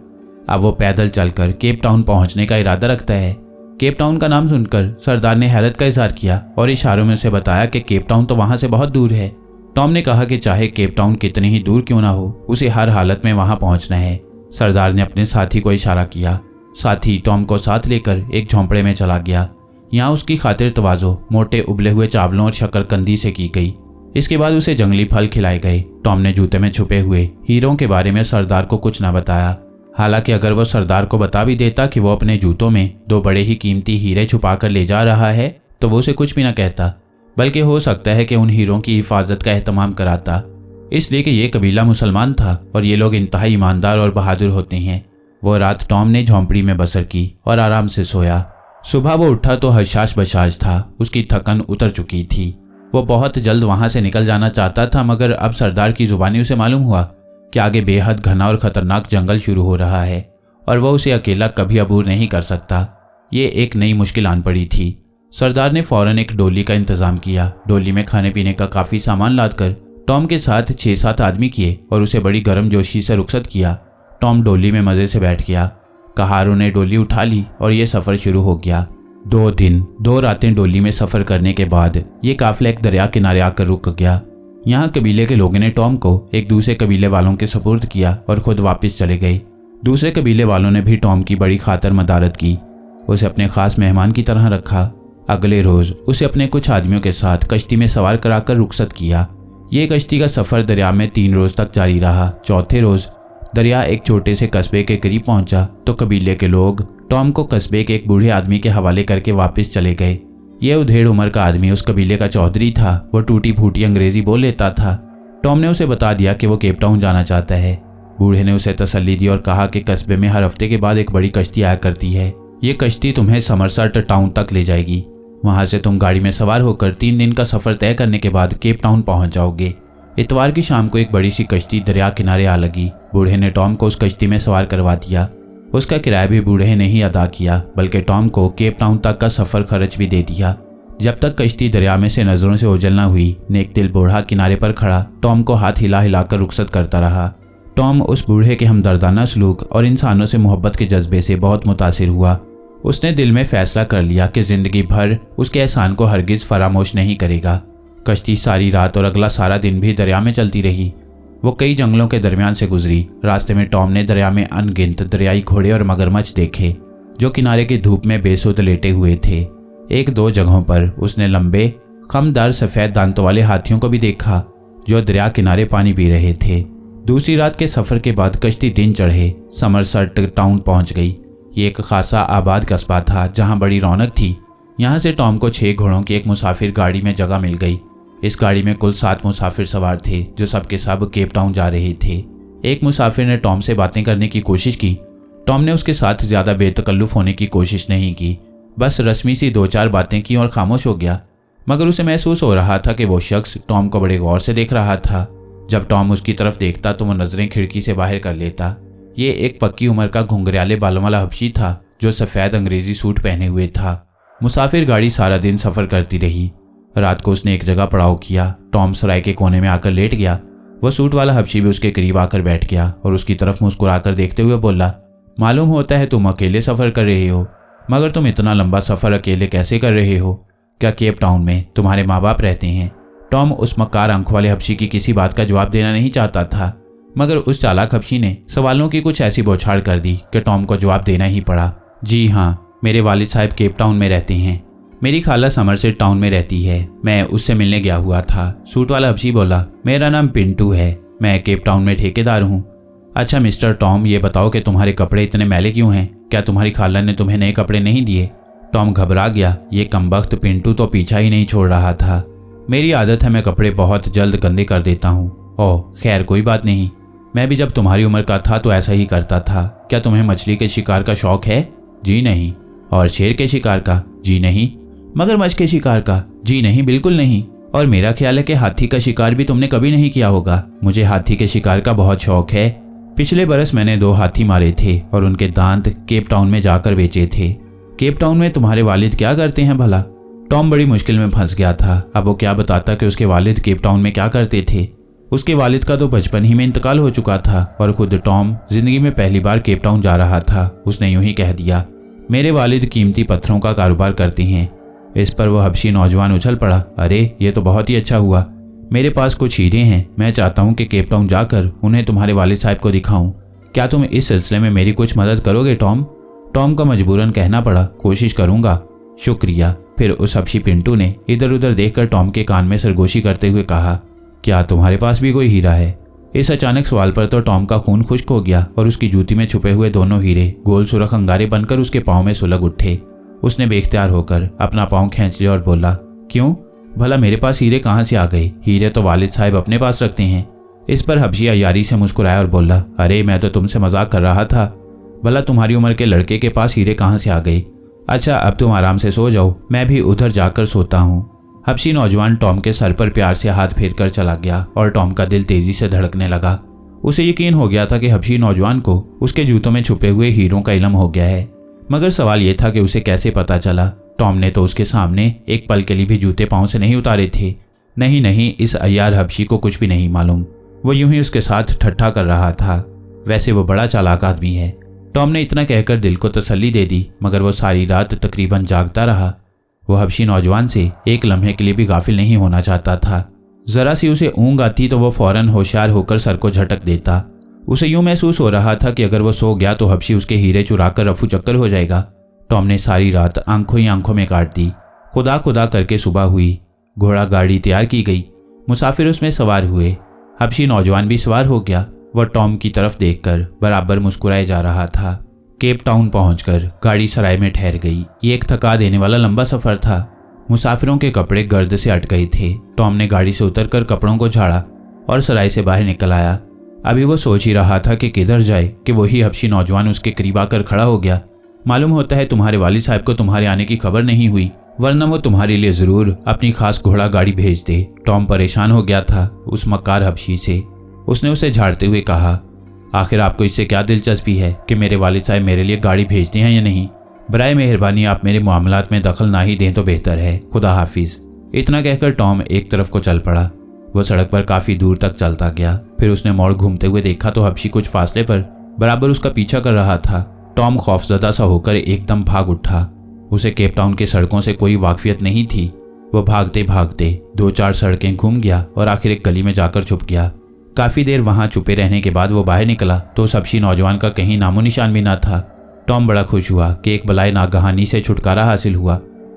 अब वो पैदल चलकर केप टाउन पहुंचने का इरादा रखता है। केप टाउन का नाम सुनकर सरदार ने हैरत का इजहार किया और इशारों में उसे बताया कि केप टाउन तो वहां से बहुत दूर है। टॉम ने कहा कि चाहे केप टाउन कितनी ही दूर क्यों ना हो, उसे हर हालत में वहां पहुंचना है। सरदार ने अपने साथी को इशारा किया। साथी टॉम को साथ लेकर एक झोंपड़े में चला गया। यहाँ उसकी खातिर तवाज़ो मोटे उबले हुए चावलों और शक्करकंदी से की गई। इसके बाद उसे जंगली फल खिलाए गए। टॉम ने जूते में छुपे हुए हीरों के बारे में सरदार को कुछ न बताया। हालांकि अगर वो सरदार को बता भी देता कि वो अपने जूतों में दो बड़े ही कीमती हीरे छुपा कर ले जा रहा है तो वो उसे कुछ भी न कहता, बल्कि हो सकता है कि उन हीरों की हिफाजत का एहतमाम कराता, इसलिए कि ये कबीला मुसलमान था और ये लोग इंतहाई ईमानदार और बहादुर होते हैं। वो रात टॉम ने झोंपड़ी में बसर की और आराम से सोया। सुबह वो उठा तो हशाश बशाश था, उसकी थकन उतर चुकी थी। वो बहुत जल्द वहां से निकल जाना चाहता था, मगर अब सरदार की जुबानी उसे मालूम हुआ कि आगे बेहद घना और खतरनाक जंगल शुरू हो रहा है और वह उसे अकेला कभी अबूर नहीं कर सकता। ये एक नई मुश्किल आन पड़ी थी। सरदार ने फौरन एक डोली का इंतजाम किया। डोली में खाने पीने का काफी सामान लादकर टॉम के साथ 6-7 आदमी किए और उसे बड़ी गर्मजोशी से रुखसत किया। टॉम डोली में मजे से बैठ गया। कहारों ने डोली उठा ली और ये सफर शुरू हो गया। 2 दिन 2 रातें डोली में सफर करने के बाद ये काफिला एक दरिया किनारे आकर रुक गया। यहाँ कबीले के लोगों ने टॉम को एक दूसरे कबीले वालों के सुपुर्द किया और खुद वापस चले गए। दूसरे कबीले वालों ने भी टॉम की बड़ी खातर मदारत की, उसे अपने खास मेहमान की तरह रखा। अगले रोज उसे अपने कुछ आदमियों के साथ कश्ती में सवार कराकर रुखसत किया। ये कश्ती का सफर दरिया में 3 रोज तक जारी रहा। चौथे रोज दरिया एक छोटे से कस्बे के करीब पहुंचा तो कबीले के लोग टॉम को कस्बे के एक बूढ़े आदमी के हवाले करके वापस चले गए। यह उधेड़ उम्र का आदमी उस कबीले का चौधरी था। वो टूटी फूटी अंग्रेजी बोल लेता था। टॉम ने उसे बता दिया कि वो केप टाउन जाना चाहता है। बूढ़े ने उसे तसल्ली दी और कहा कि कस्बे में हर हफ्ते के बाद एक बड़ी कश्ती आया करती है। ये कश्ती तुम्हें समरसेट टाउन तक ले जाएगी। वहां से तुम गाड़ी में सवार होकर 3 दिन का सफर तय करने के बाद केप टाउन पहुंच जाओगे। इतवार की शाम को एक बड़ी सी कश्ती दरिया किनारे आ लगी। बूढ़े ने टॉम को उस कश्ती में सवार करवा दिया। उसका किराया भी बूढ़े ने ही अदा किया, बल्कि टॉम को केप टाउन तक का सफर खर्च भी दे दिया। जब तक कश्ती दरिया में से नजरों से ओझल न हुई, नेक दिल बूढ़ा किनारे पर खड़ा टॉम को हाथ हिला हिलाकर रुखसत करता रहा। टॉम उस बूढ़े के हमदर्दाना सलूक और इंसानों से मोहब्बत के जज्बे से बहुत मुतासिर हुआ। उसने दिल में फैसला कर लिया कि जिंदगी भर उसके एहसान को हरगिज फरामोश नहीं करेगा। कश्ती सारी रात और अगला सारा दिन भी दरिया में चलती रही। वो कई जंगलों के दरमियान से गुजरी। रास्ते में टॉम ने दरिया में अनगिनत दरियाई घोड़े और मगरमच्छ देखे जो किनारे की धूप में बेसुध लेटे हुए थे। 1-2 जगहों पर उसने लंबे खमदार सफेद दांतों वाले हाथियों को भी देखा जो दरिया किनारे पानी पी रहे थे। दूसरी रात के सफर के बाद कश्ती दिन चढ़े समरसेट टाउन पहुंच गई। ये एक खासा आबाद कस्बा था जहां बड़ी रौनक थी। यहां से टॉम को 6 घोड़ों की एक मुसाफिर गाड़ी में जगह मिल गई। इस गाड़ी में कुल 7 मुसाफिर सवार थे जो सबके सब केप टाउन जा रहे थे। एक मुसाफिर ने टॉम से बातें करने की कोशिश की। टॉम ने उसके साथ ज्यादा बेतकल्लुफ होने की कोशिश नहीं की, बस रस्मी सी 2-4 बातें की और खामोश हो गया। मगर उसे महसूस हो रहा था कि वो शख्स टॉम को बड़े गौर से देख रहा था। जब टॉम उसकी तरफ देखता तो वो नजरें खिड़की से बाहर कर लेता। ये एक पक्की उम्र का घुंघराले बालों वाला हबशी था जो सफेद अंग्रेजी सूट पहने हुए था। मुसाफिर गाड़ी सारा दिन सफर करती रही। रात को उसने एक जगह पड़ाव किया। टॉम सराय के कोने में आकर लेट गया। वह सूट वाला हबशी भी उसके करीब आकर बैठ गया और उसकी तरफ मुस्कुराकर देखते हुए बोला, मालूम होता है तुम अकेले सफर कर रहे हो, मगर तुम इतना लंबा सफर अकेले कैसे कर रहे हो? क्या केप टाउन में तुम्हारे माँ बाप रहते हैं? टॉम उस मक्कार आंख वाले हबशी की किसी बात का जवाब देना नहीं चाहता था, मगर उस चालाक हबशी ने सवालों की कुछ ऐसी बौछार कर दी कि टॉम को जवाब देना ही पड़ा। जी हाँ, मेरे वालिद साहब केप टाउन में रहते हैं। मेरी खाला समरसेट टाउन में रहती है। मैं उससे मिलने गया हुआ था। सूट वाला हबशी बोला, मेरा नाम पिंटू है, मैं केप टाउन में ठेकेदार हूँ। अच्छा मिस्टर टॉम, ये बताओ कि तुम्हारे कपड़े इतने मैले क्यों हैं? क्या तुम्हारी खाला ने तुम्हें नए कपड़े नहीं दिए? टॉम घबरा गया। ये कमबख्त पिंटू तो पीछा ही नहीं छोड़ रहा था। मेरी आदत है, मैं कपड़े बहुत जल्द गंदे कर देता हूँ। ओह खैर कोई बात नहीं, मैं भी जब तुम्हारी उम्र का था तो ऐसा ही करता था। क्या तुम्हें मछली के शिकार का शौक है? जी नहीं। और शेर के शिकार का? जी नहीं। मगरमच्छ के शिकार का? जी नहीं, बिल्कुल नहीं। और मेरा ख्याल है कि हाथी का शिकार भी तुमने कभी नहीं किया होगा। मुझे हाथी के शिकार का बहुत शौक है। पिछले बरस मैंने 2 हाथी मारे थे और उनके दांत केप टाउन में जाकर बेचे थे। केप टाउन में तुम्हारे वालिद क्या करते हैं भला? टॉम बड़ी मुश्किल में फंस गया था। अब वो क्या बताता कि उसके वालिद केप टाउन में क्या करते थे। उसके वालिद का तो बचपन ही में इंतकाल हो चुका था और खुद टॉम जिंदगी में पहली बार केप टाउन जा रहा था। उसने यूं ही कह दिया, मेरे वालिद कीमती पत्थरों का कारोबार करते हैं। इस पर वो हबशी नौजवान उछल पड़ा, अरे ये तो बहुत ही अच्छा हुआ। मेरे पास कुछ हीरे हैं, मैं चाहता हूँ कि केप टाउन जाकर उन्हें तुम्हारे वालिद साहब को दिखाऊं। क्या तुम इस सिलसिले में मेरी कुछ मदद करोगे टॉम? टॉम का मजबूरन कहना पड़ा, कोशिश करूंगा। शुक्रिया। फिर उस हबशी पिंटू ने इधर उधर देखकर टॉम के कान में सरगोशी करते हुए कहा, क्या तुम्हारे पास भी कोई हीरा है? इस अचानक सवाल पर तो टॉम का खून खुश्क हो गया और उसकी जूती में छुपे हुए दोनों हीरे गोल सुरख अंगारे बनकर उसके पाँव में सुलग उठे। उसने बेख्तियार होकर अपना पाँव खींच लिया और बोला, क्यों भला मेरे पास हीरे कहाँ से आ गए? हीरे तो वालिद साहब अपने पास रखते हैं। इस पर हबशी अयारी से मुस्कुराया और बोला, अरे मैं तो तुमसे मजाक कर रहा था। भला तुम्हारी उम्र के लड़के के पास हीरे कहाँ से आ गए? अच्छा अब तुम आराम से सो जाओ, मैं भी उधर जाकर सोता हूँ। हबशी नौजवान टॉम के सर पर प्यार से हाथ फेर कर चला गया और टॉम का दिल तेजी से धड़कने लगा। उसे यकीन हो गया था कि हबशी नौजवान को उसके जूतों में छुपे हुए हीरों का इल्म हो गया है, मगर सवाल यह था कि उसे कैसे पता चला। टॉम ने तो उसके सामने एक पल के लिए भी जूते पांव से नहीं उतारे थे। नहीं, इस अय्यार हबशी को कुछ भी नहीं मालूम, वो यूं ही उसके साथ ठट्ठा कर रहा था। वैसे वो बड़ा चालाक आदमी है। टॉम ने इतना कहकर दिल को तसल्ली दे दी, मगर वो सारी रात तकरीबन जागता रहा। वो हबशी नौजवान से एक लम्हे के लिए भी गाफिल नहीं होना चाहता था। जरा सी उसे ऊँग आती तो वो फौरन होशियार होकर सर को झटक देता। उसे यूं महसूस हो रहा था कि अगर वो सो गया तो हबशी उसके हीरे चुराकर रफू चक्कर हो जाएगा। टॉम ने सारी रात आंखों ही आंखों में काट दी। खुदा करके सुबह हुई। घोड़ा गाड़ी तैयार की गई, मुसाफिर उसमें सवार हुए। हबशी नौजवान भी सवार हो गया। वह टॉम की तरफ देखकर बराबर मुस्कुराए जा रहा था। केप टाउन पहुंचकर गाड़ी सराय में ठहर गई। ये एक थका देने वाला लंबा सफर था। मुसाफिरों के कपड़े गर्द से अट गए थे। टॉम ने गाड़ी से उतरकर कपड़ों को झाड़ा और सराय से बाहर निकल आया। अभी वो सोच ही रहा था कि किधर जाए कि वही हबशी नौजवान उसके करीब आकर खड़ा हो गया। मालूम होता है तुम्हारे वालिद साहब को तुम्हारे आने की खबर नहीं हुई, वरना वो तुम्हारे लिए जरूर अपनी खास घोड़ा गाड़ी भेज दे। टॉम परेशान हो गया था उस मक्कार हबशी से। उसने उसे झाड़ते हुए कहा, आखिर आपको इससे क्या दिलचस्पी है कि मेरे वालिद साहब मेरे लिए गाड़ी भेजते हैं या नहीं? बराए मेहरबानी आप मेरे मामलात में दखल ना ही दें तो बेहतर है। खुदा हाफिज। इतना कहकर टॉम एक तरफ को चल पड़ा। वो सड़क पर काफी दूर तक चलता गया। फिर उसने मोड़ घूमते हुए देखा तो हबशी कुछ फासले पर बराबर उसका पीछा कर रहा था। टॉम खौफजदा सा होकर एकदम भाग उठा। उसे केप टाउन की सड़कों से कोई वाकफियत नहीं थी। वो भागते भागते 2-4 सड़कें घूम गया और आखिर एक गली में जाकर छुप गया। काफी देर वहां छुपे रहने के बाद वो बाहर निकला तो उस हबशी नौजवान का कहीं नामो निशान भी ना था। टॉम बड़ा खुश हुआ कि एक बलाए नागहानी से छुटकारा हासिल हुआ।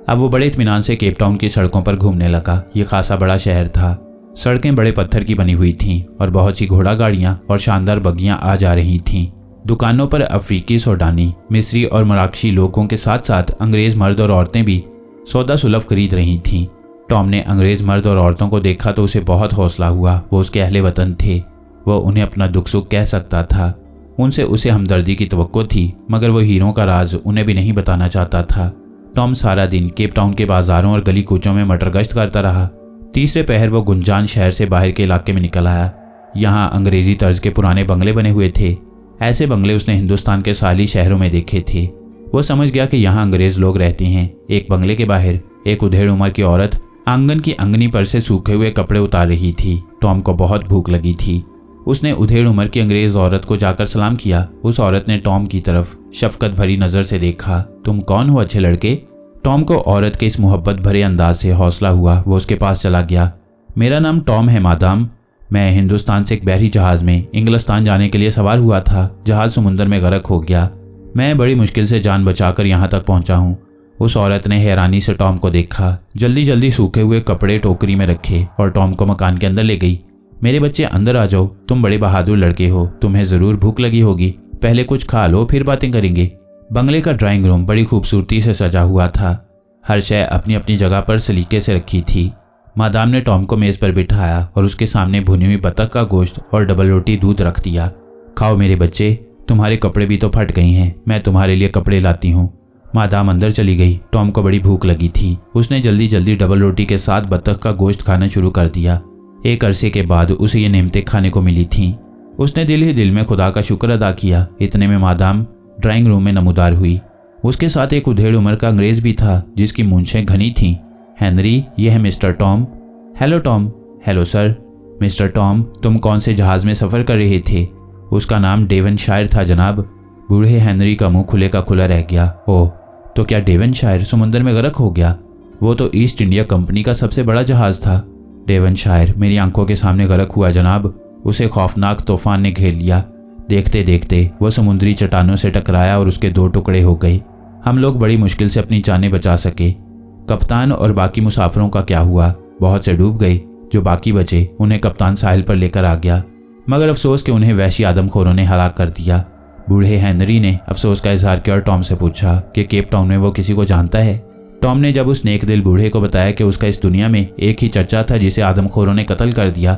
अब वो बड़े इत्मीनान से केप टाउन की सड़कों पर घूमने लगा। ये खासा बड़ा शहर था। सड़कें बड़े पत्थर की बनी हुई थीं और बहुत सी घोड़ा गाड़ियां और शानदार बग्गियां आ जा रही थीं। दुकानों पर अफ्रीकी, सोडानी, मिस्री और मराकशी लोगों के साथ साथ अंग्रेज मर्द और औरतें भी सौदा सुलभ खरीद रही थीं। टॉम ने अंग्रेज मर्द और औरतों को देखा तो उसे बहुत हौसला हुआ। वो उसके अहले वतन थे। वो उन्हें अपना दुख सुख कह सकता था। उनसे उसे हमदर्दी की तवक्को थी, मगर वो हीरों का राज उन्हें भी नहीं बताना चाहता था। टॉम सारा दिन केप टाउन के बाजारों और गली कूचों में मटर गश्त करता रहा। तीसरे पहर वो गुंजान शहर से बाहर के इलाके में निकल आया। यहाँ अंग्रेजी तर्ज के पुराने बंगले बने हुए थे। ऐसे बंगले उसने हिंदुस्तान के साली शहरों में देखे थे। वो समझ गया कि यहाँ अंग्रेज लोग रहते हैं। एक बंगले के बाहर एक उधेड़ उम्र की औरत आंगन की अंगनी पर से सूखे हुए कपड़े उतार रही थी। टॉम को बहुत भूख लगी थी। उसने उधेड़ उम्र की अंग्रेज औरत को जाकर सलाम किया। उस औरत ने टॉम की तरफ शफकत भरी नजर से देखा। तुम कौन हो अच्छे लड़के? टॉम को औरत के इस मोहब्बत भरे अंदाज से हौसला हुआ। वो उसके पास चला गया। मेरा नाम टॉम है मादाम। मैं हिंदुस्तान से एक बहरी जहाज में इंग्लिस्तान जाने के लिए सवार हुआ था। जहाज समुद्र में गर्क हो गया। मैं बड़ी मुश्किल से जान बचाकर यहाँ तक पहुँचा हूँ। उस औरत ने हैरानी से टॉम को देखा। जल्दी जल्दी सूखे हुए कपड़े टोकरी में रखे और टॉम को मकान के अंदर ले गई। मेरे बच्चे अंदर आ जाओ, तुम बड़े बहादुर लड़के हो, तुम्हें जरूर भूख लगी होगी। पहले कुछ खा लो फिर बातें करेंगे। बंगले का ड्राइंग रूम बड़ी खूबसूरती से सजा हुआ था। हर शय अपनी अपनी जगह पर सलीके से रखी थी। मादाम ने टॉम को मेज पर बिठाया और उसके सामने भुनी हुई बतख का गोश्त और डबल रोटी दूध रख दिया। खाओ मेरे बच्चे, तुम्हारे कपड़े भी तो फट गई हैं, मैं तुम्हारे लिए कपड़े लाती हूँ। मादाम अंदर चली गई। टॉम को बड़ी भूख लगी थी। उसने जल्दी जल्दी डबल रोटी के साथ बतख का गोश्त खाना शुरू कर दिया। एक अरसे के बाद उसे ये नेमतें खाने को मिली थीं। उसने दिल ही दिल में खुदा का शुक्र अदा किया। इतने में मादाम ड्राइंग रूम में नमूदार हुई। उसके साथ एक उधेड़ उम्र का अंग्रेज भी था जिसकी मूंछें घनी थीं। हेनरी, यह है mister Tom. Hello Tom. Hello sir. Mister Tom, तुम कौन से जहाज में सफ़र कर रहे थे? उसका नाम डेवनशायर था जनाब। बूढ़े हेनरी का मुंह खुले का खुला रह गया। ओह, तो क्या डेवनशायर समुद्र में गर्क हो गया? वो तो ईस्ट इंडिया कंपनी का सबसे बड़ा जहाज था। डेवनशायर मेरी आंखों के सामने गर्क हुआ जनाब। उसे खौफनाक तूफान ने घेर लिया। देखते देखते वो समुद्री चट्टानों से टकराया और उसके 2 टुकड़े हो गए। हम लोग बड़ी मुश्किल से अपनी जानें बचा सके। कप्तान और बाकी मुसाफिरों का क्या हुआ? बहुत से डूब गए। जो बाकी बचे उन्हें कप्तान साहिल पर लेकर आ गया, मगर अफसोस कि उन्हें वहशी आदमखोरों ने हलाक कर दिया। बूढ़े हेनरी ने अफसोस का इजहार किया और टॉम से पूछा कि केप टाउन में वो किसी को जानता है। टॉम ने जब उस नेक दिल बूढ़े को बताया कि उसका इस दुनिया में एक ही चचा था जिसे आदमखोरों ने कत्ल कर दिया,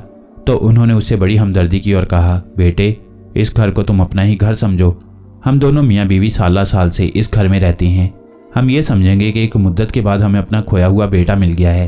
तो उन्होंने उससे बड़ी हमदर्दी की और कहा, बेटे, इस घर को तुम अपना ही घर समझो हम दोनों मियाँ बीवी साल से इस घर में रहते हैं। हम ये समझेंगे कि एक मुद्दत के बाद हमें अपना खोया हुआ बेटा मिल गया है।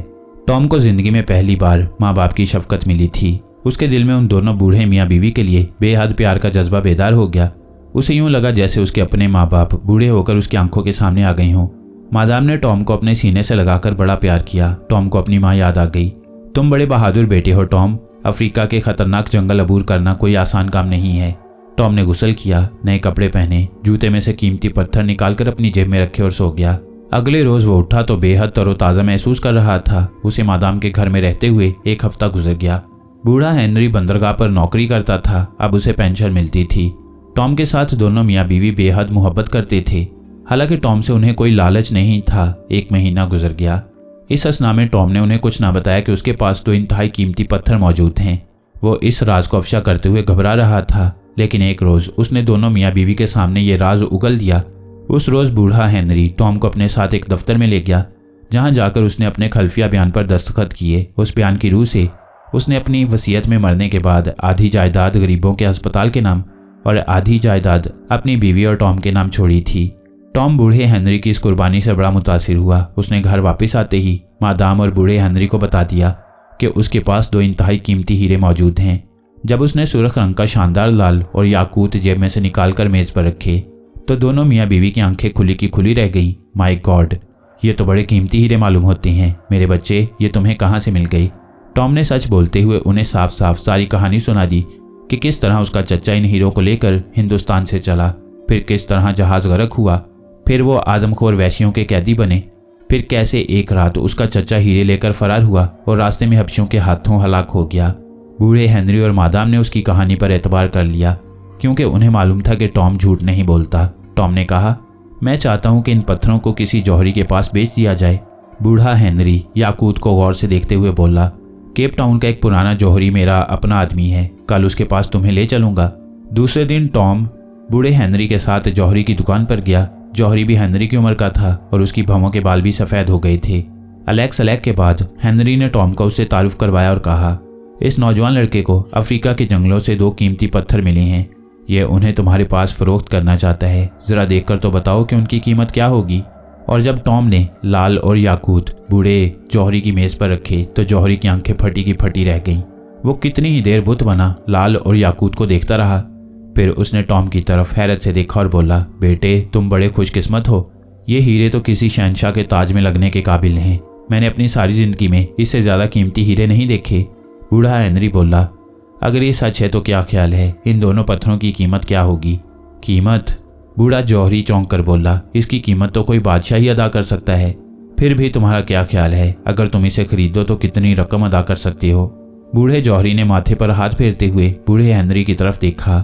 टॉम को जिंदगी में पहली बार माँ बाप की शफकत मिली थी। उसके दिल में उन दोनों बूढ़े मियाँ बीवी के लिए बेहद प्यार का जज्बा बेदार हो गया। उसे यूं लगा जैसे उसके अपने माँ बाप बूढ़े होकर उसकी आंखों के सामने आ गए हों। मादाम ने टॉम को अपने सीने से लगाकर बड़ा प्यार किया। टॉम को अपनी माँ याद आ गई। तुम बड़े बहादुर बेटे हो टॉम। अफ्रीका के खतरनाक जंगल अबूर करना कोई आसान काम नहीं है। टॉम ने गुस्ल किया, नए कपड़े पहने, जूते में से कीमती पत्थर निकालकर अपनी जेब में रखे और सो गया। अगले रोज वो उठा तो बेहद तरोताज़ा महसूस कर रहा था। उसे मादाम के घर में रहते हुए एक हफ्ता गुजर गया। बूढ़ा हेनरी बंदरगाह पर नौकरी करता था। अब उसे पेंशन मिलती थी। टॉम के साथ दोनों मियाँ बीवी बेहद मोहब्बत करते थे। हालांकि टॉम से उन्हें कोई लालच नहीं था। 1 महीना गुजर गया। इस असना में टॉम ने उन्हें कुछ ना बताया कि उसके पास 2 इंतहाई कीमती पत्थर मौजूद हैं। वो इस राज को अफशा करते हुए घबरा रहा था, लेकिन एक रोज उसने दोनों मियाँ बीवी के सामने ये राज उगल दिया। उस रोज बूढ़ा हेनरी टॉम को अपने साथ एक दफ्तर में ले गया, जहां जाकर उसने अपने खल्फिया बयान पर दस्तखत किए। उस बयान की रूह से उसने अपनी वसीयत में मरने के बाद आधी जायदाद गरीबों के अस्पताल के नाम और आधी जायदाद अपनी बीवी और टॉम के नाम छोड़ी थी। टॉम बूढ़े हेनरी की इस कुर्बानी से बड़ा मुतासिर हुआ। उसने घर वापस आते ही मादाम और बूढ़े हेनरी को बता दिया कि उसके पास 2 इंतहाई कीमती हीरे मौजूद हैं। जब उसने सुर्ख रंग का शानदार लाल और याकूत जेब में से निकालकर मेज पर रखे तो दोनों मियाँ बीवी की आंखें खुली की खुली रह गईं। माय गॉड, ये तो बड़े कीमती हीरे मालूम होते हैं। मेरे बच्चे, ये तुम्हें कहाँ से मिल गई? टॉम ने सच बोलते हुए उन्हें साफ साफ सारी कहानी सुना दी कि किस तरह उसका चच्चा इन हीरों को लेकर हिंदुस्तान से चला, फिर किस तरह जहाज गर्क हुआ, फिर वो आदमखोर वैश्यों के कैदी बने, फिर कैसे एक रात उसका चच्चा हीरे लेकर फरार हुआ और रास्ते में हबशियों के हाथों हलाक हो गया। बूढ़े हेनरी और मादाम ने उसकी कहानी पर एतबार कर लिया, क्योंकि उन्हें मालूम था कि टॉम झूठ नहीं बोलता। टॉम ने कहा, मैं चाहता हूं कि इन पत्थरों को किसी जौहरी के पास बेच दिया जाए। बूढ़ा हेनरी याकूत को गौर से देखते हुए बोला, केप टाउन का एक पुराना जौहरी मेरा अपना आदमी है। कल उसके पास तुम्हें ले चलूंगा। दूसरे दिन टॉम बूढ़े हेनरी के साथ जौहरी की दुकान पर गया। जौहरी भी हेनरी की उम्र का था और उसकी भौहों के बाल भी सफ़ेद हो गए थे। अलैक के बाद हेनरी ने टॉम को उससे तारुफ करवाया और कहा, इस नौजवान लड़के को अफ्रीका के जंगलों से 2 कीमती पत्थर मिले हैं। ये उन्हें तुम्हारे पास फरोख्त करना चाहता है। ज़रा देखकर तो बताओ कि उनकी कीमत क्या होगी। और जब टॉम ने लाल और याकूत बूढ़े जौहरी की मेज़ पर रखे तो जौहरी की आंखें फटी की फटी रह गईं। वो कितनी ही देर बुत बना लाल और याकूत को देखता रहा। फिर उसने टॉम की तरफ हैरत से देखा और बोला, बेटे, तुम बड़े खुशकिस्मत हो। ये हीरे तो किसी शहंशाह के ताज में लगने के काबिल हैं। मैंने अपनी सारी जिंदगी में इससे ज़्यादा कीमती हीरे नहीं देखे। बूढ़ा हेनरी बोला, अगर ये सच है तो क्या ख्याल है, इन दोनों पत्थरों की कीमत क्या होगी? कीमत? बूढ़ा जौहरी चौंक कर बोला, इसकी कीमत तो कोई बादशाह ही अदा कर सकता है। फिर भी तुम्हारा क्या ख्याल है, अगर तुम इसे खरीदो तो कितनी रकम अदा कर सकती हो? बूढ़े जौहरी ने माथे पर हाथ फेरते हुए बूढ़े हेनरी की तरफ देखा।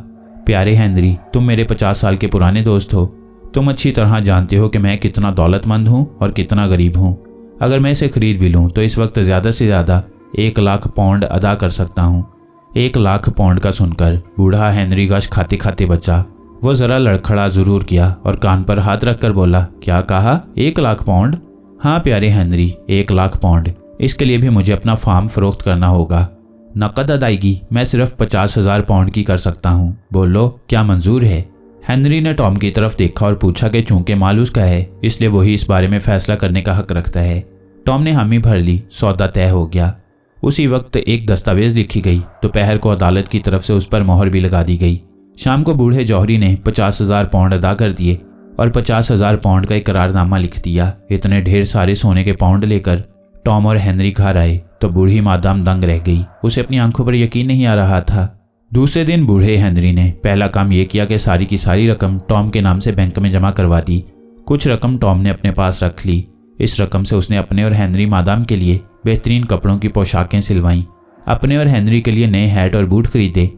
प्यारे हेनरी, तुम मेरे 50 साल के पुराने दोस्त हो। तुम अच्छी तरह जानते हो कि मैं कितना दौलतमंद हूँ और कितना गरीब हूँ। अगर मैं इसे खरीद भी लूँ तो इस वक्त ज़्यादा से ज़्यादा 1 लाख पाउंड अदा कर सकता हूँ। 1 लाख पाउंड का सुनकर बूढ़ा हेनरी गश खाते खाते बचा। वो ज़रा लड़खड़ा ज़रूर किया और कान पर हाथ रखकर बोला, क्या कहा? 1 लाख पाउंड? हाँ प्यारे हेनरी, 1 लाख पाउंड। इसके लिए भी मुझे अपना फार्म फरोख्त करना होगा। नकद अदायगी मैं सिर्फ 50,000 पाउंड की कर सकता हूँ। बोलो, क्या मंजूर है? हेनरी ने टॉम की तरफ देखा और पूछा कि चूंकि माल उसका है इसलिए वही इस बारे में फैसला करने का हक रखता है। टॉम ने हामी भर ली। सौदा तय हो गया। उसी वक्त एक दस्तावेज लिखी गई। दोपहर को अदालत की तरफ से उस पर मोहर भी लगा दी गई। शाम को बूढ़े जौहरी ने 50,000 पाउंड अदा कर दिए और 50,000 पाउंड का एक करारनामा लिख दिया। इतने ढेर सारे सोने के पाउंड लेकर टॉम और हेनरी घर आए तो बूढ़ी मादाम दंग रह गई। उसे अपनी आंखों पर यकीन नहीं आ रहा था। दूसरे दिन बूढ़े हेनरी ने पहला काम यह किया कि सारी की सारी रकम टॉम के नाम से बैंक में जमा करवा दी। कुछ रकम टॉम ने अपने पास रख ली। इस रकम से उसने अपने और हेनरी मादाम के लिए बेहतरीन कपड़ों की पोशाकें सिलवाईं। अपने और हेनरी के लिए नए हैट और बूट खरीदे।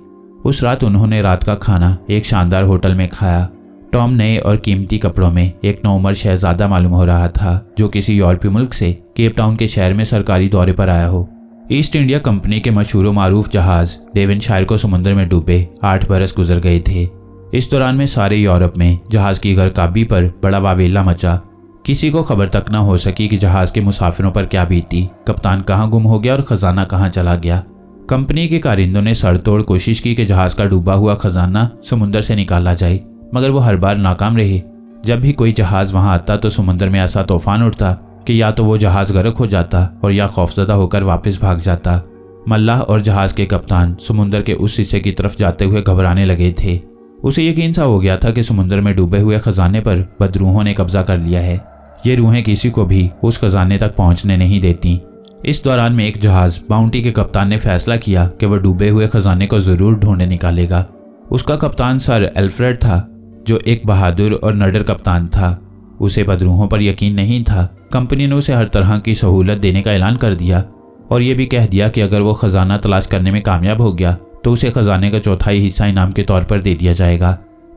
उस रात उन्होंने रात का खाना एक शानदार होटल में खाया। टॉम नए और कीमती कपड़ों में एक नौउम्र शहजादा मालूम हो रहा था, जो किसी यूरोपीय मुल्क से केप टाउन के शहर में सरकारी दौरे पर आया हो। ईस्ट इंडिया कंपनी के मशहूर मारूफ जहाज डेवनशायर को समुद्र में डूबे 8 बरस गुजर गए थे। इस दौरान में सारे यूरोप में जहाज की गर्काबी पर बड़ा वावेला मचा। किसी को खबर तक न हो सकी कि जहाज के मुसाफिरों पर क्या बीती, कप्तान कहाँ गुम हो गया और खजाना कहाँ चला गया। कंपनी के कारिंदों ने सड़तोड़ कोशिश की कि जहाज का डूबा हुआ खजाना समुद्र से निकाला जाए, मगर वो हर बार नाकाम रहे। जब भी कोई जहाज वहां आता तो समुद्र में ऐसा तूफान उठता कि या तो वो जहाज गर्क हो जाता और या खौफजदा होकर वापस भाग जाता। मल्लाह और जहाज के कप्तान समुद्र के उस हिस्से की तरफ जाते हुए घबराने लगे थे। उसे यकीन सा हो गया था कि समुद्र में डूबे हुए खजाने पर बदरूहों ने कब्जा कर लिया है। ये रूहें किसी को भी उस खजाने तक पहुंचने नहीं देती। इस दौरान में एक जहाज बाउंटी के कप्तान ने फैसला किया कि वह डूबे हुए खजाने को जरूर ढूंढे निकालेगा। उसका कप्तान सर एल्फ्रेड था, जो एक बहादुर और नडर कप्तान था। उसे बदरूहों पर यकीन नहीं था। कंपनी ने उसे हर तरह की सहूलत देने का ऐलान कर दिया और ये भी कह दिया कि अगर वो खजाना तलाश करने में कामयाब हो गया तो उसे खजाने का चौथाई हिस्सा इनाम के तौर पर दे दिया जाएगा।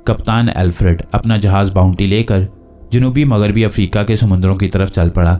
कप्तान एल्फ्रेड अपना जहाज बाउंटी लेकर जनूबी मगरबी अफ्रीका के समुद्रों की तरफ चल पड़ा।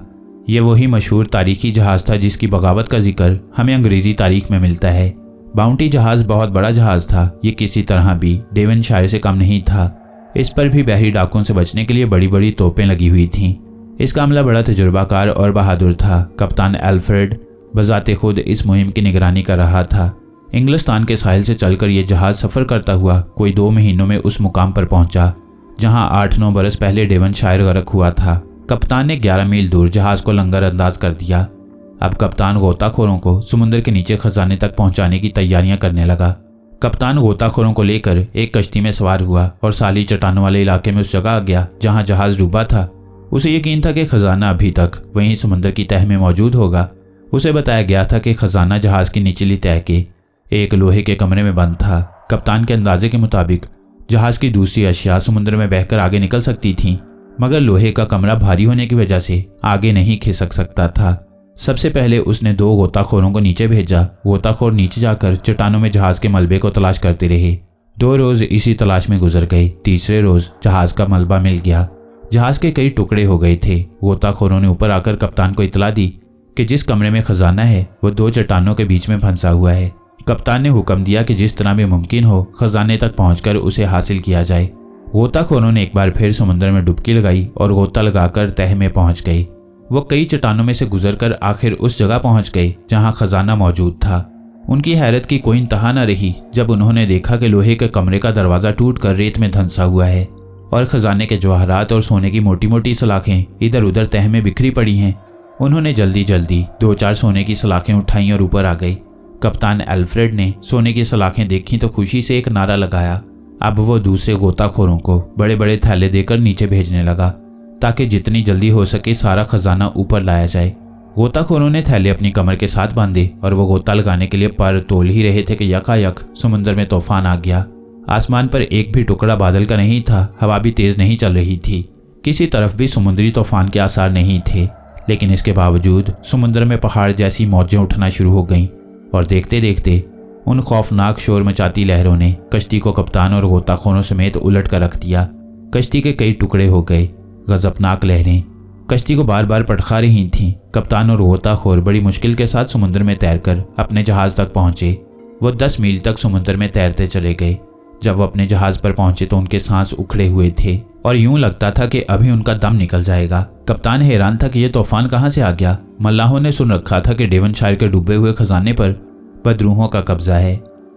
ये वही मशहूर तारीखी जहाज था जिसकी बगावत का जिक्र हमें अंग्रेजी तारीख में मिलता है। बाउंटी जहाज बहुत बड़ा जहाज था। ये किसी तरह भी डेवनशायर से कम नहीं था। इस पर भी बहरी डाकुओं से बचने के लिए बड़ी बड़ी तोपें लगी हुई थीं। इसका अमला बड़ा तजुर्बाकार और बहादुर था। कप्तान एल्फ्रेड बजाते खुद इस मुहिम की निगरानी कर रहा था। इंग्लिस्तान के साहिल से चलकर यह जहाज सफ़र करता हुआ कोई 2 महीनों में उस मुकाम पर पहुंचा जहां 8-9 बरस पहले डेवनशायर गर्क हुआ था। कप्तान ने 11 मील दूर जहाज को लंगर अंदाज कर दिया। अब कप्तान गोताखोरों को समुद्र के नीचे खजाने तक पहुंचाने की तैयारियां करने लगा। कप्तान गोताखोरों को लेकर एक कश्ती में सवार हुआ और साली चट्टानों वाले इलाके में उस जगह आ गया जहां जहाज डूबा था। उसे यकीन था कि खजाना अभी तक वहीं समुद्र की तह में मौजूद होगा। उसे बताया गया था कि खजाना जहाज की निचली तह के एक लोहे के कमरे में बंद था। कप्तान के अंदाजे के मुताबिक जहाज की दूसरी अशिया समुद्र में बहकर आगे निकल सकती थीं, मगर लोहे का कमरा भारी होने की वजह से आगे नहीं खिसक सकता था। सबसे पहले उसने 2 गोताखोरों को नीचे भेजा। गोताखोर नीचे जाकर चट्टानों में जहाज के मलबे को तलाश करते रहे। 2 रोज इसी तलाश में गुजर गए। तीसरे रोज जहाज का मलबा मिल गया। जहाज के कई टुकड़े हो गए थे। गोताखोरों ने ऊपर आकर कप्तान को इतला दी कि जिस कमरे में खजाना है वो 2 चट्टानों के बीच में फंसा हुआ है। कप्तान ने हुक्म दिया कि जिस तरह भी मुमकिन हो खजाने तक पहुंचकर उसे हासिल किया जाए। गोताखोरों ने एक बार फिर समुद्र में डुबकी लगाई और गोता लगाकर तह में पहुंच गए। वो कई चट्टानों में से गुजरकर आखिर उस जगह पहुंच गए जहां खजाना मौजूद था। उनकी हैरत की कोई इंतहा न रही जब उन्होंने देखा कि लोहे के कमरे का दरवाजा टूटकर रेत में धंसा हुआ है और खजाने के जवाहरात और सोने की मोटी मोटी सलाखें इधर उधर तह में बिखरी पड़ी हैं। उन्होंने जल्दी जल्दी 2-4 सोने की सलाखें उठाई और ऊपर आ गई। कप्तान एल्फ्रेड ने सोने की सलाखें देखी तो खुशी से एक नारा लगाया। अब वो दूसरे गोताखोरों को बड़े बड़े थैले देकर नीचे भेजने लगा ताकि जितनी जल्दी हो सके सारा खजाना ऊपर लाया जाए। गोताखोरों ने थैले अपनी कमर के साथ बांधे और वो गोता लगाने के लिए पर तोल ही रहे थे कि यकायक समुद्र में तूफान आ गया। आसमान पर एक भी टुकड़ा बादल का नहीं था। हवा भी तेज नहीं चल रही थी। किसी तरफ भी समुद्री तूफान के आसार नहीं थे, लेकिन इसके बावजूद समुद्र में पहाड़ जैसी मौजें उठना शुरू हो गईं और देखते देखते उन खौफनाक शोर मचाती लहरों ने कश्ती को कप्तान और गोताखोरों समेत उलट कर रख दिया। कश्ती के कई टुकड़े हो गए। गजबनाक लहरें कश्ती को बार बार पटखा रही थीं। कप्तान और गोताखोर बड़ी मुश्किल के साथ समुद्र में तैरकर अपने जहाज तक पहुंचे। वो 10 मील तक समुद्र में तैरते चले गए। जब वो अपने जहाज पर पहुंचे तो उनके सांस उखड़े हुए थे और यूं लगता था कि अभी उनका दम निकल जाएगा। कप्तान हैरान था कि यह तूफान कहां से आ गया। मल्लाहों ने सुन रखा था कि डेवनशायर के डूबे हुए खजाने पर बदरूहों का कब्जा है।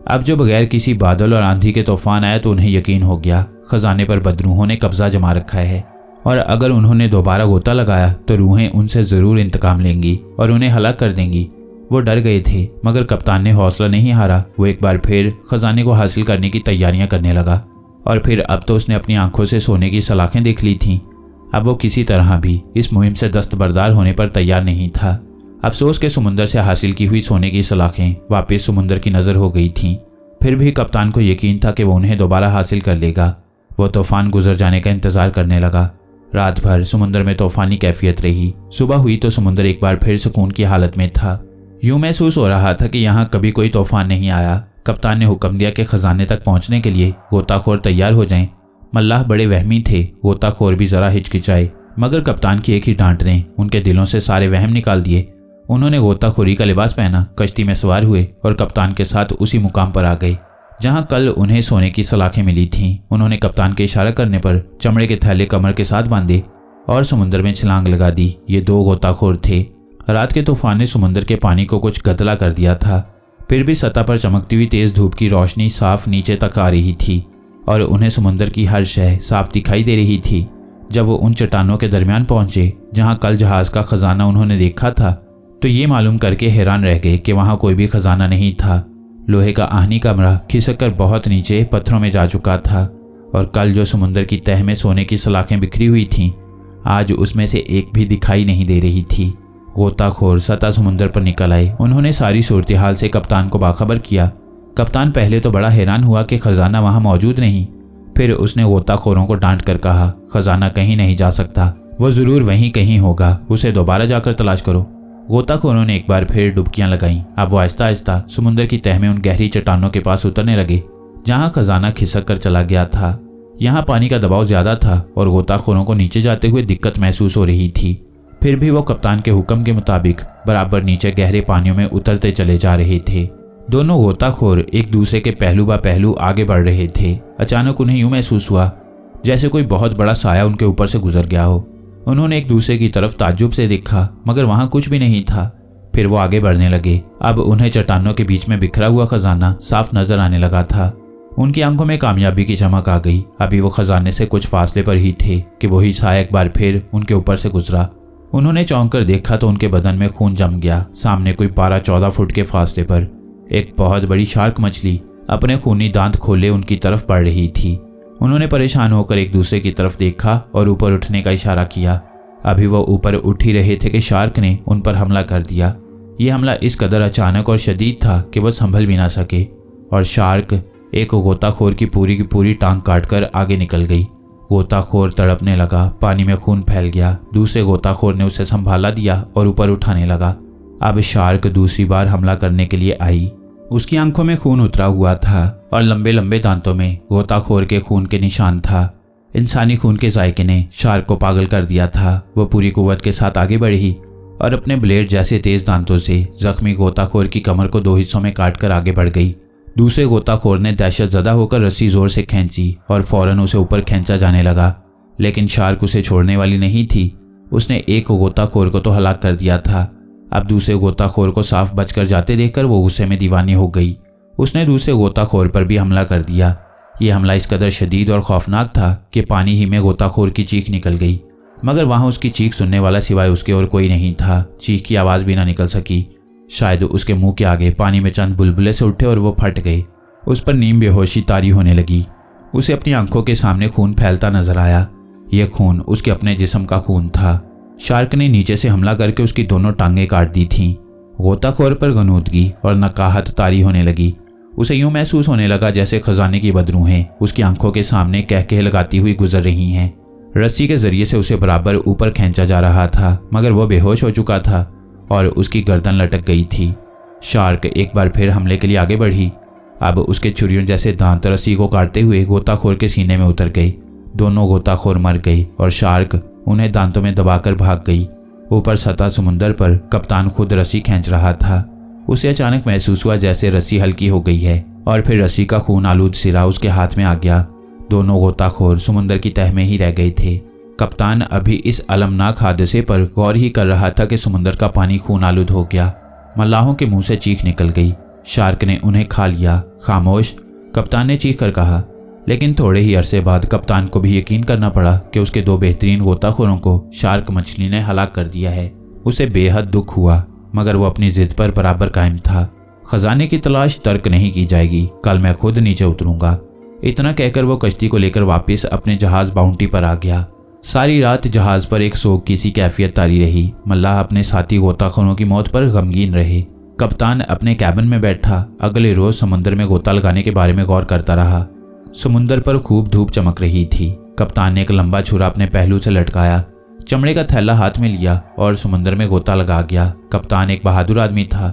अब जो बगैर किसी बादल और आंधी के तूफान आया तो उन्हें यकीन हो गया खजाने पर बदरूहों ने कब्जा जमा रखा है और अगर उन्होंने दोबारा गोता लगाया तो रूहें उनसे जरूर इंतकाम लेंगी और उन्हें हलाक कर देंगी। वो डर गए थे, मगर कप्तान ने हौसला नहीं हारा। वो एक बार फिर खजाने को हासिल करने की तैयारियां करने लगा और फिर अब तो उसने अपनी आंखों से सोने की सलाखें देख ली थीं। अब वो किसी तरह भी इस मुहिम से दस्तबरदार होने पर तैयार नहीं था। अफसोस के समुद्र से हासिल की हुई सोने की सलाखें वापस समुद्र की नज़र हो गई थीं। फिर भी कप्तान को यकीन था कि वो उन्हें दोबारा हासिल कर लेगा। वो तूफान गुजर जाने का इंतजार करने लगा। रात भर समुद्र में तूफानी कैफियत रही। सुबह हुई तो समुद्र एक बार फिर सुकून की हालत में था। यूं महसूस हो रहा था कि यहाँ कभी कोई तूफान नहीं आया। कप्तान ने हुक्म दिया कि खजाने तक पहुंचने के लिए गोताखोर तैयार हो जाएं। मल्लाह बड़े वहमी थे। गोताखोर भी जरा हिचकिचाए, मगर कप्तान की एक ही डांट ने उनके दिलों से सारे वहम निकाल दिए। उन्होंने गोताखोरी का लिबास पहना, कश्ती में सवार हुए और कप्तान के साथ उसी मुकाम पर आ गए जहां कल उन्हें सोने की सलाखें मिली थीं। उन्होंने कप्तान के इशारा करने पर चमड़े के थैले कमर के साथ बांधे और समुद्र में छलांग लगा दी। ये 2 गोताखोर थे। रात के तूफान ने समुद्र के पानी को कुछ गदला कर दिया था, फिर भी सतह पर चमकती हुई तेज धूप की रोशनी साफ नीचे तक आ रही थी और उन्हें समुद्र की हर शय साफ दिखाई दे रही थी। जब वो उन चट्टानों के दरमियान पहुंचे जहां कल जहाज का खजाना उन्होंने देखा था, तो ये मालूम करके हैरान रह गए कि वहां कोई भी खजाना नहीं था। लोहे का आहनी कमरा खिसक कर बहुत नीचे पत्थरों में जा चुका था और कल जो समुद्र की तह में सोने की सलाखें बिखरी हुई थीं, आज उसमें से एक भी दिखाई नहीं दे रही थी। गोताखोर सतह समुद्र पर निकल आए। उन्होंने सारी सूरत हाल से कप्तान को बाखबर किया। कप्तान पहले तो बड़ा हैरान हुआ कि खजाना वहां मौजूद नहीं। फिर उसने गोताखोरों को डांट कर कहा, खजाना कहीं नहीं जा सकता, वो जरूर वहीं कहीं होगा, उसे दोबारा जाकर तलाश करो। गोताखोरों ने एक बार फिर डुबकियां लगाईं। अब वो आहिस्ता आहिस्ता समुद्र की तह में उन गहरी चट्टानों के पास उतरने लगे जहां खजाना खिसक कर चला गया था। यहाँ पानी का दबाव ज्यादा था और गोताखोरों को नीचे जाते हुए दिक्कत महसूस हो रही थी। फिर भी वो कप्तान के हुक्म के मुताबिक बराबर नीचे गहरे पानियों में उतरते चले जा रहे थे। दोनों गोताखोर एक दूसरे के पहलू ब पहलू आगे बढ़ रहे थे। अचानक उन्हें यूं महसूस हुआ जैसे कोई बहुत बड़ा साया उनके ऊपर से गुजर गया हो। उन्होंने एक दूसरे की तरफ ताज्जुब से देखा, मगर वहां कुछ भी नहीं था। फिर वो आगे बढ़ने लगे। अब उन्हें चट्टानों के बीच में बिखरा हुआ खजाना साफ नजर आने लगा था। उनकी आंखों में कामयाबी की चमक आ गई। अभी वो खजाने से कुछ फासले पर ही थे कि वही साया एक बार फिर उनके ऊपर से गुजरा। उन्होंने चौंक कर देखा तो उनके बदन में खून जम गया। सामने कोई 12-14 फुट के फासले पर एक बहुत बड़ी शार्क मछली अपने खूनी दांत खोले उनकी तरफ बढ़ रही थी। उन्होंने परेशान होकर एक दूसरे की तरफ देखा और ऊपर उठने का इशारा किया। अभी वो ऊपर उठ ही रहे थे कि शार्क ने उन पर हमला कर दिया। ये हमला इस कदर अचानक और शदीद था कि वो संभल भी ना सके और शार्क एक गोताखोर की पूरी टांग काटकर आगे निकल गई। गोताखोर तड़पने लगा, पानी में खून फैल गया। दूसरे गोताखोर ने उसे संभाला दिया और ऊपर उठाने लगा। अब शार्क दूसरी बार हमला करने के लिए आई। उसकी आंखों में खून उतरा हुआ था और लंबे लंबे दांतों में गोताखोर के खून के निशान था। इंसानी खून के जायके ने शार्क को पागल कर दिया था। वो पूरी कुव्वत के साथ आगे बढ़ी और अपने ब्लेड जैसे तेज दांतों से जख्मी गोताखोर की कमर को 2 हिस्सों में काटकर आगे बढ़ गई। दूसरे गोताखोर ने दहशत ज़दा होकर रस्सी जोर से खींची और फौरन उसे ऊपर खींचा जाने लगा, लेकिन शार्क उसे छोड़ने वाली नहीं थी। उसने एक गोताखोर को तो हलाक कर दिया था। अब दूसरे गोताखोर को साफ बचकर जाते देखकर वो गुस्से में दीवानी हो गई। उसने दूसरे गोताखोर पर भी हमला कर दिया। ये हमला इस कदर शदीद और खौफनाक था कि पानी ही में गोताखोर की चीख निकल गई, मगर वहां उसकी चीख सुनने वाला सिवाय उसके और कोई नहीं था। चीख की आवाज़ भी ना निकल सकी। शायद उसके मुंह के आगे पानी में चंद बुलबुले से उठे और वो फट गए। उस पर नीम बेहोशी तारी होने लगी। उसे अपनी आंखों के सामने खून फैलता नजर आया। यह खून उसके अपने जिस्म का खून था। शार्क ने नीचे से हमला करके उसकी दोनों टांगें काट दी थीं। गोताखोर पर गनूदगी और नकाहत तारी होने लगी। उसे यूं महसूस होने लगा जैसे खजाने की बदरूहें उसकी आंखों के सामने कह लगाती हुई गुजर रही हैं। रस्सी के जरिए से उसे बराबर ऊपर खींचा जा रहा था, मगर वो बेहोश हो चुका था और उसकी गर्दन लटक गई थी। शार्क एक बार फिर हमले के लिए आगे बढ़ी। अब उसके छुरियों जैसे दांत रस्सी को काटते हुए गोताखोर के सीने में उतर गए। दोनों गोताखोर मर गए और शार्क उन्हें दांतों में दबाकर भाग गई। ऊपर सतह समुंदर पर कप्तान खुद रस्सी खींच रहा था। उसे अचानक महसूस हुआ जैसे रस्सी हल्की हो गई है और फिर रस्सी का खून आलूद सिरा उसके हाथ में आ गया। दोनों गोताखोर समुंदर की तह में ही रह गए थे। कप्तान अभी इस अलमनाक हादसे पर गौर ही कर रहा था कि समुंदर का पानी खून आलूद हो गया। मल्लाहों के मुंह से चीख निकल गई। शार्क ने उन्हें खा लिया। खामोश, कप्तान ने चीख कर कहा। लेकिन थोड़े ही अरसे बाद कप्तान को भी यकीन करना पड़ा कि उसके 2 बेहतरीन गोताखोरों को शार्क मछली ने हलाक कर दिया है। उसे बेहद दुख हुआ, मगर वो अपनी जिद पर बराबर कायम था। खजाने की तलाश तर्क नहीं की जाएगी, कल मैं खुद नीचे उतरूंगा। इतना कहकर वो कश्ती को लेकर वापस अपने जहाज बाउंटी पर आ गया। सारी रात जहाज पर एक सोग की सी कैफियत तारी रही। मल्लाह अपने साथी गोताखोरों की मौत पर गमगीन रहे। कप्तान अपने कैबिन में बैठा अगले रोज समुद्र में गोता लगाने के बारे में गौर करता रहा। समुद्र पर खूब धूप चमक रही थी। कप्तान ने एक लंबा छुरा अपने पहलू से लटकाया, चमड़े का थैला हाथ में लिया और समुद्र में गोता लगा गया। कप्तान एक बहादुर आदमी था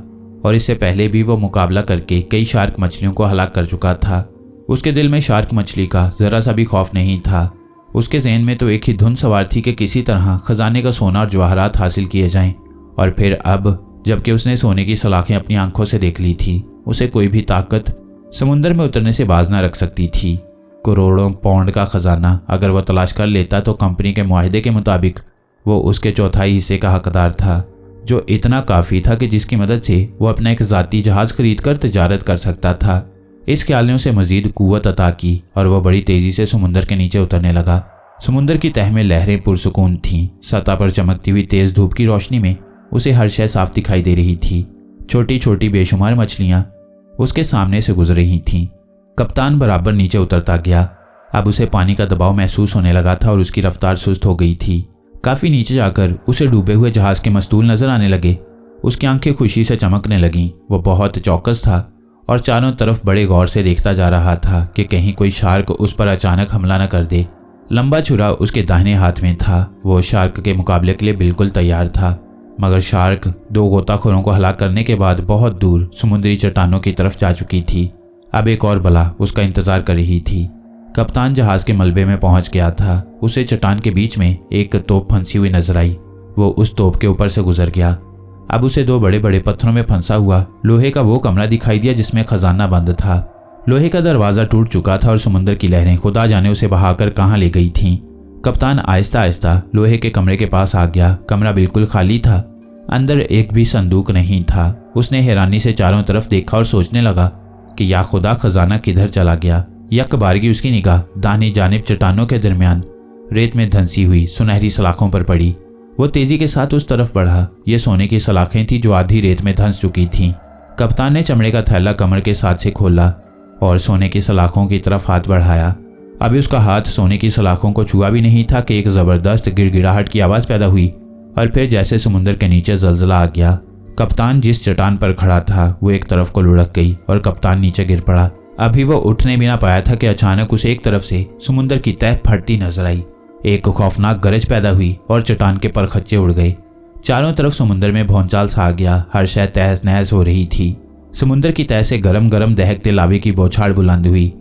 और इससे पहले भी वो मुकाबला करके कई शार्क मछलियों को हलाक कर चुका था। उसके दिल में शार्क मछली का जरा सा भी खौफ नहीं था। उसके ज़हन में तो एक ही धुन सवार थी कि किसी तरह खजाने का सोना और जवाहरात हासिल किए जाएं। और फिर अब जबकि उसने सोने की सलाखें अपनी आंखों से देख ली थी, उसे कोई भी ताकत समुद्र में उतरने से बाज ना रख सकती थी। करोड़ों पाउंड का खजाना अगर वह तलाश कर लेता तो कंपनी के मुआहदे के मुताबिक वो उसके 1/4 हिस्से का हकदार था, जो इतना काफ़ी था कि जिसकी मदद से वो अपना एक ज़ाती जहाज़ खरीद कर तिजारत कर सकता था। इस ख्याल ने उसे मजीद कुव्वत अता की और वह बड़ी तेजी से समुंदर के नीचे उतरने लगा। समुंदर की तह में लहरें पुरसुकून थीं। सतह पर चमकती हुई तेज धूप की रोशनी में उसे हर शय साफ दिखाई दे रही थी। छोटी छोटी बेशुमार मछलियां उसके सामने से गुजर रही थीं। कप्तान बराबर नीचे उतरता गया। अब उसे पानी का दबाव महसूस होने लगा था और उसकी रफ्तार सुस्त हो गई थी। काफी नीचे जाकर उसे डूबे हुए जहाज के मस्तूल नजर आने लगे। उसकी आंखें खुशी से चमकने लगीं। वह बहुत चौकस था और चारों तरफ बड़े गौर से देखता जा रहा था कि कहीं कोई शार्क उस पर अचानक हमला न कर दे। लंबा छुरा उसके दाहिने हाथ में था। वो शार्क के मुकाबले के लिए बिल्कुल तैयार था, मगर शार्क 2 गोताखोरों को हलाक करने के बाद बहुत दूर समुद्री चट्टानों की तरफ जा चुकी थी। अब एक और बला उसका इंतजार कर रही थी। कप्तान जहाज के मलबे में पहुंच गया था। उसे चट्टान के बीच में एक तोप फंसी हुई नजर आई। वो उस तोप के ऊपर से गुजर गया। अब उसे 2 बड़े बड़े पत्थरों में फंसा हुआ लोहे का वो कमरा दिखाई दिया जिसमें खजाना बंद था। लोहे का दरवाजा टूट चुका था और समुद्र की लहरें खुदा जाने उसे बहाकर कहां ले गई थीं। कप्तान आहिस्ता आहिस्ता लोहे के कमरे के पास आ गया। कमरा बिल्कुल खाली था। अंदर एक भी संदूक नहीं था। उसने हैरानी से चारों तरफ देखा और सोचने लगा कि या खुदा, खजाना किधर चला गया। यकबारगी उसकी निगाह दाहिनी जानिब चट्टानों के दरमियान रेत में धंसी हुई सुनहरी सलाखों पर पड़ी। वो तेजी के साथ उस तरफ बढ़ा। ये सोने की सलाखें थीं जो आधी रेत में धंस चुकी थीं। कप्तान ने चमड़े का थैला कमर के साथ से खोला और सोने की सलाखों की तरफ हाथ बढ़ाया। अभी उसका हाथ सोने की सलाखों को छुआ भी नहीं था कि एक जबरदस्त गिड़गिड़ाहट की आवाज पैदा हुई और फिर जैसे समुद्र के नीचे जलजला आ गया। कप्तान जिस चट्टान पर खड़ा था वो एक तरफ को लुढ़क गई और कप्तान नीचे गिर पड़ा। अभी वो उठने भी ना पाया था कि अचानक उसे एक तरफ से समुद्र की तह फटती नजर आई। एक खौफनाक गरज पैदा हुई और चट्टान के परखच्चे उड़ गए। चारों तरफ समुद्र में भौंचाल सा आ गया। हर शय तहस नहस हो रही थी। समुद्र की तह से गरम गरम दहकते लावे की बौछार बुलंद हुई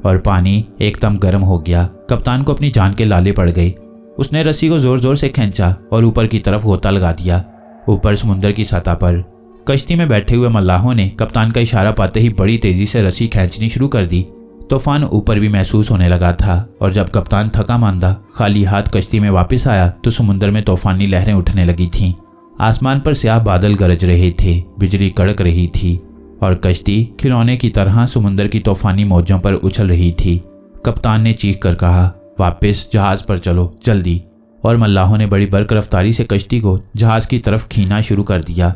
और पानी एकदम गर्म हो गया। कप्तान को अपनी जान के लाले पड़ गए। उसने रस्सी को जोर जोर से खींचा और ऊपर की तरफ गोता लगा दिया। ऊपर समुद्र की सतह पर कश्ती में बैठे हुए मल्लाहों ने कप्तान का इशारा पाते ही बड़ी तेजी से रस्सी खींचनी शुरू कर दी। तूफान ऊपर भी महसूस होने लगा था और जब कप्तान थका मांदा खाली हाथ कश्ती में वापस आया तो समुद्र में तूफानी लहरें उठने लगी थीं। आसमान पर स्याह बादल गरज रहे थे। बिजली कड़क रही थी और कश्ती खिलौने की तरह समुद्र की तूफानी मौजों पर उछल रही थी। कप्तान ने चीख कर कहा, वापस जहाज पर चलो जल्दी। और मल्लाहों ने बड़ी बर्क रफ्तारी से कश्ती को जहाज की तरफ खींचना शुरू कर दिया।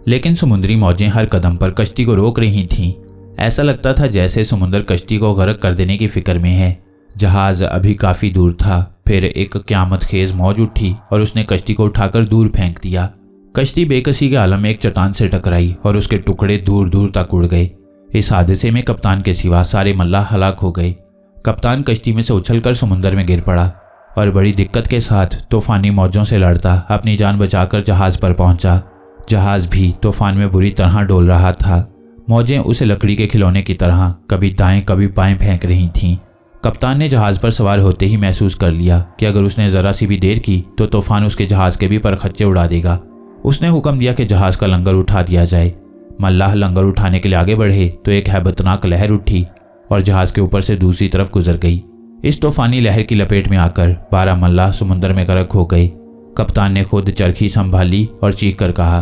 लेकिन समुद्री मौजें हर कदम पर कश्ती को रोक रही थीं। ऐसा लगता था जैसे समुद्र कश्ती को गर्क कर देने की फिक्र में है। जहाज अभी काफी दूर था। फिर एक क़यामत खेज मौज उठी और उसने कश्ती को उठाकर दूर फेंक दिया। कश्ती बेकसी के आलम में एक चट्टान से टकराई और उसके टुकड़े दूर दूर तक उड़ गए। इस हादसे में कप्तान के सिवा सारे मल्लाह हलाक हो गए। कप्तान कश्ती में से उछलकर समुद्र में गिर पड़ा और बड़ी दिक्कत के साथ तूफानी मौजों से लड़ता अपनी जान बचाकर जहाज पर पहुंचा। जहाज भी तूफान में बुरी तरह डोल रहा था। मौजें उसे लकड़ी के खिलौने की तरह कभी दाएं कभी बाएं फेंक रही थीं। कप्तान ने जहाज पर सवार होते ही महसूस कर लिया कि अगर उसने जरा सी भी देर की तो तूफान उसके जहाज के भी परखच्चे उड़ा देगा। उसने हुक्म दिया कि जहाज का लंगर उठा दिया जाए। मल्लाह लंगर उठाने के लिए आगे बढ़े तो एक हैबतनाक लहर उठी और जहाज के ऊपर से दूसरी तरफ गुजर गई। इस तूफानी लहर की लपेट में आकर 12 मल्लाह समुद्र में गर्क हो गए। कप्तान ने खुद चरखी संभाली और चीख कर कहा,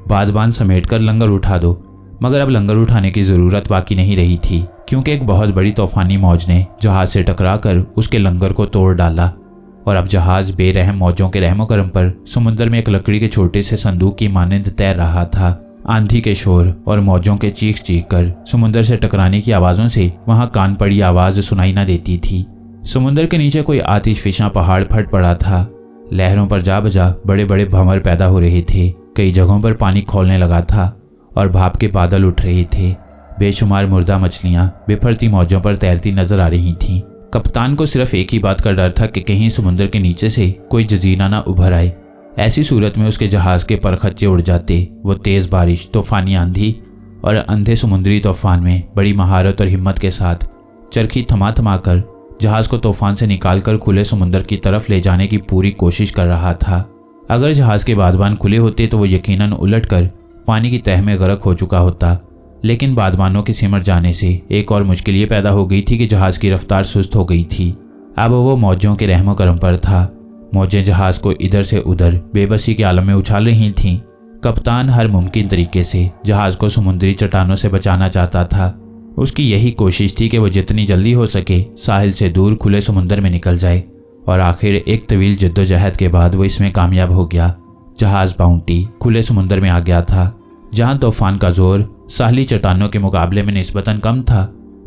बादबान समेटकर लंगर उठा दो। मगर अब लंगर उठाने की जरूरत बाकी नहीं रही थी, क्योंकि एक बहुत बड़ी तूफानी मौज ने जहाज से टकराकर उसके लंगर को तोड़ डाला और अब जहाज बेरहम मौजों के रहमो करम पर समुद्र में एक लकड़ी के छोटे से संदूक की मानिंद तैर रहा था। आंधी के शोर और मौजों के चीख चीख कर समुद्र से टकराने की आवाजों से वहां कान पड़ी आवाज सुनाई न देती थी। समुद्र के नीचे कोई आतिशफिशा पहाड़ फट पड़ा था। लहरों पर जा बजा बड़े बड़े भंवर पैदा हो रहे थे। कई जगहों पर पानी खौलने लगा था और भाप के बादल उठ रहे थे। बेशुमार मुर्दा मछलियां बिफरती मौजों पर तैरती नजर आ रही थीं। कप्तान को सिर्फ एक ही बात का डर था कि कहीं समुद्र के नीचे से कोई जजीरा ना उभर आए। ऐसी सूरत में उसके जहाज के परखच्चे उड़ जाते। वो तेज बारिश, तूफानी आंधी और अंधे समुद्री तूफान में बड़ी महारत और हिम्मत के साथ चरखी थमा थमा कर जहाज को तूफान से निकालकर खुले समुद्र की तरफ ले जाने की पूरी कोशिश कर रहा था। अगर जहाज के बादबान खुले होते तो वो यकीनन उलटकर पानी की तह में गर्क हो चुका होता। लेकिन बादबानों के सिमट जाने से एक और मुश्किल ये पैदा हो गई थी कि जहाज की रफ्तार सुस्त हो गई थी। अब वो मौजों के रहमो करम पर था। मौजें जहाज को इधर से उधर बेबसी के आलम में उछाल रही थीं। कप्तान हर मुमकिन तरीके से जहाज को समुद्री चट्टानों से बचाना चाहता था। उसकी यही कोशिश थी कि वो जितनी जल्दी हो सके साहिल से दूर खुले समुंदर में निकल जाए, और आखिर एक तवील जद्दोजहद के बाद वो इसमें कामयाब हो गया। जहाज बाउंटी खुले समुंदर में आ गया था, जहां तूफान का जोर साहली चट्टानों के मुकाबले में निस्बतन कम था।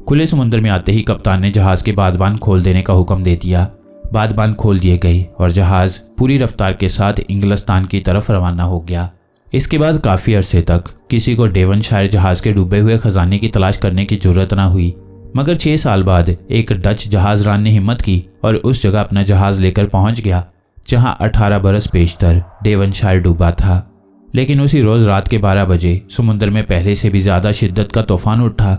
खुले समुंदर में आते ही कप्तान ने जहाज के बादबान खोल देने का हुक्म दे दिया। बादबान खोल दिए गए और जहाज पूरी रफ्तार के साथ इंग्लिस्तान की तरफ रवाना हो गया। इसके बाद काफ़ी अरसे तक किसी को डेवनशायर जहाज के डूबे हुए खजाने की तलाश करने की जरूरत ना हुई, मगर 6 साल बाद एक डच जहाजरान ने हिम्मत की और उस जगह अपना जहाज लेकर पहुंच गया जहां 18 बरस पेशतर डेवनशायर डूबा था। लेकिन उसी रोज रात के 12 बजे समुद्र में पहले से भी ज्यादा शिद्दत का तूफान उठा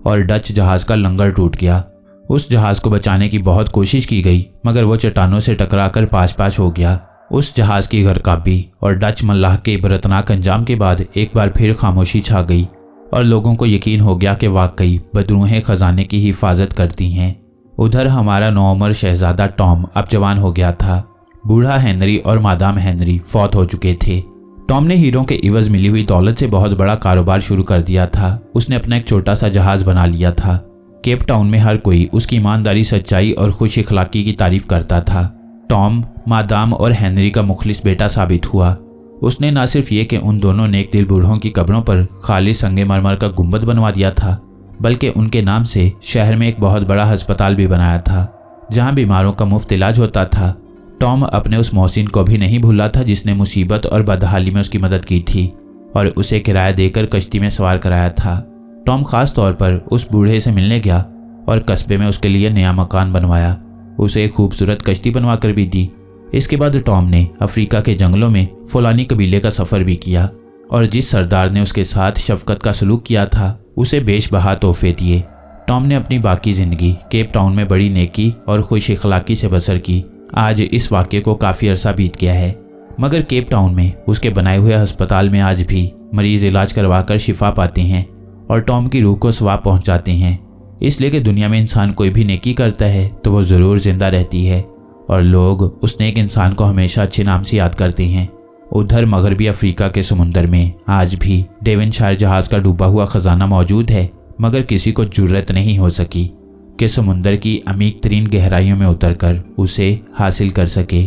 और डच जहाज का लंगर टूट गया। उस जहाज को बचाने की बहुत कोशिश की गई, मगर वो चट्टानों से टकराकर पास हो गया। उस जहाज की गरकाबी और डच मल्लाह के इबरतनाक अंजाम के बाद एक बार फिर खामोशी छा गई और लोगों को यकीन हो गया कि वाकई बदरूहें खजाने की हिफाजत करती हैं। उधर हमारा नौउम्र शहजादा टॉम अब जवान हो गया था। बूढ़ा हेनरी और मादाम हेनरी फौत हो चुके थे। टॉम ने हीरों के इवज मिली हुई दौलत से बहुत बड़ा कारोबार शुरू कर दिया था। उसने अपना एक छोटा सा जहाज बना लिया था। केप टाउन में हर कोई उसकी ईमानदारी, सच्चाई और खुश इखलाकी की तारीफ करता था। टॉम मादाम और हेनरी का मुखलिस बेटा साबित हुआ। उसने न सिर्फ ये कि उन दोनों नेक दिल बूढ़ों की कब्रों पर खालिस संगमरमर का गुंबद बनवा दिया था, बल्कि उनके नाम से शहर में एक बहुत बड़ा अस्पताल भी बनाया था जहां बीमारों का मुफ्त इलाज होता था। टॉम अपने उस मोहसिन को भी नहीं भूला था जिसने मुसीबत और बदहाली में उसकी मदद की थी और उसे किराया देकर कश्ती में सवार कराया था। टॉम खास तौर पर उस बूढ़े से मिलने गया और कस्बे में उसके लिए नया मकान बनवाया। उसे एक खूबसूरत कश्ती बनवा कर भी दी। इसके बाद टॉम ने अफ्रीका के जंगलों में फुलानी कबीले का सफ़र भी किया और जिस सरदार ने उसके साथ शफकत का सलूक किया था उसे बेशबहा तोहफे दिए। टॉम ने अपनी बाकी ज़िंदगी केप टाउन में बड़ी नेकी और खुश इखलाकी से बसर की। आज इस वाक़े को काफ़ी अरसा बीत गया है, मगर केप टाउन में उसके बनाए हुए अस्पताल में आज भी मरीज़ इलाज करवा कर शिफा पाते हैं और टॉम की रूह को सवाब पहुँचाते हैं। इसलिए कि दुनिया में इंसान कोई भी नेकी करता है तो वो ज़रूर जिंदा रहती है और लोग उस नेक इंसान को हमेशा अच्छे नाम से याद करते हैं। उधर मगरबी अफ्रीका के समुंदर में आज भी डेवनशायर जहाज का डूबा हुआ खजाना मौजूद है, मगर किसी को जुर्रत नहीं हो सकी कि समुंदर की अमीक तरीन गहराइयों में उतरकर उसे हासिल कर सके।